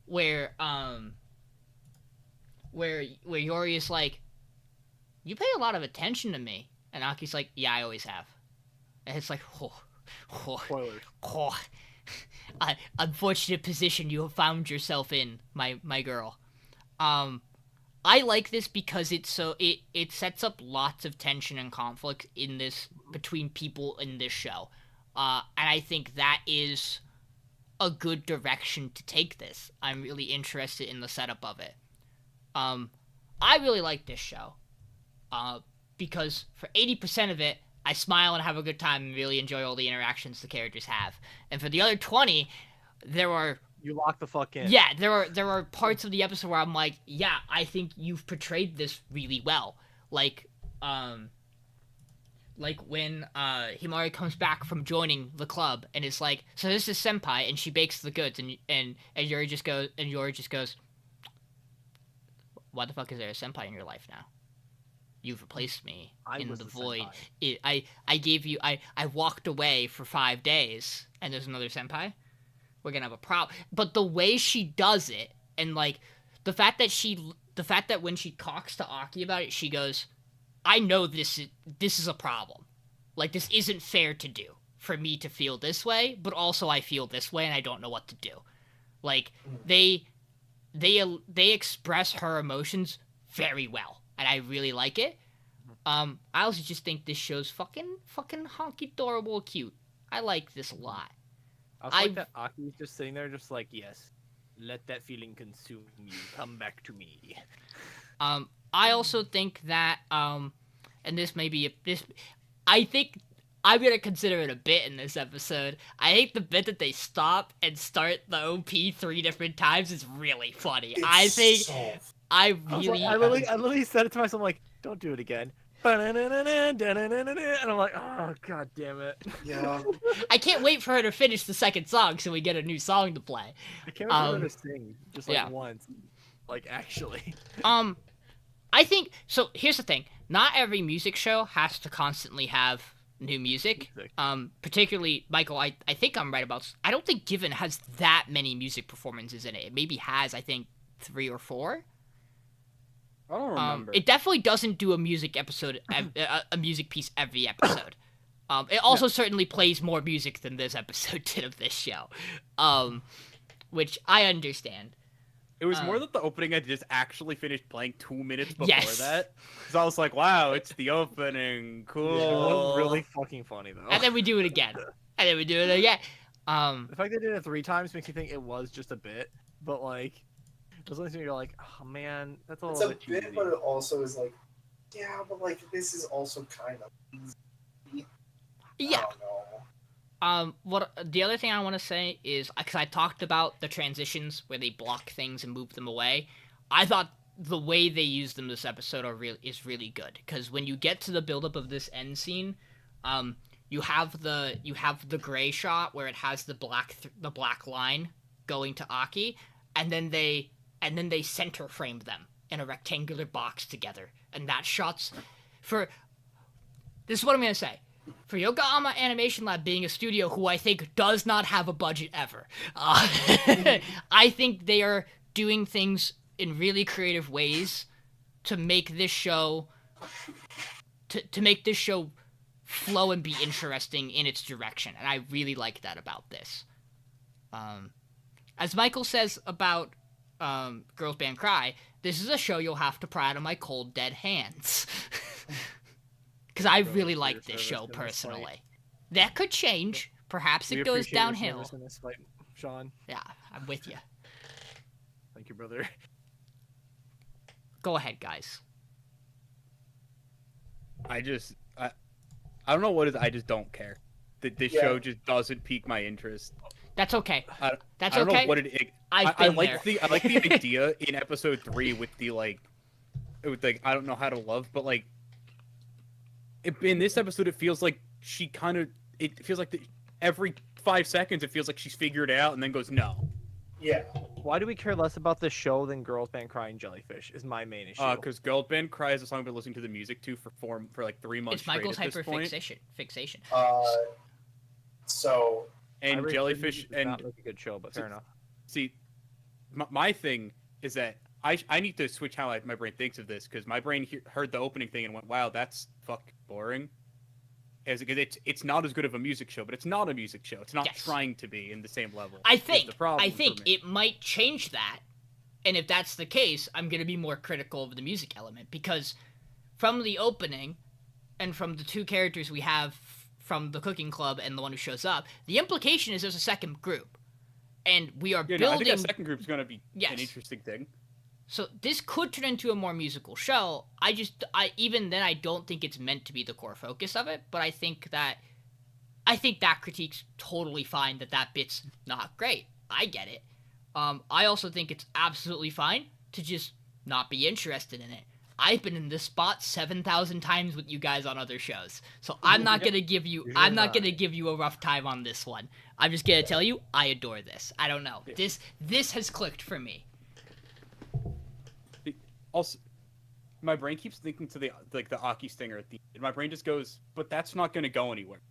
where Yori is like, you pay a lot of attention to me, and Aki's like, yeah, I always have. And it's like, unfortunate position you have found yourself in, my girl. I like this because it sets up lots of tension and conflict in this between people in this show. And I think that is a good direction to take this. I'm really interested in the setup of it. I really like this show. Because for 80% of it, I smile and have a good time and really enjoy all the interactions the characters have. And for the other 20, there are... You lock the fuck in. Yeah, there are parts of the episode where I'm like, yeah, I think you've portrayed this really well. Like when Himari comes back from joining the club and it's like, so this is Senpai and she bakes the goods and Yori just goes, why the fuck is there a Senpai in your life now? You've replaced me in the void. I walked away for 5 days and there's another Senpai? We're gonna have a problem. But the way she does it, and like the fact that when she talks to Aki about it, she goes, I know this is a problem. Like, this isn't fair to do for me to feel this way, but also I feel this way and I don't know what to do. Like, they express her emotions very well, and I really like it. I also just think this show's fucking honky adorable cute. I like this a lot. I like that Aki's just sitting there just like, yes, let that feeling consume you. Come back to me. I also think that, and this may be I think I'm going to consider it a bit in this episode. I think the bit that they stop and start the OP 3 different times is really funny. I literally said it to myself, like, don't do it again. And I'm like, oh, god damn it. Yeah. I can't wait for her to finish the second song so we get a new song to play. I can't wait for her to sing just like once. Like, actually. I think, so here's the thing. Not every music show has to constantly have new music. Particularly, Michael, I think I'm right about, I don't think Given has that many music performances in it. It maybe has, I think, 3 or 4. I don't remember. It definitely doesn't do a music episode, a music piece every episode. It also certainly plays more music than this episode did of this show, which I understand. It was more that the opening I just actually finished playing 2 minutes before Yes. that. Because I was like, wow, it's the opening. Cool. Yeah, it was really fucking funny, though. And then we do it again. And then we do it again. The fact they did it 3 times makes me think it was just a bit, but like, those ones you're like, oh man, that's a little bit cheesy. But it also is like, yeah, but like this is also kind of easy. Yeah. I don't know. What the other thing I want to say is, because I talked about the transitions where they block things and move them away. I thought the way they used them this episode is really good, because when you get to the buildup of this end scene, you have the gray shot where it has the black line going to Aki, and then they center framed them in a rectangular box together, and that shot's for. This is what I'm gonna say. For Yokohama Animation Lab being a studio who I think does not have a budget ever, I think they are doing things in really creative ways to make this show to make this show flow and be interesting in its direction, and I really like that about this. As Michael says about Girls Band Cry, this is a show you'll have to pry out of my cold dead hands. Because I really like this show personally. That could change. Perhaps it goes downhill. In this fight, Sean. Yeah, I'm with you. Thank you, brother. Go ahead, guys. I don't know what it is. I just don't care. This show just doesn't pique my interest. That's okay. That's I don't okay. know what it is. I like the idea in episode 3 with the I don't know how to love, but like in this episode it feels like every 5 seconds it feels like she's figured it out and then goes no. Yeah. Why do we care less about this show than Girls Band Cry and Jellyfish is my main issue. Because Girls Band Cry is a song I've been listening to the music to for like 3 months. It's Michael's straight at this hyperfixation. So. And Jellyfish and not like a good show, but fair enough. See, my thing is that I need to switch how my brain thinks of this, because my brain heard the opening thing and went, "Wow, that's fucking boring." It's not as good of a music show, but it's not a music show. It's not trying to be in the same level. I think it might change that, and if that's the case, I'm gonna be more critical of the music element, because from the opening, and from the 2 characters we have from the cooking club and the one who shows up, the implication is there's a second group, and we are building. I think that second group is gonna be an interesting thing. So this could turn into a more musical show. Even then I don't think it's meant to be the core focus of it, but I think that critique's totally fine, that bit's not great. I get it. I also think it's absolutely fine to just not be interested in it. I've been in this spot 7,000 times with you guys on other shows, so I'm not gonna give you a rough time on this one. I'm just gonna tell you I adore this. I don't know. This has clicked for me. Also, my brain keeps thinking to the Aki stinger at the end. My brain just goes, but that's not going to go anywhere.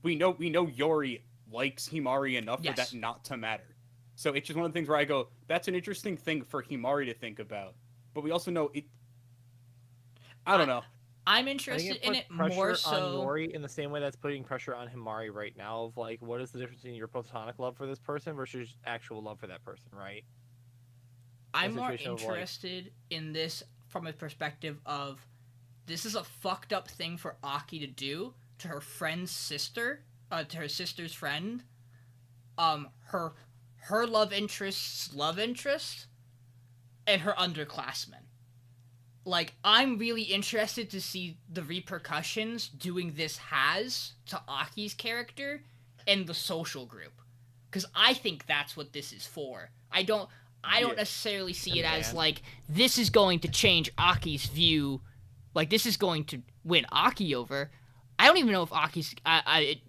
We know Yori likes Himari enough for that not to matter. So it's just one of the things where I go, that's an interesting thing for Himari to think about. But we also know it. I don't know. I'm interested in it more so. On Yori in the same way that's putting pressure on Himari right now. Of like, what is the difference in your platonic love for this person versus actual love for that person, right? I'm more interested in this from a perspective of this is a fucked up thing for Aki to do to her friend's sister, to her sister's friend, her love interest's love interest, and her underclassmen. Like, I'm really interested to see the repercussions doing this has to Aki's character and the social group, because I think that's what this is for. I don't necessarily see it as, like, this is going to change Aki's view. Like, this is going to win Aki over. I don't even know if Aki's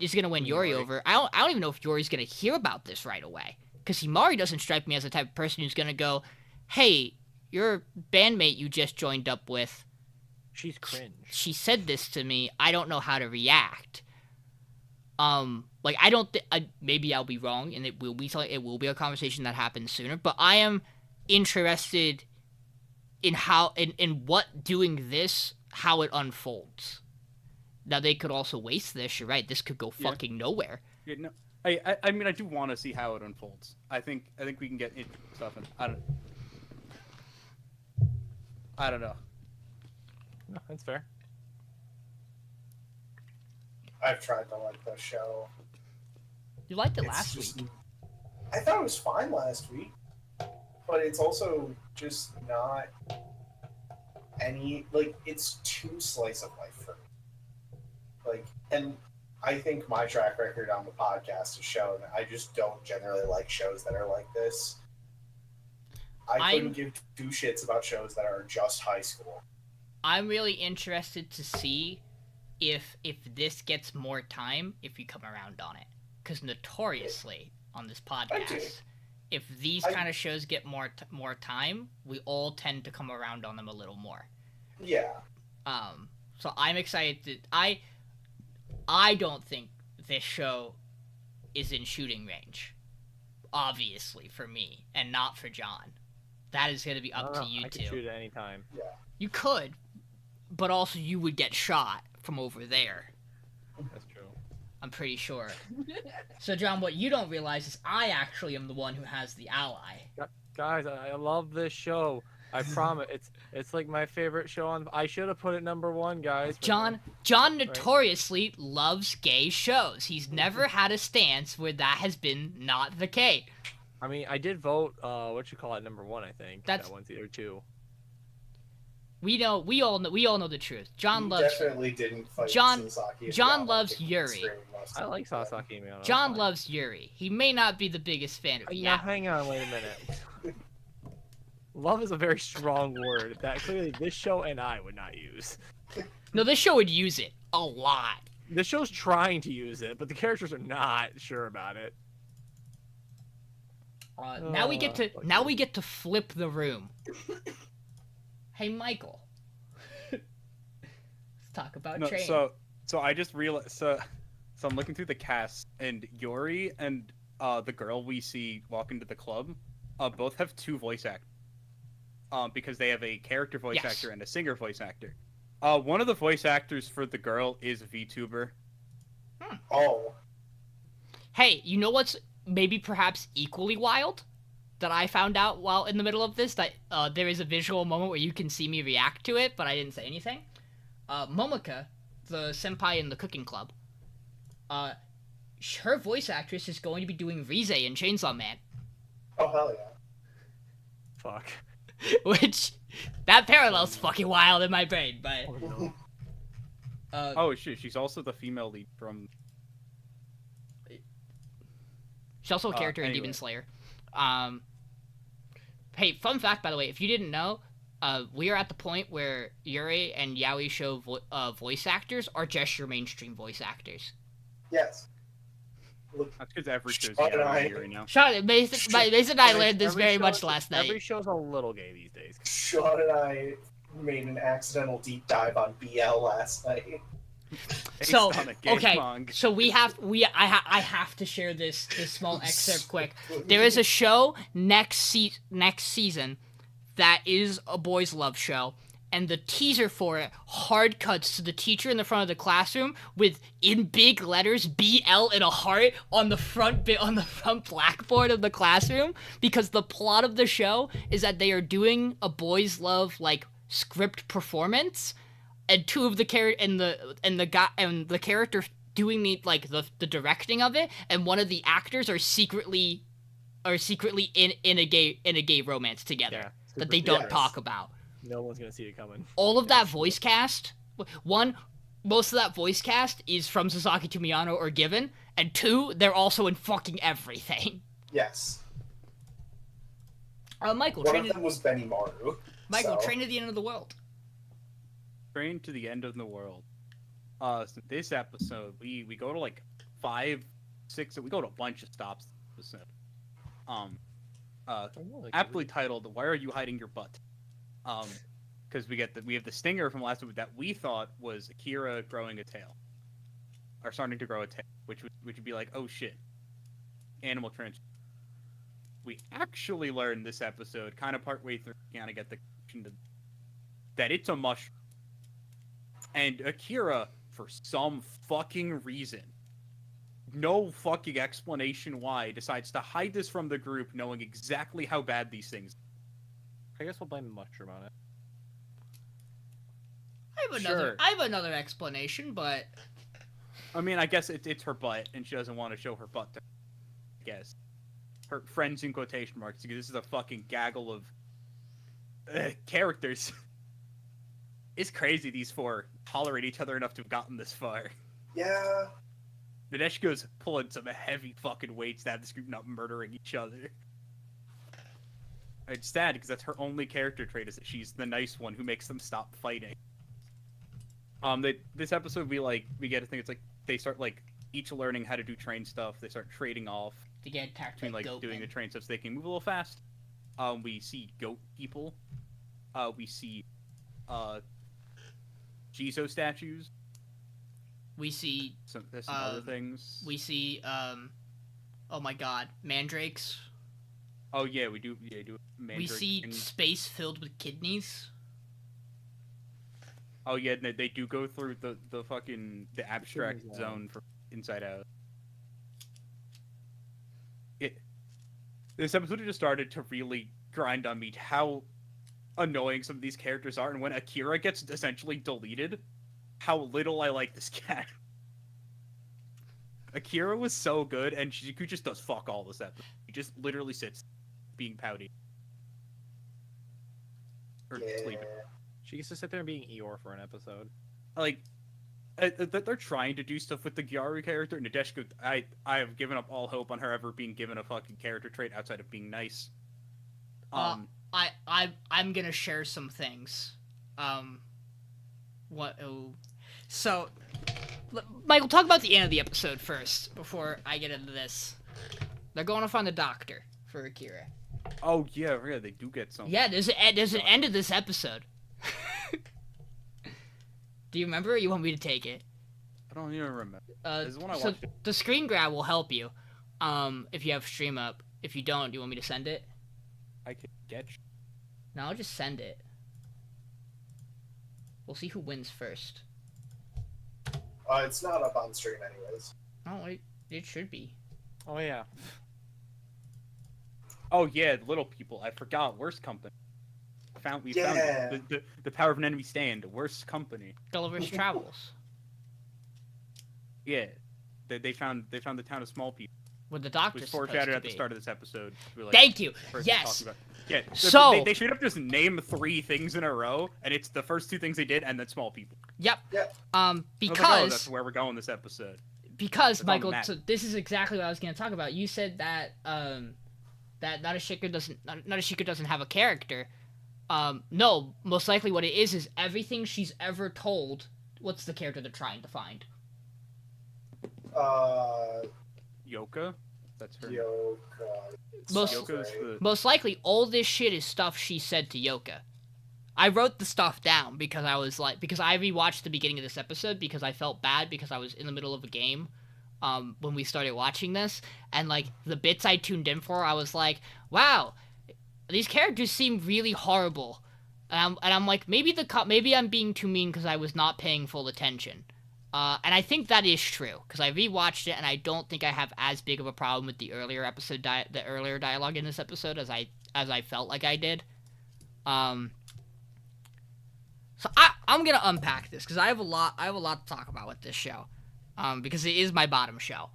is going to win Yori over. I don't even know if Yori's going to hear about this right away. Because Himari doesn't strike me as the type of person who's going to go, hey, your bandmate you just joined up with, she's cringe. She said this to me. I don't know how to react. Like, I don't maybe I'll be wrong, and it will be a conversation that happens sooner, but I am interested in in what doing this, how it unfolds. Now, they could also waste this, you're right, this could go fucking nowhere. Yeah, no, I mean, I do want to see how it unfolds. I think we can get into stuff, and I don't know. No, that's fair. I've tried to like the show. You liked it last week. I thought it was fine last week, but it's also just not it's too slice of life for me. Like, and I think my track record on the podcast has shown I just don't generally like shows that are like this. I couldn't give 2 shits about shows that are just high school. I'm really interested to see if this gets more time if you come around on it. Because notoriously, on this podcast, if these kind of shows get more time, we all tend to come around on them a little more. Yeah. So I'm excited to I don't think this show is in shooting range. Obviously for me and not for John. That is going to be up to you I two. can shoot at any time. Yeah. You could, but also you would get shot from over there. That's true. I'm pretty sure. So, John, what you don't realize is I actually am the one who has the ally. Guys, I love this show. I promise. It's like my favorite show on. I should have put it #1, guys. John notoriously loves gay shows. He's never had a stance where that has been not the case. I mean, I did vote. #1, I think. That's that one's either 2. We all know the truth. John loves. Definitely didn't fight John. Sasaki and John Yama loves kicking Yuri. and screaming most I of like the time. Sasaki and Miyano. John loves Yuri. He may not be the biggest fan of Now, yeah. hang on, wait a minute. Love is a very strong word that clearly this show and I would not use. No, this show would use it a lot. The show's trying to use it, but the characters are not sure about it. Now we get to flip the room. Hey, Michael. Let's talk about Train. So I just realized. So I'm looking through the cast, and Yuri and the girl we see walk into the club, both have 2 voice actors. Because they have a character voice actor and a singer voice actor. One of the voice actors for the girl is VTuber. Oh. Hey, you know what's maybe perhaps equally wild? That I found out while in the middle of this, that there is a visual moment where you can see me react to it, but I didn't say anything. Momoka, the senpai in the cooking club, her voice actress is going to be doing Rize in Chainsaw Man. Oh, hell yeah. Fuck. Which, that parallel's fucking wild in my brain, but... Oh, no. Oh shit, she's also the female lead from... She's also a character in anyway. Demon Slayer. Hey, fun fact, by the way, if you didn't know, we are at the point where Yuri and Yaoi show voice actors are just your mainstream voice actors. Yes. That's because every show's Shut Yuri it. right now. Mason and I learned this very much last night. Every show's a little gay these days. Sean and I made an accidental deep dive on BL last night. So, Based on a gay okay, manga. so I have to share this small excerpt quick. There is a show next season that is a boys' love show, and the teaser for it hard cuts to the teacher in the front of the classroom with, in big letters, BL and a heart on the front blackboard of the classroom, because the plot of the show is that they are doing a boys' love like script performance, and 2 of the the character doing the directing of it, and one of the actors are secretly in a gay romance together that they don't talk about. No one's gonna see it coming. All of that voice cast, most of that voice cast is from Sasaki to Miyano or Given, and 2, they're also in fucking everything. Yes. Michael, One of them was Benny Maru. Train to the End of the World. Train to the End of the World. So this episode, we go to like 5, 6, we go to a bunch of stops this episode. Aptly titled, "Why Are You Hiding Your Butt?" Because we have the stinger from last week that we thought was Akira growing a tail, or starting to grow a tail, which would be like, oh shit, animal trans. We actually learned this episode, kind of partway through, kind of get the connection that it's a mushroom, and Akira, for some fucking reason, no fucking explanation why, decides to hide this from the group, knowing exactly how bad these things. I guess we'll blame the mushroom on it. I have another explanation, but I mean, I guess it's her butt, and she doesn't want to show her butt to, I guess. Her friends in quotation marks, because this is a fucking gaggle of characters. It's crazy these 4 tolerate each other enough to have gotten this far. Yeah. Nadeshiko's pulling some heavy fucking weights to have this group not murdering each other. It's sad, because that's her only character trait, is that she's the nice one who makes them stop fighting. This episode, we get a thing, it's like, they start, like, each learning how to do train stuff, they start trading off. to get attacked between by like goat doing men. the train stuff so they can move a little fast. We see goat people. We see Jizo statues. We see There's some other things. we see oh my god, mandrakes. Oh yeah, we do. Yeah, do. We see space filled with kidneys. Oh yeah, they do go through the abstract Kidney zone from Inside Out. This episode just started to really grind on me how annoying some of these characters are, and when Akira gets essentially deleted, how little I like this cat. Akira was so good, and Shizuku just does fuck all this episode. He just literally sits being pouty. Or sleeping. She gets to sit there and being Eeyore for an episode. Like, they're trying to do stuff with the Gyaru character. Nadeshiko, I have given up all hope on her ever being given a fucking character trait outside of being nice. I'm gonna share some things. So, Michael, talk about the end of the episode first before I get into this. They're going to find the doctor for Akira. Oh yeah, they do get something. Yeah, there's an end of this episode. Do you remember, or you want me to take it? I don't even remember. This is when I so watched it. the screen grab will help you, if you have stream up. If you don't, do you want me to send it? I could get. No, I'll just send it. We'll see who wins first. It's not up on stream anyways. Oh, it should be. Oh yeah. Oh yeah, the little people. I forgot. Worst company. We found the power of an enemy stand. Worst company. Gulliver's Travels. Yeah, they found the town of small people. Where the doctor's It was supposed foreshadowed to at the be. start of this episode. Thank you. First Yes. talking about- Yeah. So- they straight up just name 3 things in a row, and it's the first 2 things they did, and then small people. Yep. Yep. I was like, oh, Because that's where we're going this episode. because It's on the Michael, map. so this is exactly what I was going to talk about. You said that that Nadeshiko doesn't have a character. No, most likely what it is everything she's ever told. What's the character they're trying to find? Yoka? That's her. Yoka. Most- Yoka's the... Most likely, all this shit is stuff she said to Yoka. I wrote the stuff down because I rewatched the beginning of this episode because I felt bad because I was in the middle of a game, when we started watching this, and like the bits I tuned in for, I was like, wow, these characters seem really horrible, and I'm like, maybe I'm being too mean because I was not paying full attention. And I think that is true because I rewatched it and I don't think I have as big of a problem with the earlier episode, the earlier dialogue in this episode as I felt like I did. So I'm gonna unpack this because I have a lot to talk about with this show, because it is my bottom show.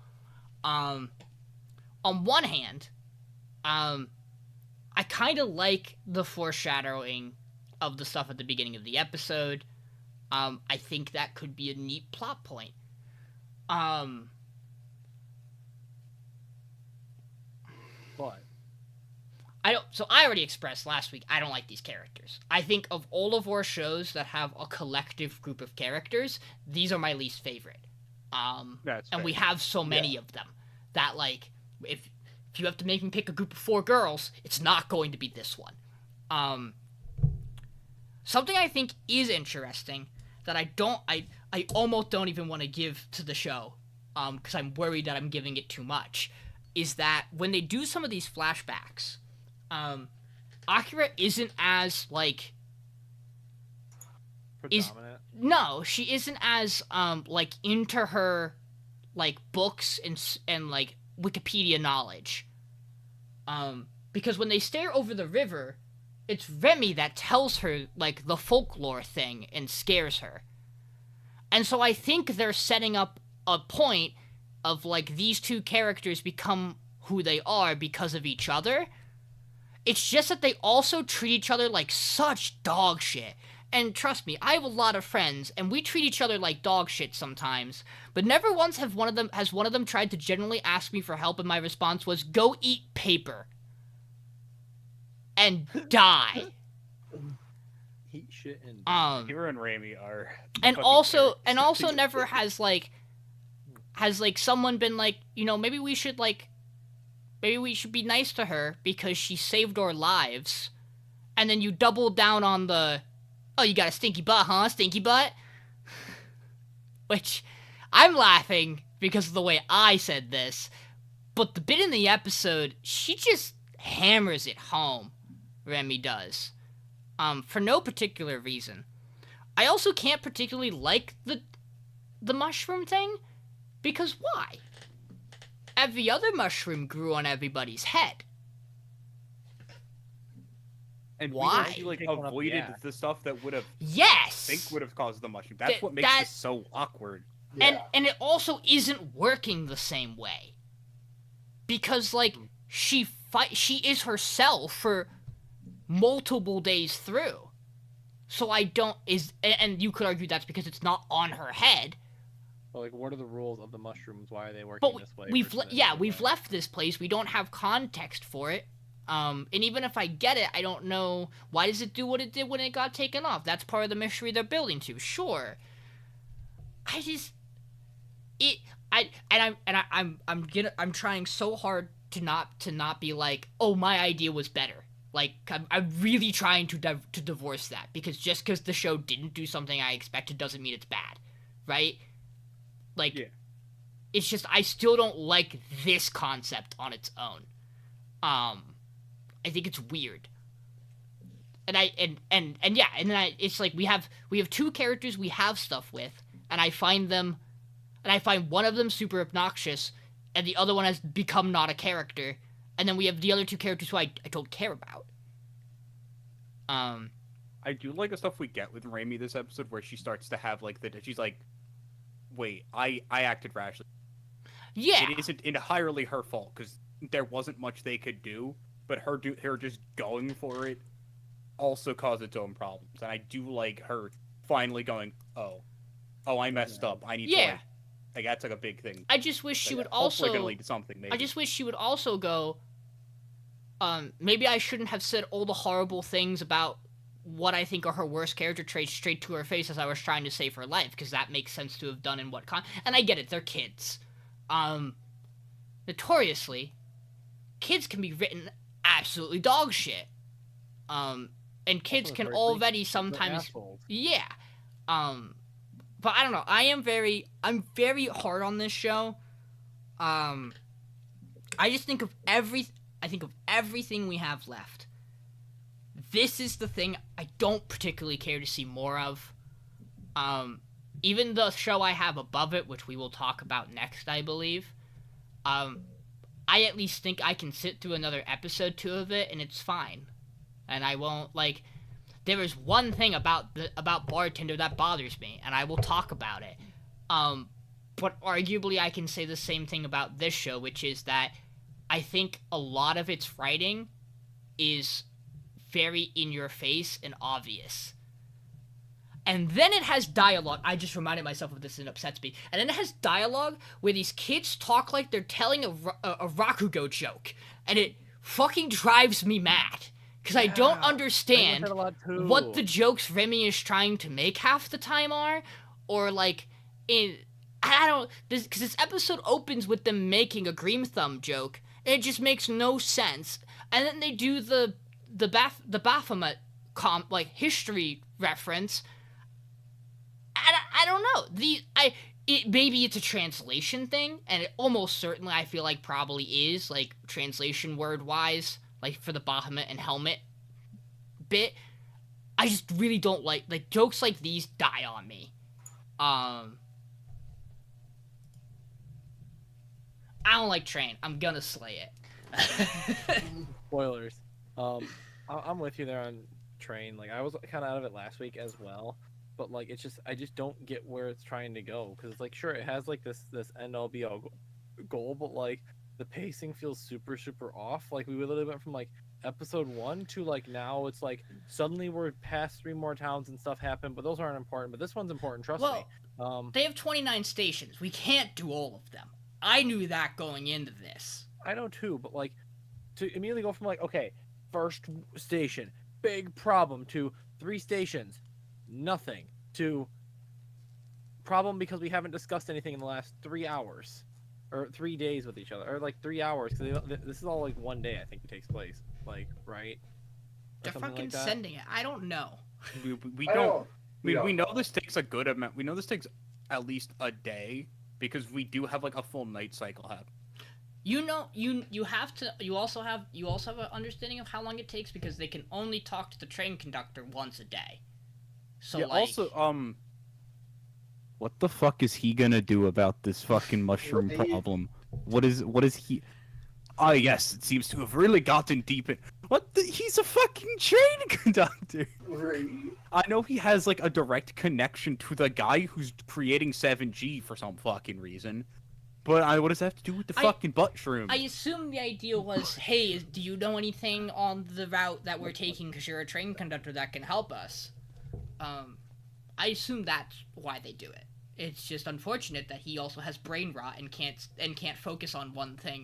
On one hand, I kind of like the foreshadowing of the stuff at the beginning of the episode. I think that could be a neat plot point. But I already expressed last week, I don't like these characters. I think of all of our shows that have a collective group of characters, these are my least favorite. That's And fair. we have so many of them that, like, if you have to make me pick a group of 4 girls, it's not going to be this one. Something I think is interesting that I almost don't even want to give to the show, because I'm worried that I'm giving it too much, is that when they do some of these flashbacks, Akira isn't as, like... predominant. No, she isn't as, like, into her, like, books and like, Wikipedia knowledge. Because when they stare over the river, it's Remy that tells her, like, the folklore thing and scares her. And so I think they're setting up a point of, like, these 2 characters become who they are because of each other. It's just that they also treat each other like such dog shit. And trust me, I have a lot of friends, and we treat each other like dog shit sometimes. But never once has one of them tried to genuinely ask me for help, and my response was, "Go eat paper and die." Eat shit and Hiro and Rami are. And fucking also characters. never has someone been like, maybe we should, like, maybe we should be nice to her because she saved our lives. And then you double down on the, oh, you got a stinky butt, huh? Stinky butt? Which, I'm laughing because of the way I said this. But the bit in the episode, she just hammers it home. Remy does. For no particular reason. I also can't particularly like the mushroom thing. Because why? Every other mushroom grew on everybody's head. And why? We like avoided the stuff that would have yes would have caused the mushroom. That's what makes this so awkward. And it also isn't working the same way. Because like she is herself for multiple days through. So I don't and you could argue that's because it's not on her head. Well, like, what are the rules of the mushrooms? Why are they working this way? We've left this place. We don't have context for it. And even if I get it, I don't know why does it do what it did when it got taken off. That's part of the mystery they're building to. Sure. I'm trying so hard to not be like, oh, my idea was better. Like, I'm really trying to divorce that because just because the show didn't do something I expected doesn't mean it's bad, right? Like, it's just I still don't like this concept on its own. I think it's weird. It's like we have two characters we have stuff with, and I find one of them super obnoxious, and the other one has become not a character, and then we have the other two characters who I don't care about. I do like the stuff we get with Raimi this episode, where she starts to have like she's like, wait, I acted rashly. Yeah, it isn't entirely her fault because there wasn't much they could do, but her just going for it also caused its own problems, and I do like her finally going, oh, I messed up. I need to like that's like a big thing. I just wish she would also gonna lead to something. Maybe. I just wish she would also go. Maybe I shouldn't have said all the horrible things about what I think are her worst character traits straight to her face as I was trying to save her life, because that makes sense to have done in what and I get it, they're kids. Notoriously, kids can be written absolutely dog shit. And kids can already sometimes but I don't know. I'm very hard on this show. I just think of everything we have left. This is the thing I don't particularly care to see more of. Even the show I have above it, which we will talk about next, I believe. I at least think I can sit through another episode 2 of it, and it's fine. And I won't, like... There is one thing about Bartender that bothers me, and I will talk about it. But arguably I can say the same thing about this show, which is that I think a lot of its writing is very in-your-face and obvious. And then it has dialogue. I just reminded myself of this and it upsets me. And then it has dialogue where these kids talk like they're telling a Rakugo joke. And it fucking drives me mad. Because I don't understand what the jokes Remy is trying to make half the time are. Or like, because this episode opens with them making a Green Thumb joke. And it just makes no sense. And then they do the Baphomet history reference. I don't know. Maybe it's a translation thing, and it almost certainly I feel like probably is, like, translation word-wise, like, for the Bahamut and Helmet bit. I just really don't like jokes like these die on me. I don't like Train. I'm gonna slay it. Spoilers. I'm with you there on Train. Like, I was kind of out of it last week as well. But like I just don't get where it's trying to go, because it's like, sure, it has like this end all be all goal, but like the pacing feels super off. Like we literally went from like episode 1 to like now it's like suddenly we're past 3 more towns and stuff happen, but those aren't important. But this one's important, trust me. They have 29 stations. We can't do all of them. I knew that going into this. I know too, but like to immediately go from like, okay, first station, big problem, to 3 stations, nothing, to problem because we haven't discussed anything in the last 3 hours. or 3 days with each other, or like 3 hours, because this is all like one day. I think it takes place, like right. They're fucking sending it. I don't know. We don't. We know this takes a good amount. We know this takes at least a day because we do have like a full night cycle happen. You know, you have to. You also have an understanding of how long it takes because they can only talk to the train conductor once a day. So yeah, like, also, what the fuck is he gonna do about this fucking mushroom problem? What is he? Ah, yes, it seems to have really gotten deep in. He's a fucking train conductor. Right. I know he has like a direct connection to the guy who's creating 7G for some fucking reason. But what does that have to do with the fucking butt shroom? I assume the idea was, hey, do you know anything on the route that we're taking? Because you're a train conductor that can help us. I assume that's why they do it. It's just unfortunate that he also has brain rot and can't focus on one thing.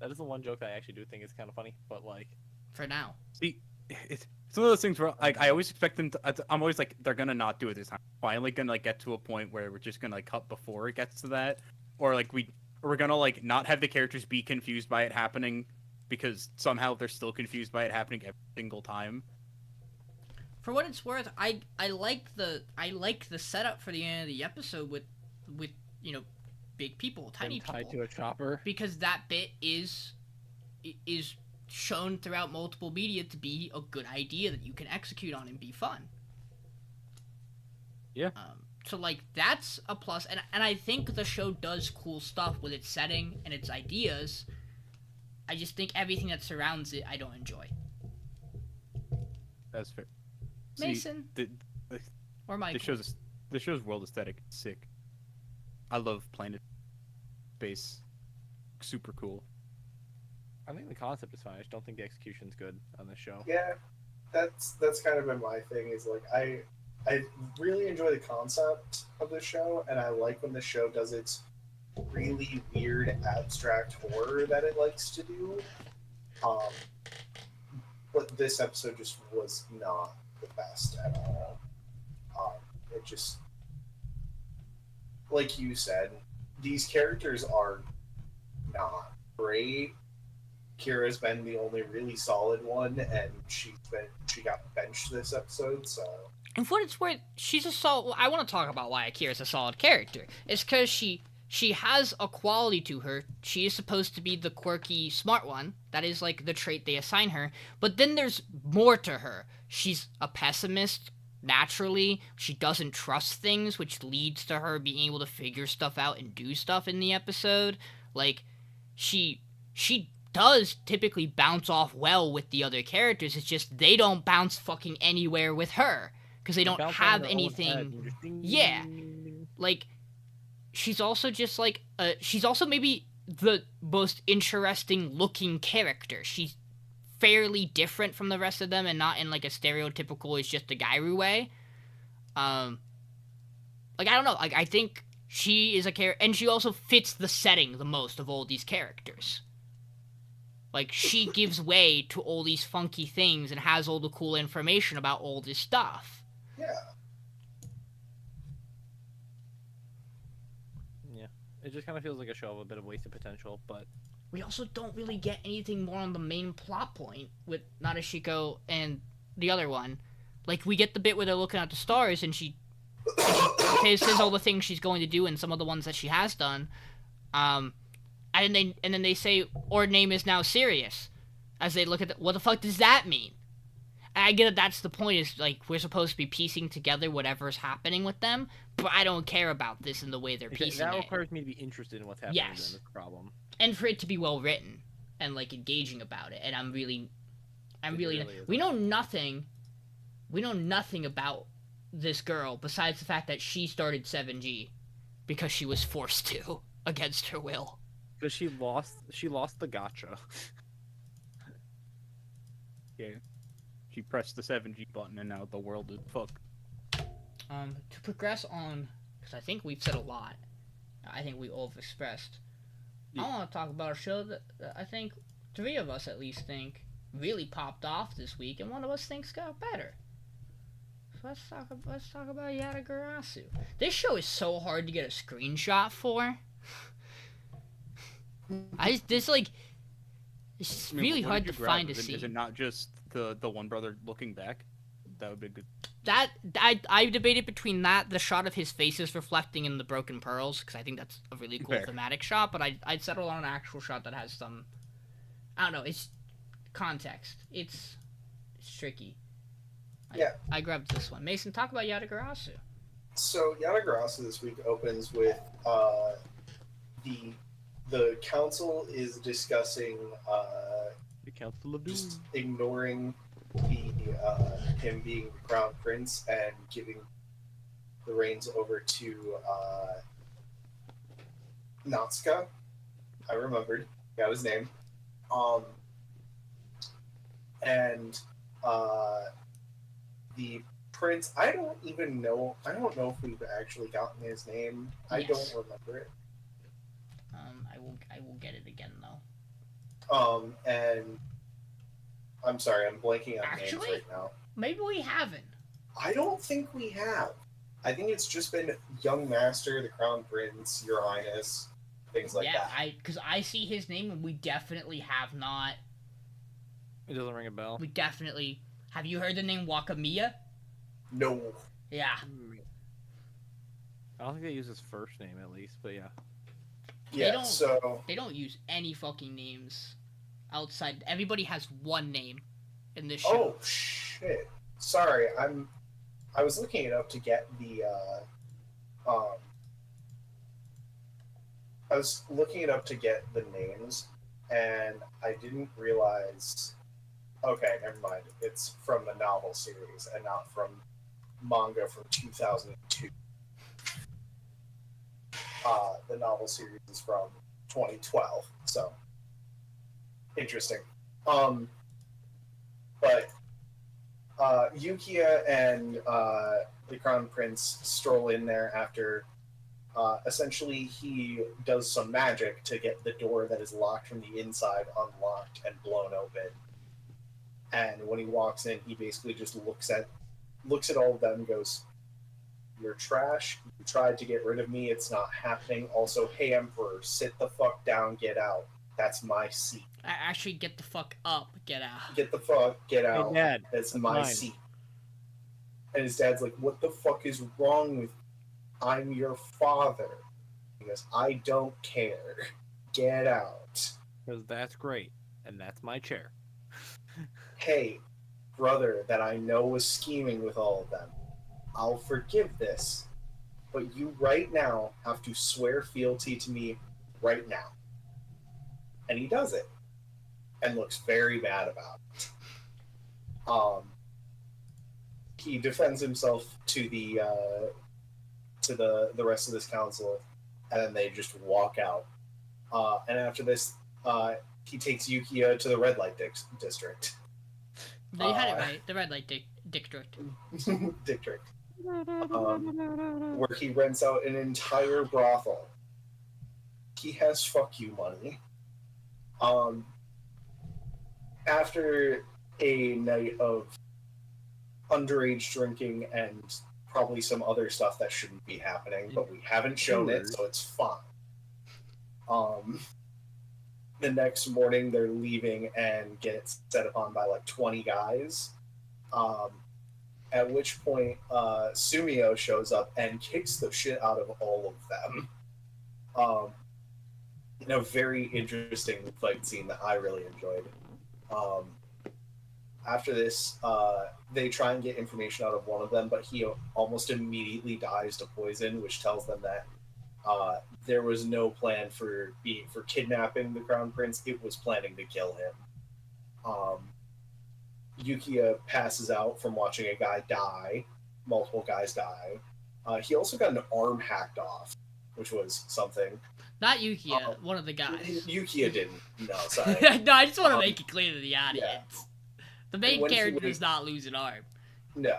That is the one joke I actually do think is kind of funny, but like for now. See, it's one of those things where like I always expect them to. I'm always like they're gonna not do it this time. Finally, gonna like get to a point where we're just gonna like cut before it gets to that, or like we're gonna like not have the characters be confused by it happening because somehow they're still confused by it happening every single time. For what it's worth, I like the setup for the end of the episode with big people, tiny people tied to a chopper, because that bit is shown throughout multiple media to be a good idea that you can execute on and be fun. Yeah. So like that's a plus, and I think the show does cool stuff with its setting and its ideas. I just think everything that surrounds it I don't enjoy. That's fair. Mason. See, or Michael. The show's world aesthetic is sick. I love planet space. Super cool. I think the concept is fine. I just don't think the execution's good on this show. Yeah, that's kind of been my thing. Is like I really enjoy the concept of the show, and I like when the show does its really weird abstract horror that it likes to do. But this episode just was not the best at all. It just, like you said, these characters are not great. Kira's been the only really solid one, and she got benched this episode. So, and for what it's worth, she's a solid. I want to talk about why Akira's a solid character. It's because she has a quality to her. She is supposed to be the quirky, smart one. That is like the trait they assign her. But then there's more to her. She's a pessimist naturally. She doesn't trust things, which leads to her being able to figure stuff out and do stuff in the episode. Like, she does typically bounce off well with the other characters. It's just they don't bounce fucking anywhere with her because they don't have anything. Yeah, like she's also just like she's also maybe the most interesting looking character. She's fairly different from the rest of them and not in like a stereotypical it's just a Gairu way. Like I don't know, like I think she is a character, and she also fits the setting the most of all these characters. Like, she gives way to all these funky things and has all the cool information about all this stuff. Yeah. Yeah. It just kind of feels like a show of a bit of wasted potential, but... We also don't really get anything more on the main plot point with Nadeshiko and the other one. Like, we get the bit where they're looking at the stars and she says all the things she's going to do and some of the ones that she has done. And then they say, our name is now Sirius. As they look at what the fuck does that mean? And I get that that's the point, is like we're supposed to be piecing together whatever's happening with them, but I don't care about this in the way they're piecing that it. That requires me to be interested in what's happening. Yes. Then, that's the problem. And for it to be well written and like engaging about it. And we know nothing about this girl besides the fact that she started 7G because she was forced to against her will. Because she lost the gacha. Yeah. She pressed the 7G button and now the world is fucked. To progress on, because I think we've said a lot. I think we all have expressed. Yeah. I want to talk about a show that I think three of us at least think really popped off this week, and one of us thinks got better. let's talk about Yatagarasu. This show is so hard to get a screenshot for. It's really hard to find a scene. Is it not just the one brother looking back? That would be good. That I debated between that, the shot of his face is reflecting in the broken pearls, because I think that's a really cool thematic shot. But I'd settle on an actual shot that has some, I don't know, it's context. It's tricky. I grabbed this one. Mason, talk about Yatagarasu. So Yatagarasu this week opens with the council is discussing the Council of Doom. Just ignoring him being the crown prince and giving the reins over to Natsuka. I remembered, got his name. And the prince, I don't know if we've actually gotten his name. I don't remember it. I will get it again though. And I'm sorry, I'm blanking on names right now. Maybe we haven't. I don't think we have. I think it's just been Young Master, the Crown Prince, Your Highness, things like that. Yeah, because I see his name and we definitely have not. It doesn't ring a bell. We definitely. Have you heard the name Wakamiya? No. Yeah. I don't think they use his first name at least, but yeah. Yeah, they don't use any fucking names outside. Everybody has one name in this show. Oh shit! Sorry, I was looking it up to get the I was looking it up to get the names, and I didn't realize. Okay, never mind. It's from the novel series and not from manga from 2002. The novel series is from 2012, so interesting. But Yukiya and the Crown Prince stroll in there after essentially he does some magic to get the door that is locked from the inside unlocked and blown open. And when he walks in, he basically just looks at all of them and goes, "You're trash. You tried to get rid of me. It's not happening. Also, hey, Emperor, sit the fuck down. Get out. That's my seat. Actually, get the fuck up. Get out. Get the fuck. Get out. Hey, Dad, that's my seat." And his dad's like, "What the fuck is wrong with you? I'm your father." He goes, "I don't care. Get out." Because that's great. And that's my chair. Hey, brother that I know was scheming with all of them. I'll forgive this, but you right now have to swear fealty to me right now. And he does it, and looks very bad about it. He defends himself to the rest of this council, and then they just walk out. And after this, he takes Yukiya to the red light district. They had it right. The red light district. District. Where he rents out an entire brothel. He has fuck you money. After a night of underage drinking and probably some other stuff that shouldn't be happening, but we haven't shown it, so it's fine. The next morning, they're leaving and get set upon by like 20 guys. At which point, Sumio shows up and kicks the shit out of all of them. In a very interesting fight scene that I really enjoyed. After this, they try and get information out of one of them, but he almost immediately dies to poison, which tells them that there was no plan for kidnapping the Crown Prince. It was planning to kill him. Yukiya passes out from watching a guy die. Multiple guys die. He also got an arm hacked off, which was something. Not Yukiya, one of the guys. Yukiya didn't. No, sorry. No, I just want to make it clear to the audience. Yeah. The main character does not lose an arm. No.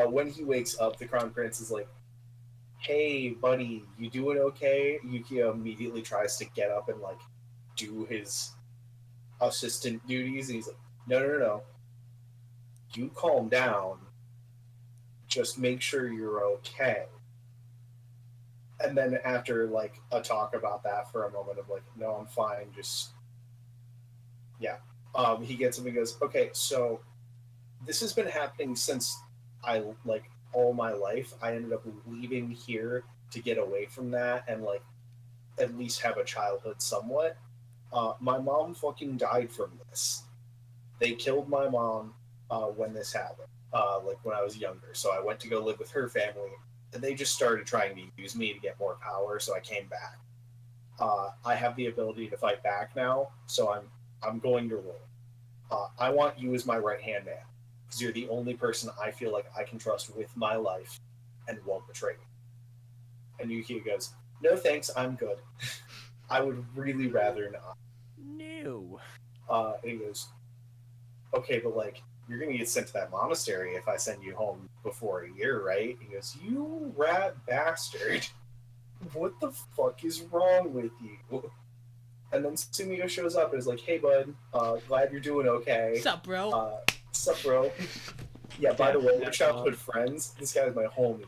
When he wakes up, the Crown Prince is like, "Hey, buddy, you doing okay?" Yukiya immediately tries to get up and like do his assistant duties. And he's like, "No. You calm down. just make sure you're okay. And then after like a talk about that for a moment of like, no, I'm fine, just yeah. He gets up and goes, okay, so this has been happening since I like all my life. I ended up leaving here to get away from that and like at least have a childhood somewhat. My mom fucking died from this. They killed my mom when this happened, like when I was younger. So I went to go live with her family, and they just started trying to use me to get more power. So I came back. I have the ability to fight back now, so I'm going to roll. I want you as my right hand man because you're the only person I feel like I can trust with my life and won't betray me. And Yuki goes, "No thanks, I'm good. I would really rather not." No. And he goes, "Okay, but like, you're gonna get sent to that monastery if I send you home before a year, right?" He goes, "You rat bastard. What the fuck is wrong with you?" And then Sumio shows up and is like, "Hey, bud, glad you're doing okay. Sup, bro? Sup, bro? Yeah, by the way, we're childhood friends. This guy's my homie."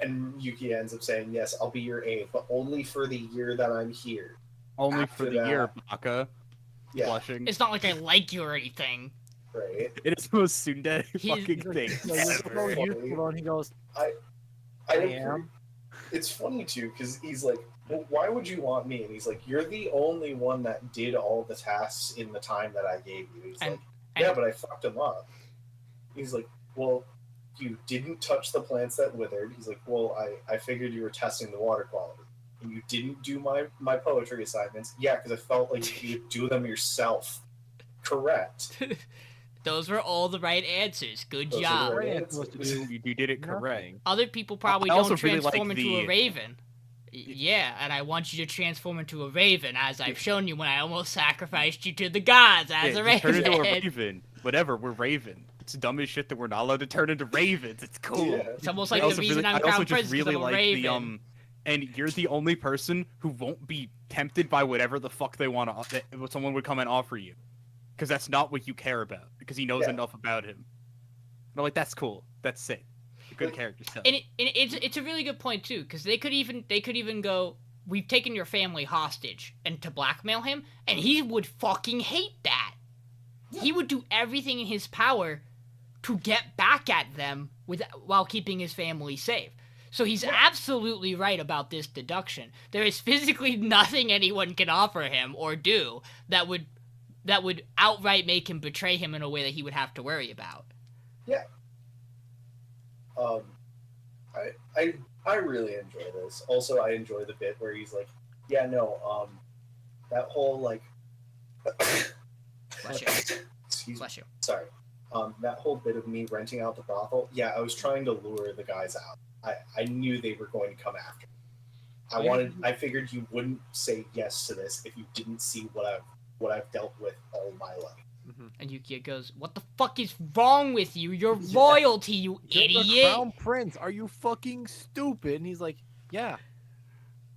And Yuki ends up saying, "Yes, I'll be your aide, but only for the year that I'm here." Only After for the that- year, Baka. Yeah, Blushing. It's not like I like you or anything. right. It is the most tsundere He's- fucking thing ever. He goes, I am. It's funny too because he's like, "Well, why would you want me?" And he's like, "You're the only one that did all the tasks in the time that I gave you." He's And- like, "Yeah, but I fucked him up." He's like, "Well, you didn't touch the plants that withered." He's like, "Well, I figured you were testing the water quality. And you didn't do my poetry assignments." "Yeah, because I felt like you would do them yourself." "Correct." Those were all the right answers. Good Those are job. the right Right. answers. You did it correct. Other people probably I also don't really like transform into a the- raven. Yeah, and I want you to transform into a raven, as I've shown you when I almost sacrificed you to the gods as a Yeah, raven. turn into a raven. Whatever, we're raven. It's dumb as shit that we're not allowed to turn into ravens. It's cool. Yeah. It's almost I like the also reason really, I'm I crown also prince just because really I'm a like raven. the and you're the only person who won't be tempted by whatever the fuck they want to what someone would come and offer you, because that's not what you care about. Because he knows Yeah. enough about him. No, like that's cool. That's sick. Good Like- character stuff. And it's a really good point too, because they could even go, "We've taken your family hostage," and to blackmail him, and he would fucking hate that. He would do everything in his power to get back at them while keeping his family safe. So he's absolutely right about this deduction. There is physically nothing anyone can offer him or do that would outright make him betray him in a way that he would have to worry about. I really enjoy this. Also, I enjoy the bit where he's like, "Yeah, no, that whole like." Bless you. Excuse me. Bless you. Sorry. That whole bit of me renting out the brothel. Yeah, I was trying to lure the guys out. I knew they were going to come after me. I figured you wouldn't say yes to this if you didn't see what I've dealt with all my life. And Yuki goes, "What the fuck is wrong with you? You're royalty, you You're the idiot!" crown prince. Are you fucking stupid? And he's like, yeah.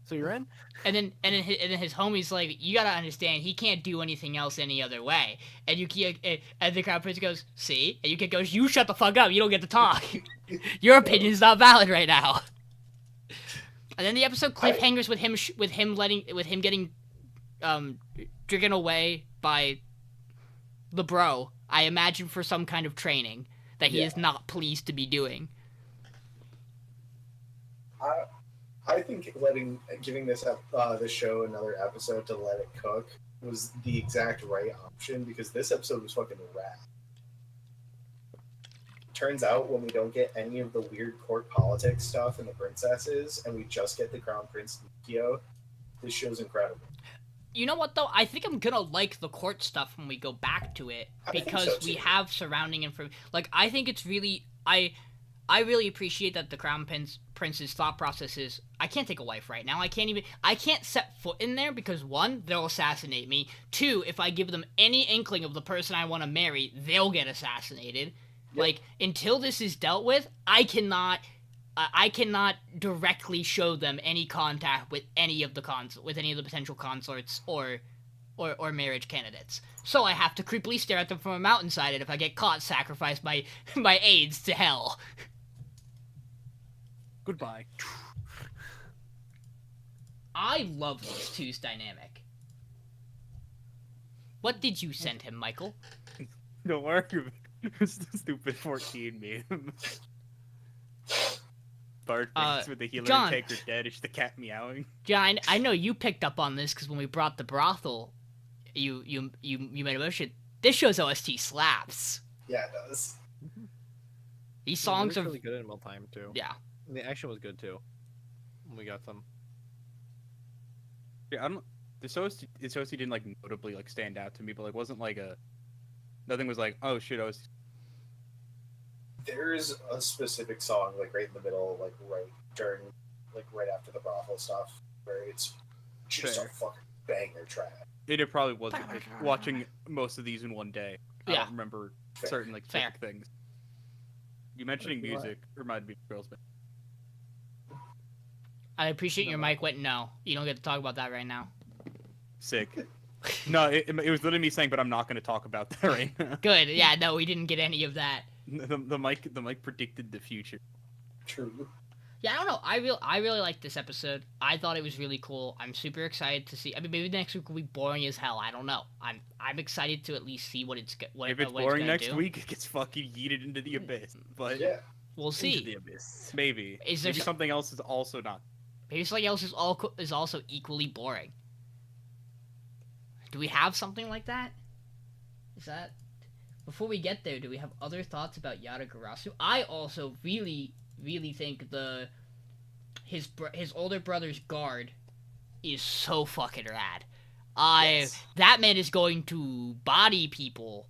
So you're in? And then his homie's like, "You gotta understand, he can't do anything else any other way." And Yuki and the crown prince goes, "See?" And Yuki goes, "You shut the fuck up. You don't get to talk. Your opinion's not valid right now." And then the episode cliffhangers with him getting driven away by the bro. I imagine for some kind of training that he is not pleased to be doing. I think giving this show another episode to let it cook was the exact right option because this episode was fucking rad. Turns out when we don't get any of the weird court politics stuff and the princesses, and we just get the crown prince Yukio, this show's incredible. You know what though? I think I'm gonna like the court stuff when we go back to it I think because so, we too. have surrounding information. Like I think it's really I really appreciate that the crown prince's thought process is I can't take a wife right now. I can't set foot in there because one, they'll assassinate me. Two, if I give them any inkling of the person I want to marry, they'll get assassinated. Yep. Like until this is dealt with, I cannot directly show them any contact with any of the potential consorts or or marriage candidates. So I have to creepily stare at them from a mountainside, and if I get caught, sacrifice my aides to hell. Goodbye. I love these two's dynamic. What did you send him, Michael? Don't worry. It's the stupid 14 meme. Bart thinks with the healer John, take her dead, it's the cat meowing. John, I know you picked up on this because when we brought the brothel, you made a mention. This show's OST slaps. Yeah, it does. These songs are really good in real time too. Yeah. And the action was good too. When we got some. Yeah, I don't. This OST didn't like notably like stand out to me, but like wasn't like a. Nothing was like, oh shit, OST. There's a specific song like right in the middle, like right after the brothel stuff, where it's just Fair. a fucking banger track. It probably wasn't like, watching most of these in one day. I Yeah. don't remember Fair. certain like Fair. specific things. You mentioning music reminded me of Girls Band. I appreciate your mic went no. You don't get to talk about that right now. Sick. No, it was literally me saying, but I'm not going to talk about that right now. Good. Yeah, no, we didn't get any of that. The mic predicted the future. True. Yeah, I don't know. I really liked this episode. I thought it was really cool. I'm super excited to see. I mean, maybe next week will be boring as hell. I don't know. I'm excited to at least see what it's what If it's what boring gonna next do. week, it gets fucking yeeted into the abyss. But Yeah. We'll Into see. the abyss. maybe. Is there Maybe some- something else is also not. Maybe something else is also equally boring. Do we have something like that? Is that before we get there? Do we have other thoughts about Yatagarasu? I also really think his older brother's guard is so fucking rad. Yes. That man is going to body people.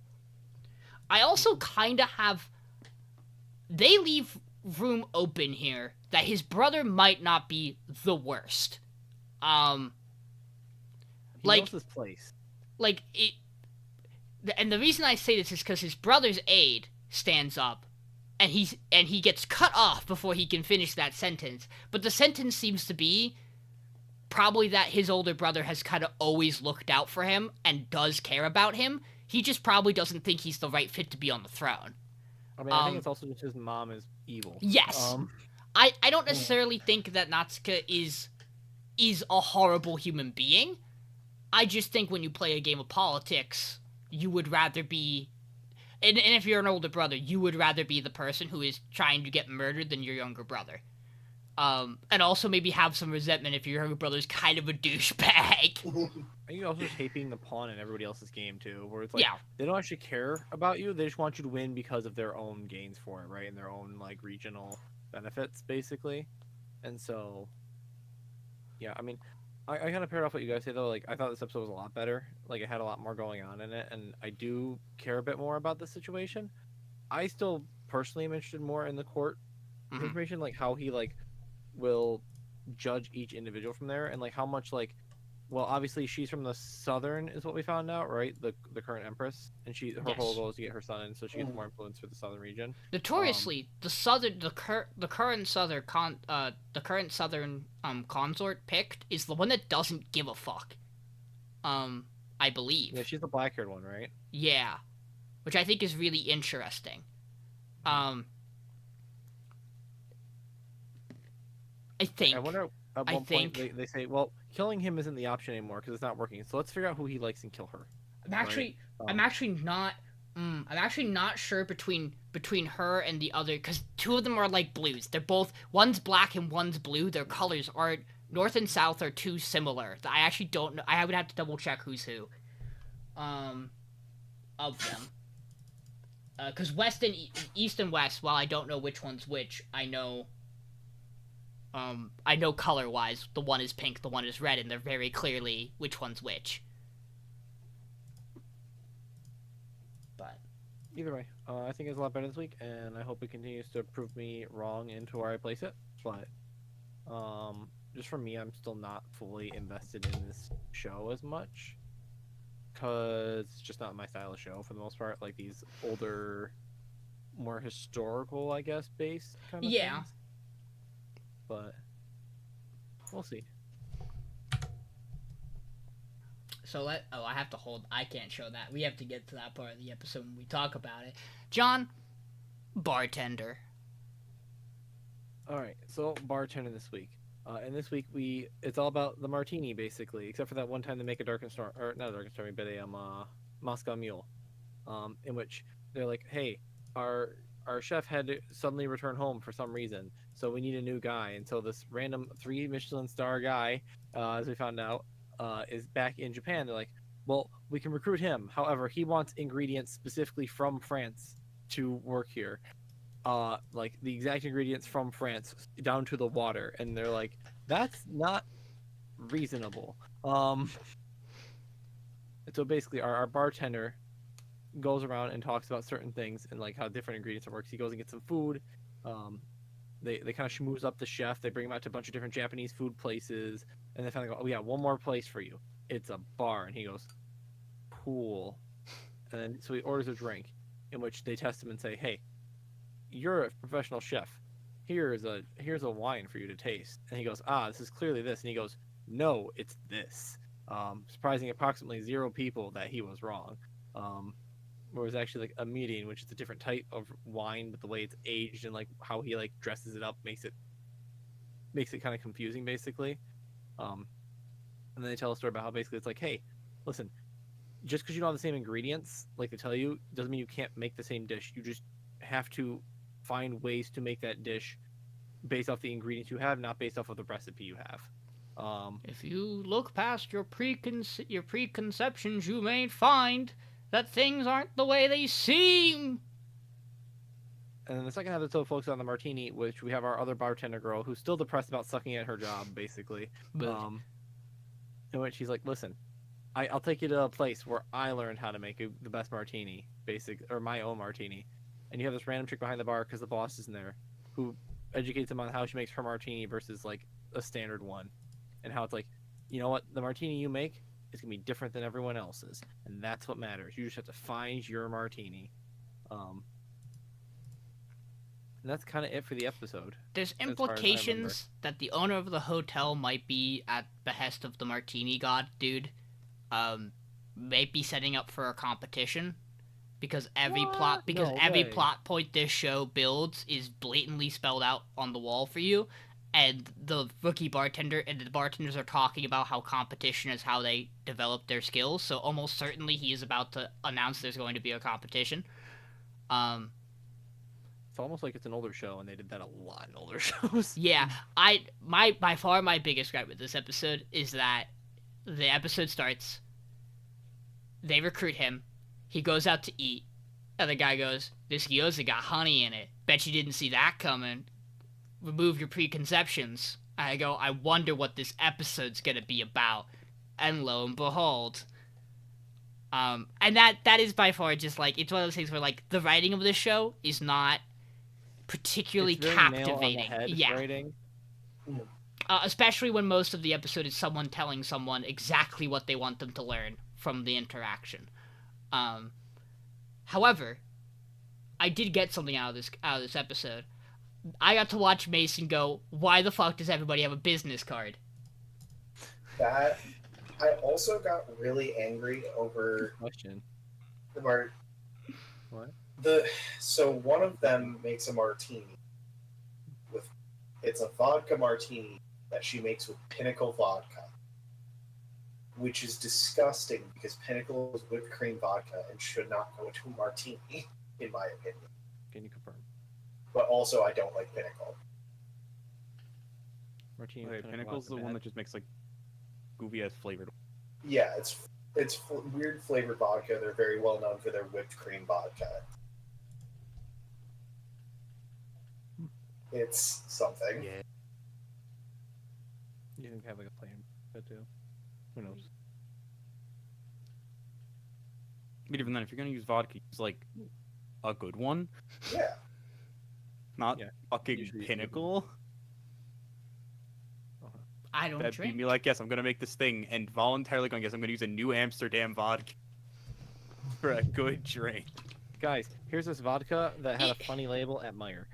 I also kind of have. They leave room open here that his brother might not be the worst. He Like- knows his place. Like it. And the reason I say this is because his brother's aide stands up, and he gets cut off before he can finish that sentence. But the sentence seems to be probably that his older brother has kind of always looked out for him and does care about him. He just probably doesn't think he's the right fit to be on the throne. I mean, I Um, think it's also just his mom is evil. Yes. I don't necessarily think that Natsuka is a horrible human being. I just think when you play a game of politics, you would rather be... And if you're an older brother, you would rather be the person who is trying to get murdered than your younger brother. And also maybe have some resentment if your younger brother's kind of a douchebag. And you also just hate being the pawn in everybody else's game too, where it's like Yeah. they don't actually care about you; they just want you to win because of their own gains for it, right? And their own like regional benefits, basically. And so, yeah, I mean, I kind of paired off what you guys say though. Like, I thought this episode was a lot better. Like, it had a lot more going on in it, and I do care a bit more about the situation. I still personally am interested more in the court Mhm. information, like how he like will judge each individual from there, and like how much like. Well, obviously she's from the southern, is what we found out, right? The current empress, and her Yes. whole goal is to get her son in, so she gets more influence for the southern region. Notoriously, the current southern consort picked is the one that doesn't give a fuck. I believe. Yeah, she's the black-haired one, right? Yeah, which I think is really interesting. I think. I wonder. At I one point, think- they say, well, killing him isn't the option anymore because it's not working. So let's figure out who he likes and kill her. I'm actually not. I'm actually not sure between her and the other, because two of them are like blues. They're both, one's black and one's blue. Their colors aren't, north and south are too similar. I actually don't know. I would have to double check who's who. Of them. Because west and east and west, while I don't know which one's which, I know color wise, the one is pink, the one is red, and they're very clearly which one's which. But Either way, I think it's a lot better this week, and I hope it continues to prove me wrong into where I place it. But just for me, I'm still not fully invested in this show as much because it's just not my style of show for the most part. Like these older, more historical, I guess, based kind of Yeah. things. But we'll see. So I have to hold. I can't show that. We have to get to that part of the episode when we talk about it. John, bartender. All right, so bartender this week. And this week it's all about the martini basically, except for that one time they make a dark and storm, or not a dark and stormy, but a Moscow Mule, in which they're like, hey, our chef had to suddenly return home for some reason, so we need a new guy. And so this random 3 Michelin star guy, as we found out, is back in Japan. They're like, well, we can recruit him. However, he wants ingredients specifically from France to work here. Like the exact ingredients from France down to the water. And they're like, that's not reasonable. And so basically our bartender goes around and talks about certain things and like how different ingredients works. He goes and gets some food. They kind of schmooze up the chef. They bring him out to a bunch of different Japanese food places, and they finally go, oh yeah, one more place for you. It's a bar. And he goes, cool. And then so he orders a drink, in which they test him and say, hey, you're a professional chef. Here's a wine for you to taste. And he goes, this is clearly this. And he goes, no, it's this. Surprising approximately 0 people that he was wrong. Where it was actually like a median, which is a different type of wine, but the way it's aged and like how he like dresses it up makes it kind of confusing basically. And then they tell a story about how basically it's like, hey, listen, just because you don't have the same ingredients, like they tell you, doesn't mean you can't make the same dish. You just have to find ways to make that dish based off the ingredients you have, not based off of the recipe you have. If you look past your preconceptions, you may find that things aren't the way they seem. And then the second half of the episode focuses on the martini, which we have our other bartender girl who's still depressed about sucking at her job, basically. In which she's like, listen, I'll take you to a place where I learned how to make the best martini, or my own martini. And you have this random chick behind the bar because the boss isn't there, who educates him on how she makes her martini versus like a standard one. And how it's like, you know what, the martini you make is going to be different than everyone else's. And that's what matters. You just have to find your martini. And that's kind of it for the episode. There's implications that the owner of the hotel might be at behest of the martini god dude. Might be setting up for a competition. Because every plot point this show builds is blatantly spelled out on the wall for you. And the rookie bartender and the bartenders are talking about how competition is how they develop their skills. So almost certainly he is about to announce there's going to be a competition. It's almost like it's an older show, and they did that a lot in older shows. Yeah, by far my biggest gripe with this episode is that the episode starts, they recruit him, he goes out to eat, and the guy goes, this gyoza got honey in it. Bet you didn't see that coming. Remove your preconceptions. I go, I wonder what this episode's gonna be about. And lo and behold. And that is by far just like, it's one of those things where like the writing of this show is not particularly captivating. Writing. Especially when most of the episode is someone telling someone exactly what they want them to learn from the interaction. However, I did get something out of this episode. I got to watch Mason go, why the fuck does everybody have a business card? That I also got really angry over question. So one of them makes a martini it's a vodka martini that she makes with Pinnacle vodka, which is disgusting because Pinnacle is whipped cream vodka and should not go into a martini, in my opinion. Can you confirm? But also, I don't like Pinnacle. Martini. Okay, Pinnacle's the one that just makes like goofy ass flavored. Yeah, it's weird flavored vodka. They're very well known for their whipped cream vodka. It's something. Yeah. You think have like a plan that too? Who knows? But even then, if you're gonna use vodka, use like a good one. Yeah. Not fucking Usually Pinnacle. I don't That'd drink. be like, yes, I'm gonna make this thing, and voluntarily going, yes, I'm gonna use a New Amsterdam vodka for a good drink. Guys, here's this vodka that had a funny label at Meyer.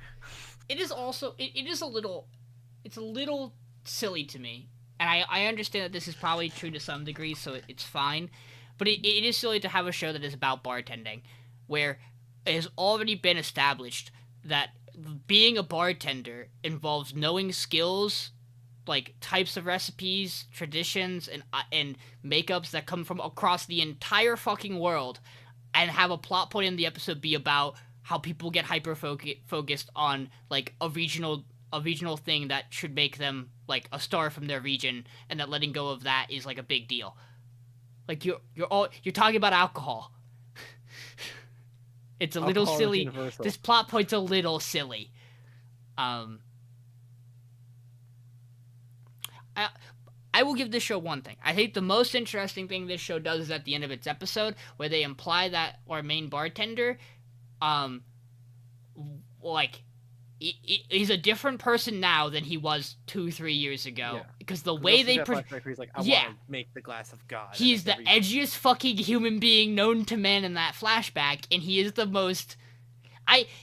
It is also it's a little silly to me and I understand that this is probably true to some degree, so it's fine. But it is silly to have a show that is about bartending, where it has already been established that being a bartender involves knowing skills, like types of recipes, traditions, and makeups that come from across the entire fucking world, and have a plot point in the episode be about how people get hyper focused on like a regional thing that should make them like a star from their region, and that letting go of that is like a big deal. Like you're talking about alcohol. It's a little silly. This plot point's a little silly. I will give this show one thing. I think the most interesting thing this show does is at the end of its episode, where they imply that our main bartender, like, he's a different person now than he was 2-3 years ago. Because the way they he's like, I want to make the glass of God. He's the edgiest fucking human being known to man in that flashback, and he is the most.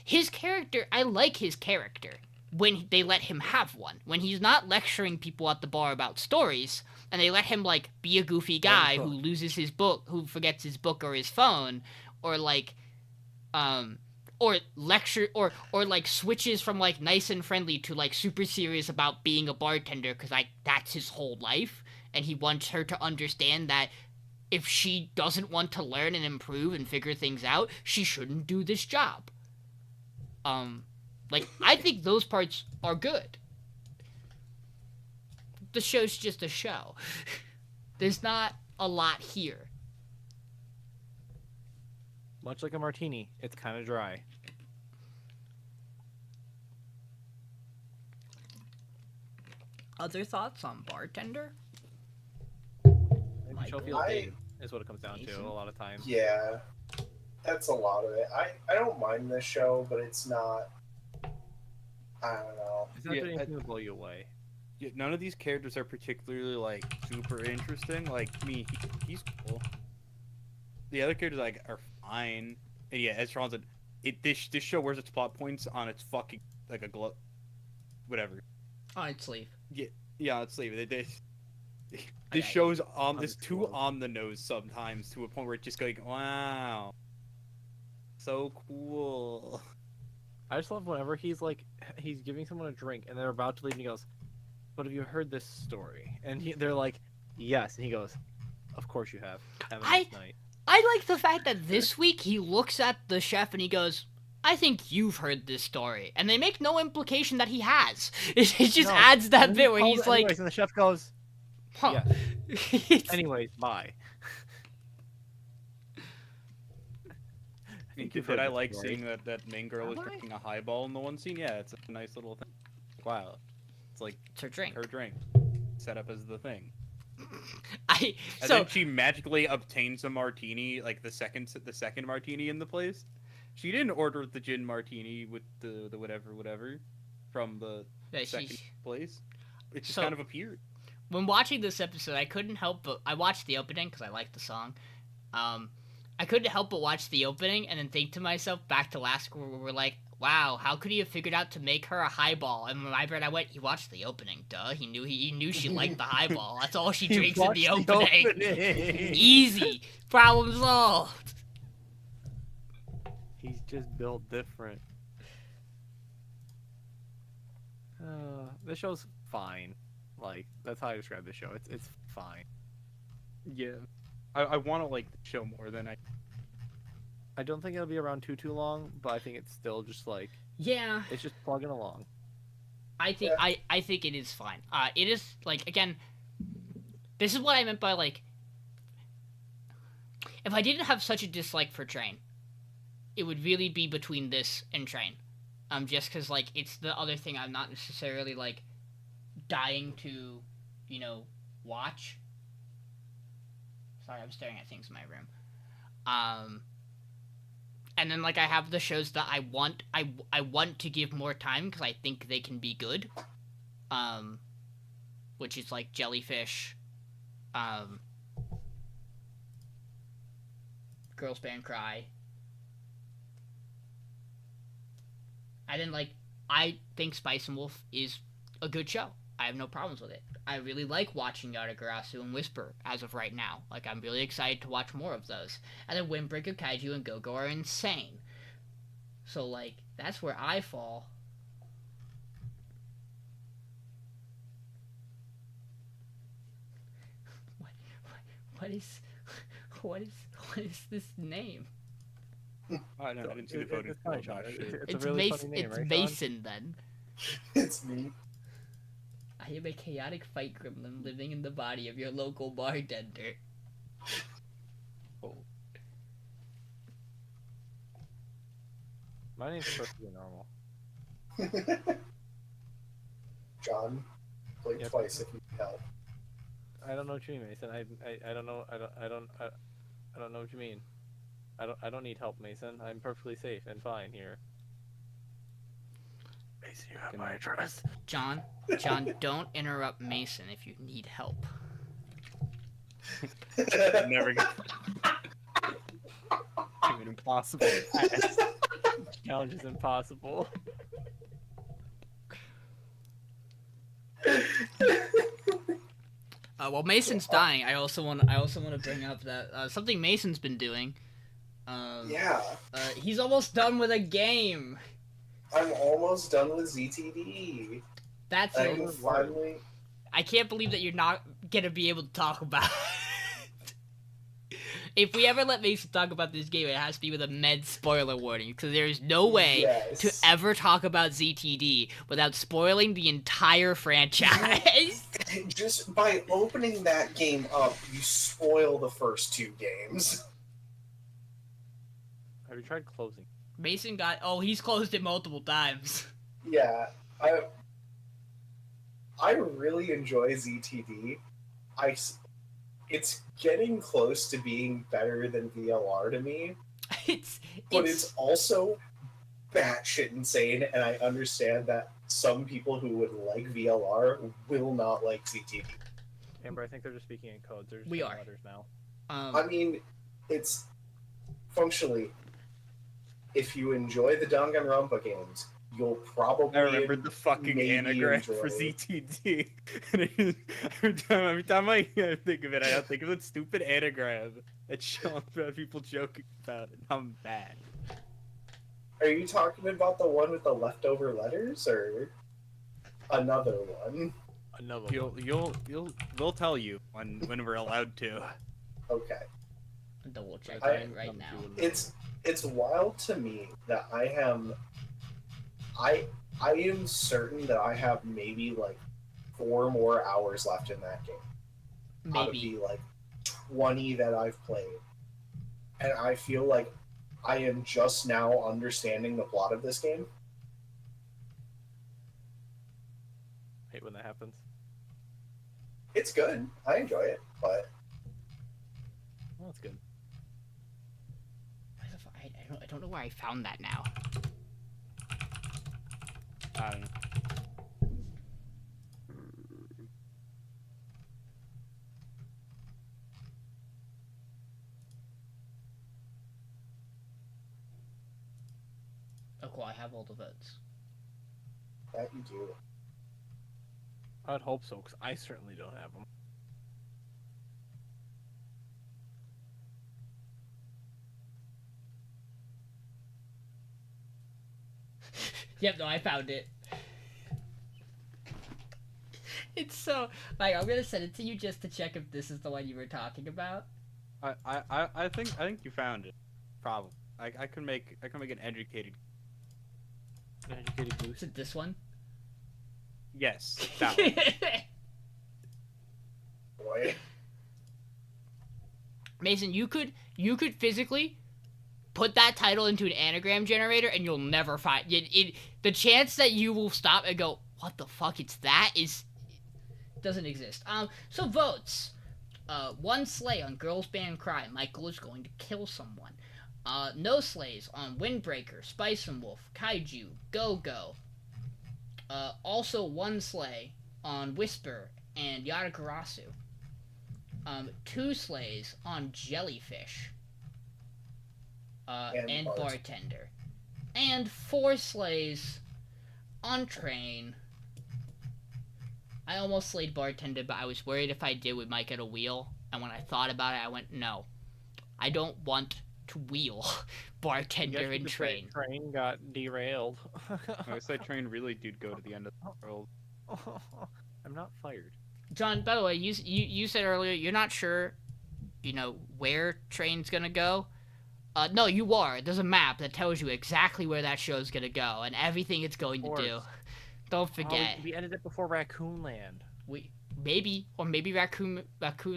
His character, I like his character when they let him have one. When he's not lecturing people at the bar about stories, and they let him, like, be a goofy guy who loses his book, who forgets his book or his phone, or, like, or lecture, or like, switches from, like, nice and friendly to, like, super serious about being a bartender, because, like, that's his whole life, and he wants her to understand that if she doesn't want to learn and improve and figure things out, she shouldn't do this job. Like, I think those parts are good. The show's just a show. There's not a lot here. Much like a martini, it's kind of dry. Other thoughts on Bartender? Maybe she'll feel dated, is what it comes down to a lot of times. Yeah, that's a lot of it. I don't mind this show, but it's not. I don't know. It's not doing anything to blow you away. Yeah, none of these characters are particularly like super interesting. Like he's cool. The other characters like are fine. And yeah, as Sean said, this show wears its plot points on its fucking like a glove, whatever. On its sleeve. Yeah, its sleeve. This show's too on the nose sometimes, to a point where it's just going, wow, so cool. I just love whenever he's giving someone a drink and they're about to leave and he goes, but have you heard this story? And they're like, yes. And he goes, of course you have. Have a nice night. I like the fact that this week he looks at the chef and he goes, I think you've heard this story. And they make no implication that he has. It just adds that bit where he's like... And the chef goes, huh. Yeah. Anyways, bye. Did I like seeing that main girl was drinking a highball in the one scene? Yeah, it's a nice little thing. Wow. It's like it's her drink. Her drink. Set up as the thing. And then she magically obtains a martini, like the second martini in the place. She didn't order the gin martini with the whatever from the second place. It just kind of appeared. When watching this episode, I couldn't help but I watched the opening because I liked the song. I couldn't help but watch the opening and then think to myself, back to last week, where we're like, wow, how could he have figured out to make her a highball? And in my brain, I went, he watched the opening, duh. He knew she liked the highball. That's all she drinks in the opening. Easy. Problem solved. He's just built different. This show's fine. Like, that's how I describe this show. It's fine. Yeah. I want to like the show more than I don't think it'll be around too long, but I think it's still just like, yeah, it's just plugging along. I think I think it is fine. It is like, again, this is what I meant by like, if I didn't have such a dislike for Train, it would really be between this and Train. Just because like it's the other thing I'm not necessarily like dying to, watch. Sorry, I'm staring at things in my room. And then like I have the shows that I want to give more time because I think they can be good. Which is like Jellyfish, Girls Band Cry. And then like I think Spice and Wolf is a good show. I have no problems with it. I really like watching Yatagarasu and Whisper as of right now. Like, I'm really excited to watch more of those. And then Windbreaker, Kaiju, and Go-Go are insane. So, like, that's where I fall. What is this name? Oh, no, I didn't see the voting. It's fine, Josh. It's a It's really Mason. funny name, It's right, Mason then. It's me. I am a chaotic fight gremlin living in the body of your local bartender. Oh. My name's supposed to be normal. John, play Yep. twice if you need help. I don't know what you mean, Mason. I don't know. I don't know what you mean. I don't need help, Mason. I'm perfectly safe and fine here. Mason, you have my address. John, don't interrupt Mason if you need help. Never get an impossible task. Challenge is impossible. While Mason's dying, I also want to bring up that something Mason's been doing. Yeah, He's almost done with a game. I'm almost done with ZTD. That's I'm it. finally. I can't believe that you're not gonna be able to talk about it. If we ever let Mason talk about this game, it has to be with a med spoiler warning, because there is no way to Yes. ever talk about ZTD without spoiling the entire franchise. Just by opening that game up, you spoil the first two games. Have you tried closing? Mason he's closed it multiple times. Yeah, I really enjoy ZTD. It's getting close to being better than VLR to me, but it's also batshit insane, and I understand that some people who would like VLR will not like ZTD. Amber, I think they're just speaking in codes. They're just We saying are. letters now. I mean, it's functionally, if you enjoy the Danganronpa games, you'll probably. I remembered the fucking maybe anagram enjoy for it. ZTD. And every time I think of it, I think of that stupid anagram that people joking about it. I'm bad. Are you talking about the one with the leftover letters, or another one? Another one. We'll tell you when we're allowed to. Okay. Double check I- it right now. It's wild to me that I am certain that I have maybe like 4 more hours left in that game. Out of Maybe. the like 20 that I've played. And I feel like I am just now understanding the plot of this game. Hate when that happens. It's good. I enjoy it, but Well, that's good. I don't know where I found that now. I don't know. Oh, cool. I have all the votes. that you do. I'd hope so, because I certainly don't have them. Yep, no, I found it. It's so like I'm gonna send it to you just to check if this is the one you were talking about. I think you found it. Probably. I can make an educated. An educated Is goose. it this one? Yes. That one. Boy. Mason, you could physically put that title into an anagram generator and you'll never find it. The chance that you will stop and go, what the fuck? It's that is doesn't exist. So votes. 1 slay on Girls Band Cry. Michael is going to kill someone. No slays on Windbreaker, Spice and Wolf, Kaiju, Go-Go. Also 1 slay on Whisper and Yatagarasu. 2 slays on Jellyfish and Bartender. And 4 slays on Train I almost slayed Bartender, but I was worried if I did, we might get a wheel. And when I thought about it, I went, no. I don't want to wheel Bartender and Train. Train got derailed. I guess that Train really did go to the end of the world. I'm not fired. John, by the way, you said earlier you're not sure, where Train's gonna go. No, you are. There's a map that tells you exactly where that show's gonna go and everything it's going to do. Don't forget. We ended it before Raccoon Land. Maybe Raccoon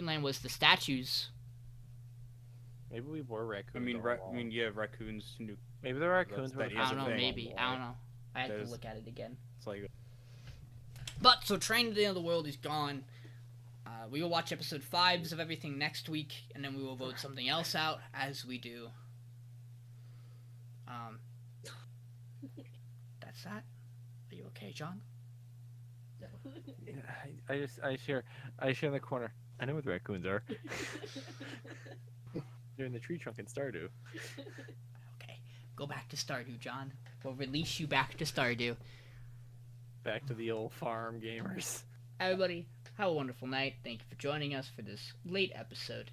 Land was the statues. Maybe we were raccoons. Yeah, raccoons. Maybe the raccoons were. I don't know. Maybe I don't know. I have to look at it again. It's like. But so Train to the End of the World is gone. We will watch episode 5s of everything next week, and then we will vote something else out as we do. That's that. Are you okay, John? I hear in the corner. I know where the raccoons are. They're in the tree trunk in Stardew. Okay, go back to Stardew, John. We'll release you back to Stardew. Back to the old farm gamers. Everybody, have a wonderful night. Thank you for joining us for this late episode.